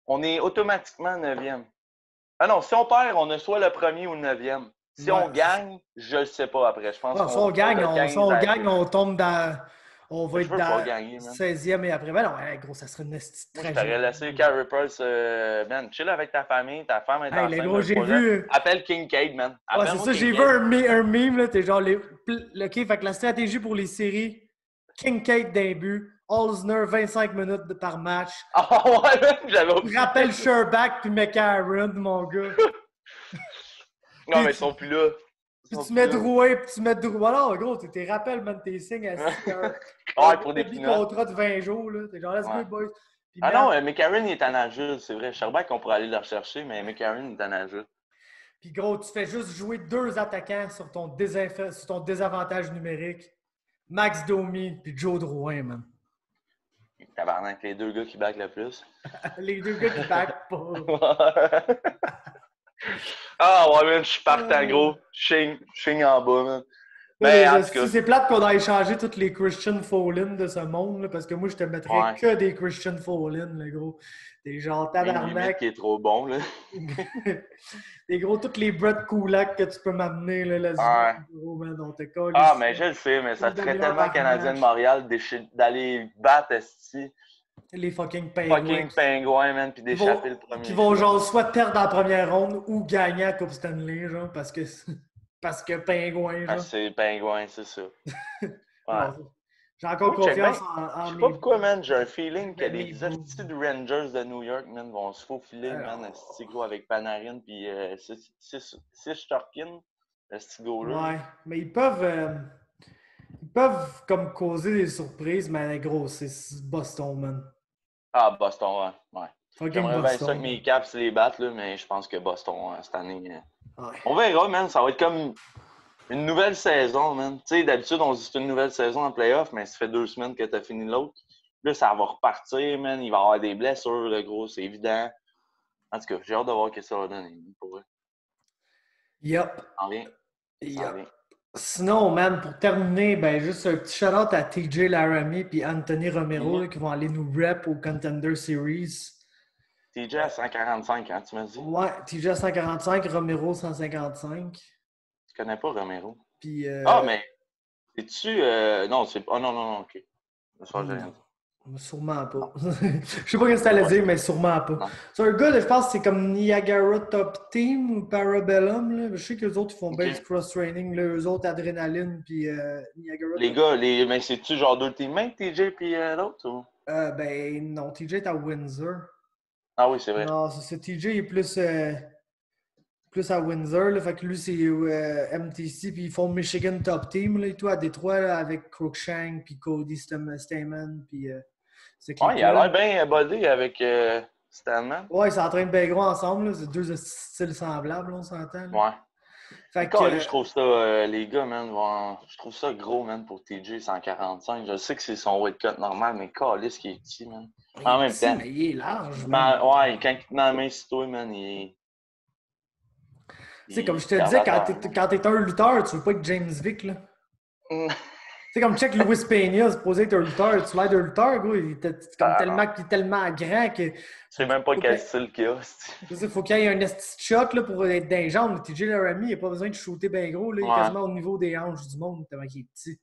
on est automatiquement 9e. Ah non, si on perd, on a soit le premier ou le 9e. Si Ouais, on c'est ça. gagne, je ne sais pas après. Je pense Ah, si qu'on on gagne, si on organise. gagne, on tombe dans. On va Je être veux pas dans gagner, man. 16e et après. Ben non, hey, gros, ça serait une petite Moi, je t'aurais tragédie. laissé Carey Price, man, chill avec ta famille, ta femme est Hey, les enceinte gros, d'un j'ai projet. vu. Appelle Kincaid, man. Ouais, c'est Appelle-moi ça, j'ai vu Kincaid. un meme, là. T'es genre OK, fait que la stratégie pour les séries, Kincaid d'un but, Holzner 25 minutes par match. Ah ouais, man, j'avais Tu oublié. rappelles Sherbak puis McCarron, mon gars. Non, Puis mais ils sont plus là. Ils sont tu plus mets là. Drouin, puis tu mets Drouin. Alors, gros, t'es rappelles, man, tes signes à 6 heures. Un Ouais, gros pour des pinottes. contrat de 20 jours, là. T'es genre, let's Ouais. go, boys. Puis, Ah man, non, McCarron, il est en Nashville, c'est vrai. Sherbak, on pourrait aller le rechercher, mais McCarron, il est en Nashville. puis gros, tu fais juste jouer deux attaquants sur ton désavantage numérique. Max Domi, puis Joe Drouin, man. Tabarnak, les deux gars qui back le plus. Les deux gars qui backent pas. Ah ouais, man, je suis partant, gros. Ching en bas, man. Mais en tout cas, C'est plate qu'on a échangé toutes les Christian Fallen de ce monde, là, parce que moi, je te mettrais ouais. que des Christian Fallen, le gros. Des genre Même limite qui tabarnak. est trop bon, là. Des gros, toutes les Brett Kulak que tu peux m'amener, là, let's go, Ouais. gros, man, on te colle Ah, ici. mais je le sais, mais ça Une te ferait demi-heure tellement par Canadien de match. Montréal d'aller battre esti, Les fucking Penguins. fucking pingouin, man, puis Qui d'échapper vont, le qui premier vont choix. genre soit perdre en première ronde ou gagner la Coupe Stanley, genre, parce que Penguins, Ah, genre. c'est pingouin, c'est ça. Ouais. Non, j'ai encore Moi, check confiance bien. en Je sais pas mes, pourquoi, man, j'ai un feeling que mes les boobs. hosties de Rangers de New York, man, vont se faufiler, man, esti Alors, gros, avec Panarin, puis Shesterkin, esti là. ouais, mais ils peuvent comme causer des surprises, mais gros, c'est Boston, man. Ah, Boston, ouais. Ouais. Fucking J'aimerais bien ça que Boston. mes Caps les battent, là, mais je pense que Boston, cette année. Ouais. On verra, man. Ça va être comme une nouvelle saison, man. Tu sais, d'habitude, on se dit que c'est une nouvelle saison en playoff, mais ça fait 2 semaines que tu as fini l'autre. Là, ça va repartir, man. Il va y avoir des blessures, le gros, c'est évident. En tout cas, j'ai hâte de voir ce que ça va donner, pour eux. Yup. Ça en vient. Ça en Yup. vient. Sinon, man, pour terminer, ben juste un petit shout-out à TJ Laramie et Anthony Romero là, Mhm. qui vont aller nous rep au Contender Series. TJ à 145, hein, tu m'as dit? Ouais, TJ à 145, Romero 155. Tu connais pas Romero? Puis, Ah, mais es-tu. Non, c'est. Oh non, non, non, ok. Ça, j'ai rien non, dit. sûrement Non. pas. Je sais pas ce que t'allais Ouais, dire, mais sûrement pas. non. C'est un gars, là, je pense que c'est comme Niagara Top Team ou Parabellum. Là. Je sais qu'eux autres, ils font bien du Ok. cross-training. Eux autres, Adrénaline, puis Niagara Les Top. gars, mais c'est-tu genre deux teammates, TJ puis l'autre? Ou... Ben non, TJ est à Windsor. Ah oui, c'est vrai. Non, c'est ça. TJ est plus à Windsor. Là, fait que lui, c'est MTC. Puis ils font Michigan Top Team là, et tout à Détroit là, avec Crookshank, puis Cody Stamen, puis cette Ouais, il a clique-là. Là. l'air bien bodé avec Stanman. Ouais, ils s'entraînent bien gros ensemble. Là. C'est deux styles semblables, là, on s'entend. Là. Ouais. Fait que, Encore, je trouve ça, les gars, man, je trouve ça gros, man, pour TJ 145. Je sais que c'est son weight cut normal, mais calisse qui est petit, man. il En est même petit, temps, mais il est large, man. ouais, quand il te met la main sur toi, man, Tu sais, comme je te disais, conservateur, man. quand t'es un lutteur, tu veux pas être James Vick, là. Tu sais, comme check Louis Peña, c'est supposé être un lutteur. Tu l'as d'un lutteur, gros. Il est comme Ah, il est tellement grand que. je sais même pas Faut quel qu'il style qu'il a. c'est- faut qu'il y ait un esti de shot là, pour être dans les jambes. TJ Laramie, il n'a pas besoin de shooter bien gros. Là, il est Ouais. quasiment au niveau des hanches du monde, tellement qu'il est petit. Tu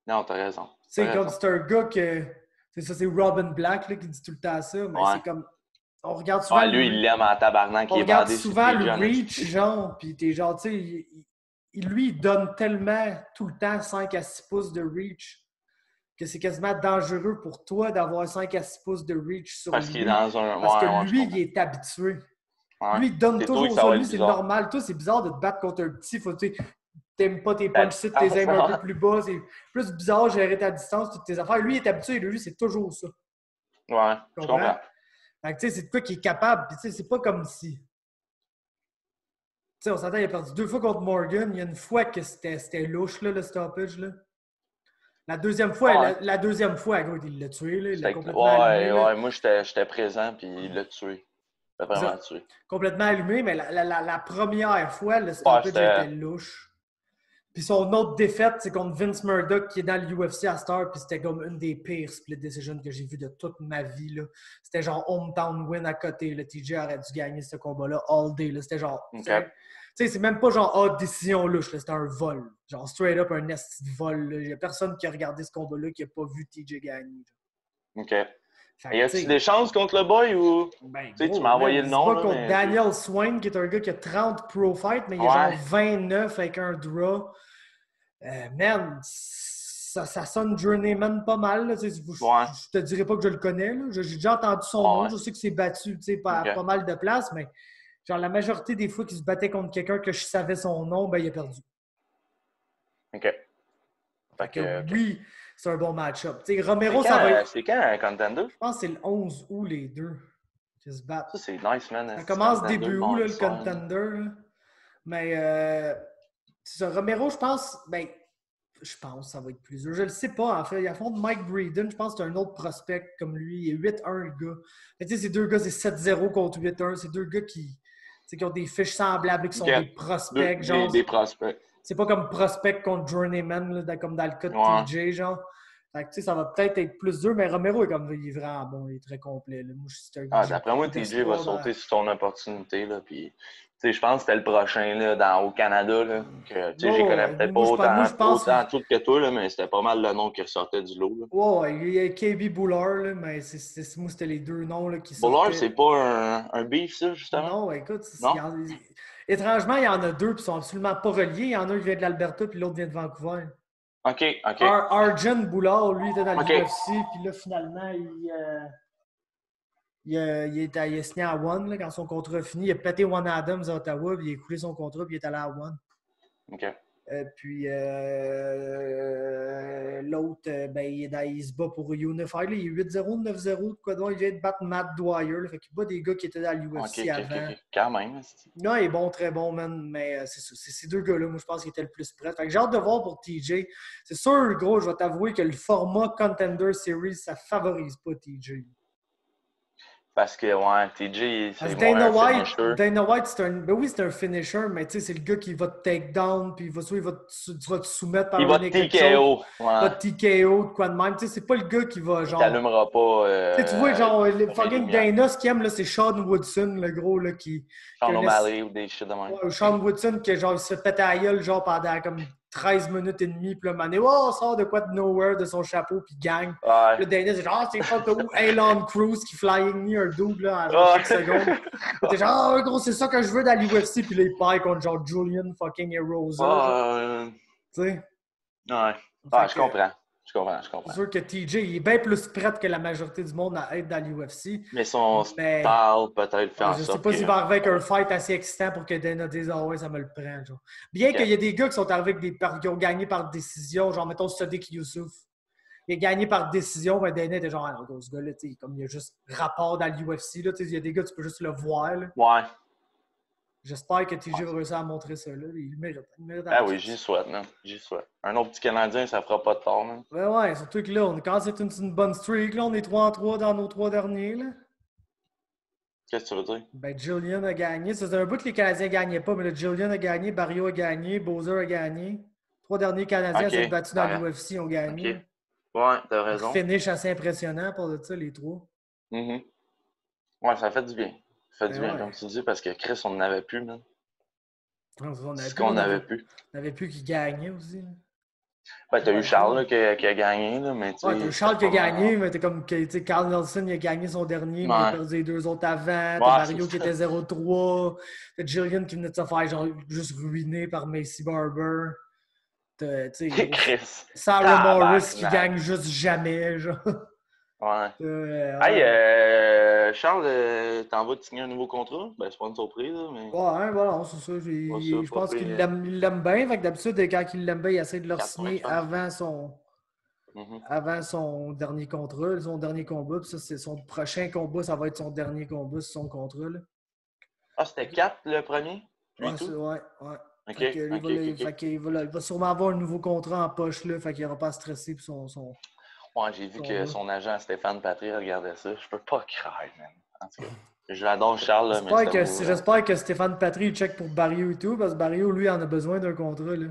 Non, t'as raison. T'as sais, comme raison. c'est un gars que. C'est ça, c'est Robin Black là, qui dit tout le temps ça, mais Ouais. c'est comme. On regarde souvent Ouais, lui, il l'aime en tabarnak, on il est regarde bandé sur souvent TJ le en reach, esti. genre, puis t'es genre, tu sais, lui, il donne tellement tout le temps 5 à 6 pouces de reach que c'est quasiment dangereux pour toi d'avoir 5 à 6 pouces de reach sur Parce qu'il est lui. dans un. Parce que Ouais, ouais, je lui, il comprends. est habitué. Ouais. Lui, il donne C'est toi que toujours ça ça. va Lui, être c'est bizarre. normal. Toi, c'est bizarre de te battre contre un petit. Faut, t'aimes pas tes La punch tu distance, aimes un peu ouais. plus bas. C'est plus bizarre de gérer ta distance, toutes tes affaires. Lui, il est habitué. Lui, c'est toujours ça. Ouais, Tu je comprends? comprends. Fait que, tu sais, c'est de quoi qu'il est capable. Puis, tu sais, c'est pas comme si. Tu sais, on s'entend, il a perdu 2 fois contre Morgan. Il y a une fois que c'était louche, là, le stoppage. Là. Ouais. La deuxième fois, gros, il l'a tué. Là, il l'a complètement allumé. Ouais, Là. ouais, moi, j'étais présent, puis il l'a tué. Il l'a C'est vraiment ça. tué. Complètement allumé, mais la première fois, le Ouais, stoppage était c'était. louche. Puis son autre défaite, c'est contre Vince Murdoch qui est dans l'UFC à Star, puis c'était comme une des pires split decisions que j'ai vu de toute ma vie. Là. C'était genre hometown win à côté. Le TJ aurait dû gagner ce combat-là all day. Là. C'était genre. Ok. Tu sais, c'est même pas genre décision louche, là. C'était un vol. Genre straight up un esti de vol. Il y a personne qui a regardé ce combat-là qui a pas vu TJ gagner. Ok. Fait Et y que, tu a-tu sais, des chances contre le boy ou. ben Tu sais, tu gros, m'as là, envoyé le il se nom, bat là, contre mais. Daniel Swain, qui est un gars qui a 30 pro fights, mais il est genre Ouais. 29 avec un draw. Man, ça sonne Journeyman pas mal. Là, je Ouais. te dirais pas que je le connais. Là. J'ai déjà entendu son nom. Ouais. Je sais que c'est battu pas Ok. mal de places, mais genre la majorité des fois qu'il se battait contre quelqu'un que je savais son nom, ben il a perdu. Ok. Fait Fait que que, ok. oui, c'est un bon match-up. Romero, ça va être. C'est quand un contender? Je pense que c'est le 11 août les deux qui se Ça, battent. c'est nice, man. Ça Un commence contender début le août, là, mardi le soir, là. contender. Là. Mais c'est ça. Romero, je pense, ben, je pense que ça va être plus dur. Je le sais pas, en fait. Il affronte Mike Breeden. Je pense que c'est un autre prospect comme lui. Il est 8-1, le gars. Mais, ces deux gars, c'est 7-0 contre 8-1. C'est deux gars qui ont des fiches semblables et qui Ok. sont des prospects. Genre, Des prospects. C'est pas comme prospect contre journeyman, là, comme dans le cas de TJ, genre. Fait que, tu sais, ça va peut-être être plus dur, mais Romero est comme, il est vraiment bon, il est très complet. Là. Moi, d'après moi, TJ va sauter sur ton opportunité, là, puis... Tu sais, je pense que c'était le prochain là, au Canada. Là, que, tu sais, j'y connais peut-être pas autant tout que toi, là, mais c'était pas mal le nom qui ressortait du lot. Là. Ouais, il y a KB Bullard, là, mais moi, c'était les deux noms là, qui sortaient. Bullard, c'est pas un beef, ça, justement? Non, écoute, étrangement, il y en a deux qui sont absolument pas reliés. Il y en a un qui vient de l'Alberta, puis l'autre vient de Vancouver. OK. Arjun Bullard, lui, était dans le UFC, puis là, finalement, il a signé à One là, quand son contrat a fini. Il a pété One Adams à Ottawa, puis il a écoulé son contrat, puis il est allé à One. OK. Puis l'autre, il se bat pour Unified. Là, il est 8-0, 9-0. Il vient de battre Matt Dwyer. Là, fait qu'il bat des gars qui étaient dans l'UFC avant. Quand même. Non, il est bon, très bon, man. Mais c'est ces deux gars-là, moi, je pense qu'ils étaient le plus prêts. Fait que j'ai hâte de voir pour TJ. C'est sûr, gros, je vais t'avouer que le format Contender Series, ça favorise pas TJ. Parce que, ouais, TJ, c'est Dana White, c'est un finisher, mais tu sais, c'est le gars qui va te take down, puis tu vas te soumettre par il va te TKO. Il va te TKO, de quoi de même. Tu sais, c'est pas le gars qui va, genre... Il t'allumera pas... tu vois, genre, le fucking Dana, ce qu'il aime, là, c'est Sean Woodson, le gros, là, qui... Sean O'Malley ou des shit de même. Ouais, Sean Woodson, qui, genre, il se fait péter à la gueule, genre, pendant, comme... 13 minutes et demie, puis là, mané, sort de quoi de nowhere de son chapeau, puis gagne. Ouais. Le Dana, c'est genre, c'est pas où Elon Cruz qui flying me un double, là, en 5 secondes. T'es genre, gros, c'est ça que je veux dans l'UFC, puis là, il perd contre genre Julian fucking Erosa. Tu sais? Ouais. Je comprends. C'est sûr que TJ, il est bien plus prêt que la majorité du monde à être dans l'UFC. Mais son style peut-être fait en sorte. Je sais pas s'il va arriver avec un fight assez excitant pour que Dana dise « Ah ouais, ça me le prend. » genre. Bien qu'il y ait des gars qui sont arrivés avec qui ont gagné par décision, genre mettons Sadiq Youssouf. Il a gagné par décision, mais Dana était genre « ce gars-là, comme il y a juste rapport dans l'UFC, il y a des gars, tu peux juste le voir. » Là. Ouais. J'espère que TJ va réussir à montrer ça. Là. Il mérite. Oui, j'y souhaite, man. J'y souhaite. Un autre petit Canadien, ça fera pas de tort, man. Ouais, surtout que là, quand c'est une bonne streak, là, on est 3-3 dans nos 3 derniers. Là. Qu'est-ce que tu veux dire? Ben, Julian a gagné. C'est un bout que les Canadiens ne gagnaient pas, mais là, Julian a gagné, Barrio a gagné, Bowser a gagné. 3 derniers Canadiens qui sont battus dans l'UFC ont gagné. Okay. Ouais, t'as raison. Finish assez impressionnant pour ça, les 3. Ouais, ça fait du bien. Ça fait du bien, comme tu dis, parce que Chris, on n'en avait plus, man. C'est qu'on n'avait plus. On n'avait plus qui gagnait aussi. Là. Ben, t'as eu Charles là, qui a gagné, là, mais tu sais... Ouais, t'as eu Charles qui a gagné, mais t'es comme, tu sais, Carl Nelson, il a gagné son dernier, mais il a perdu les 2 autres avant. T'as Mario qui était 0-3. T'as Jillian qui venait de se faire, genre, juste ruiner par Macy Barber. T'as, tu sais, Sarah Morris qui gagne juste jamais, genre. Ouais. Charles, t'en vas te signer un nouveau contrat? Ben, c'est pas une surprise, là, mais... Ouais, voilà, c'est ça. Je pense qu'il l'aime bien. Fait que d'habitude, quand il l'aime bien, il essaie de le signer avant son dernier contrat, son dernier combat. Puis ça, c'est son prochain combat, ça va être son dernier combat sur son contrat. Là. Ah, c'était 4 le premier? Ouais. OK. Il va sûrement avoir un nouveau contrat en poche, là. Fait qu'il n'aura pas à stresser pour son... Ouais, j'ai vu que son agent Stéphane Patry regardait ça. Je peux pas croire, man. En tout cas, j'adore Charles, là, mais j'espère que Stéphane Patry check pour Barrio et tout, parce que Barrio, lui, en a besoin d'un contrat, là.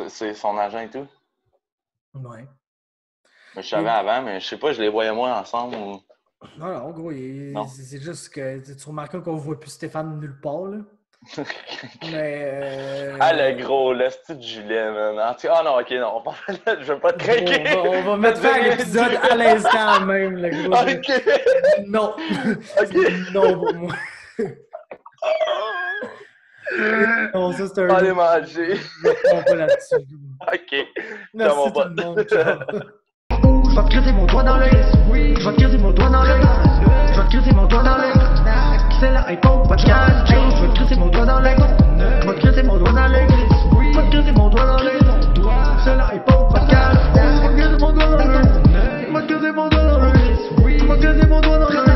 C'est son agent et tout? Ouais. Mais je savais avant, mais je sais pas, je les voyais moins ensemble ou... Non, gros, c'est juste que tu remarques qu'on voit plus Stéphane nulle part, là. Mais le gros, le style de Julien, man. Non, ok, non, je veux pas te craquer. On va mettre fin à l'épisode à l'instant même, le gros. Ok. Non. Non pour moi. Non, ça c'est un... Allez manger. Je pas là-dessus. Ok. Merci tout le monde, ciao. Je vais te creuser mon doigt dans l'œil. Je vais te creuser mon doigt dans l'œil. Je vais te creuser mon doigt dans l'œil. C'est la iPhone podcast. Je vais te creuser mon doigt dans l'œil. Je vais te creuser mon doigt dans l'œil. Je vais te creuser mon doigt dans l'œil. C'est la iPhone podcast. Je vais te creuser mon doigt dans l'œil. Je vais te creuser mon doigt dans l'œil. Je vais te creuser mon doigt dans l'œil.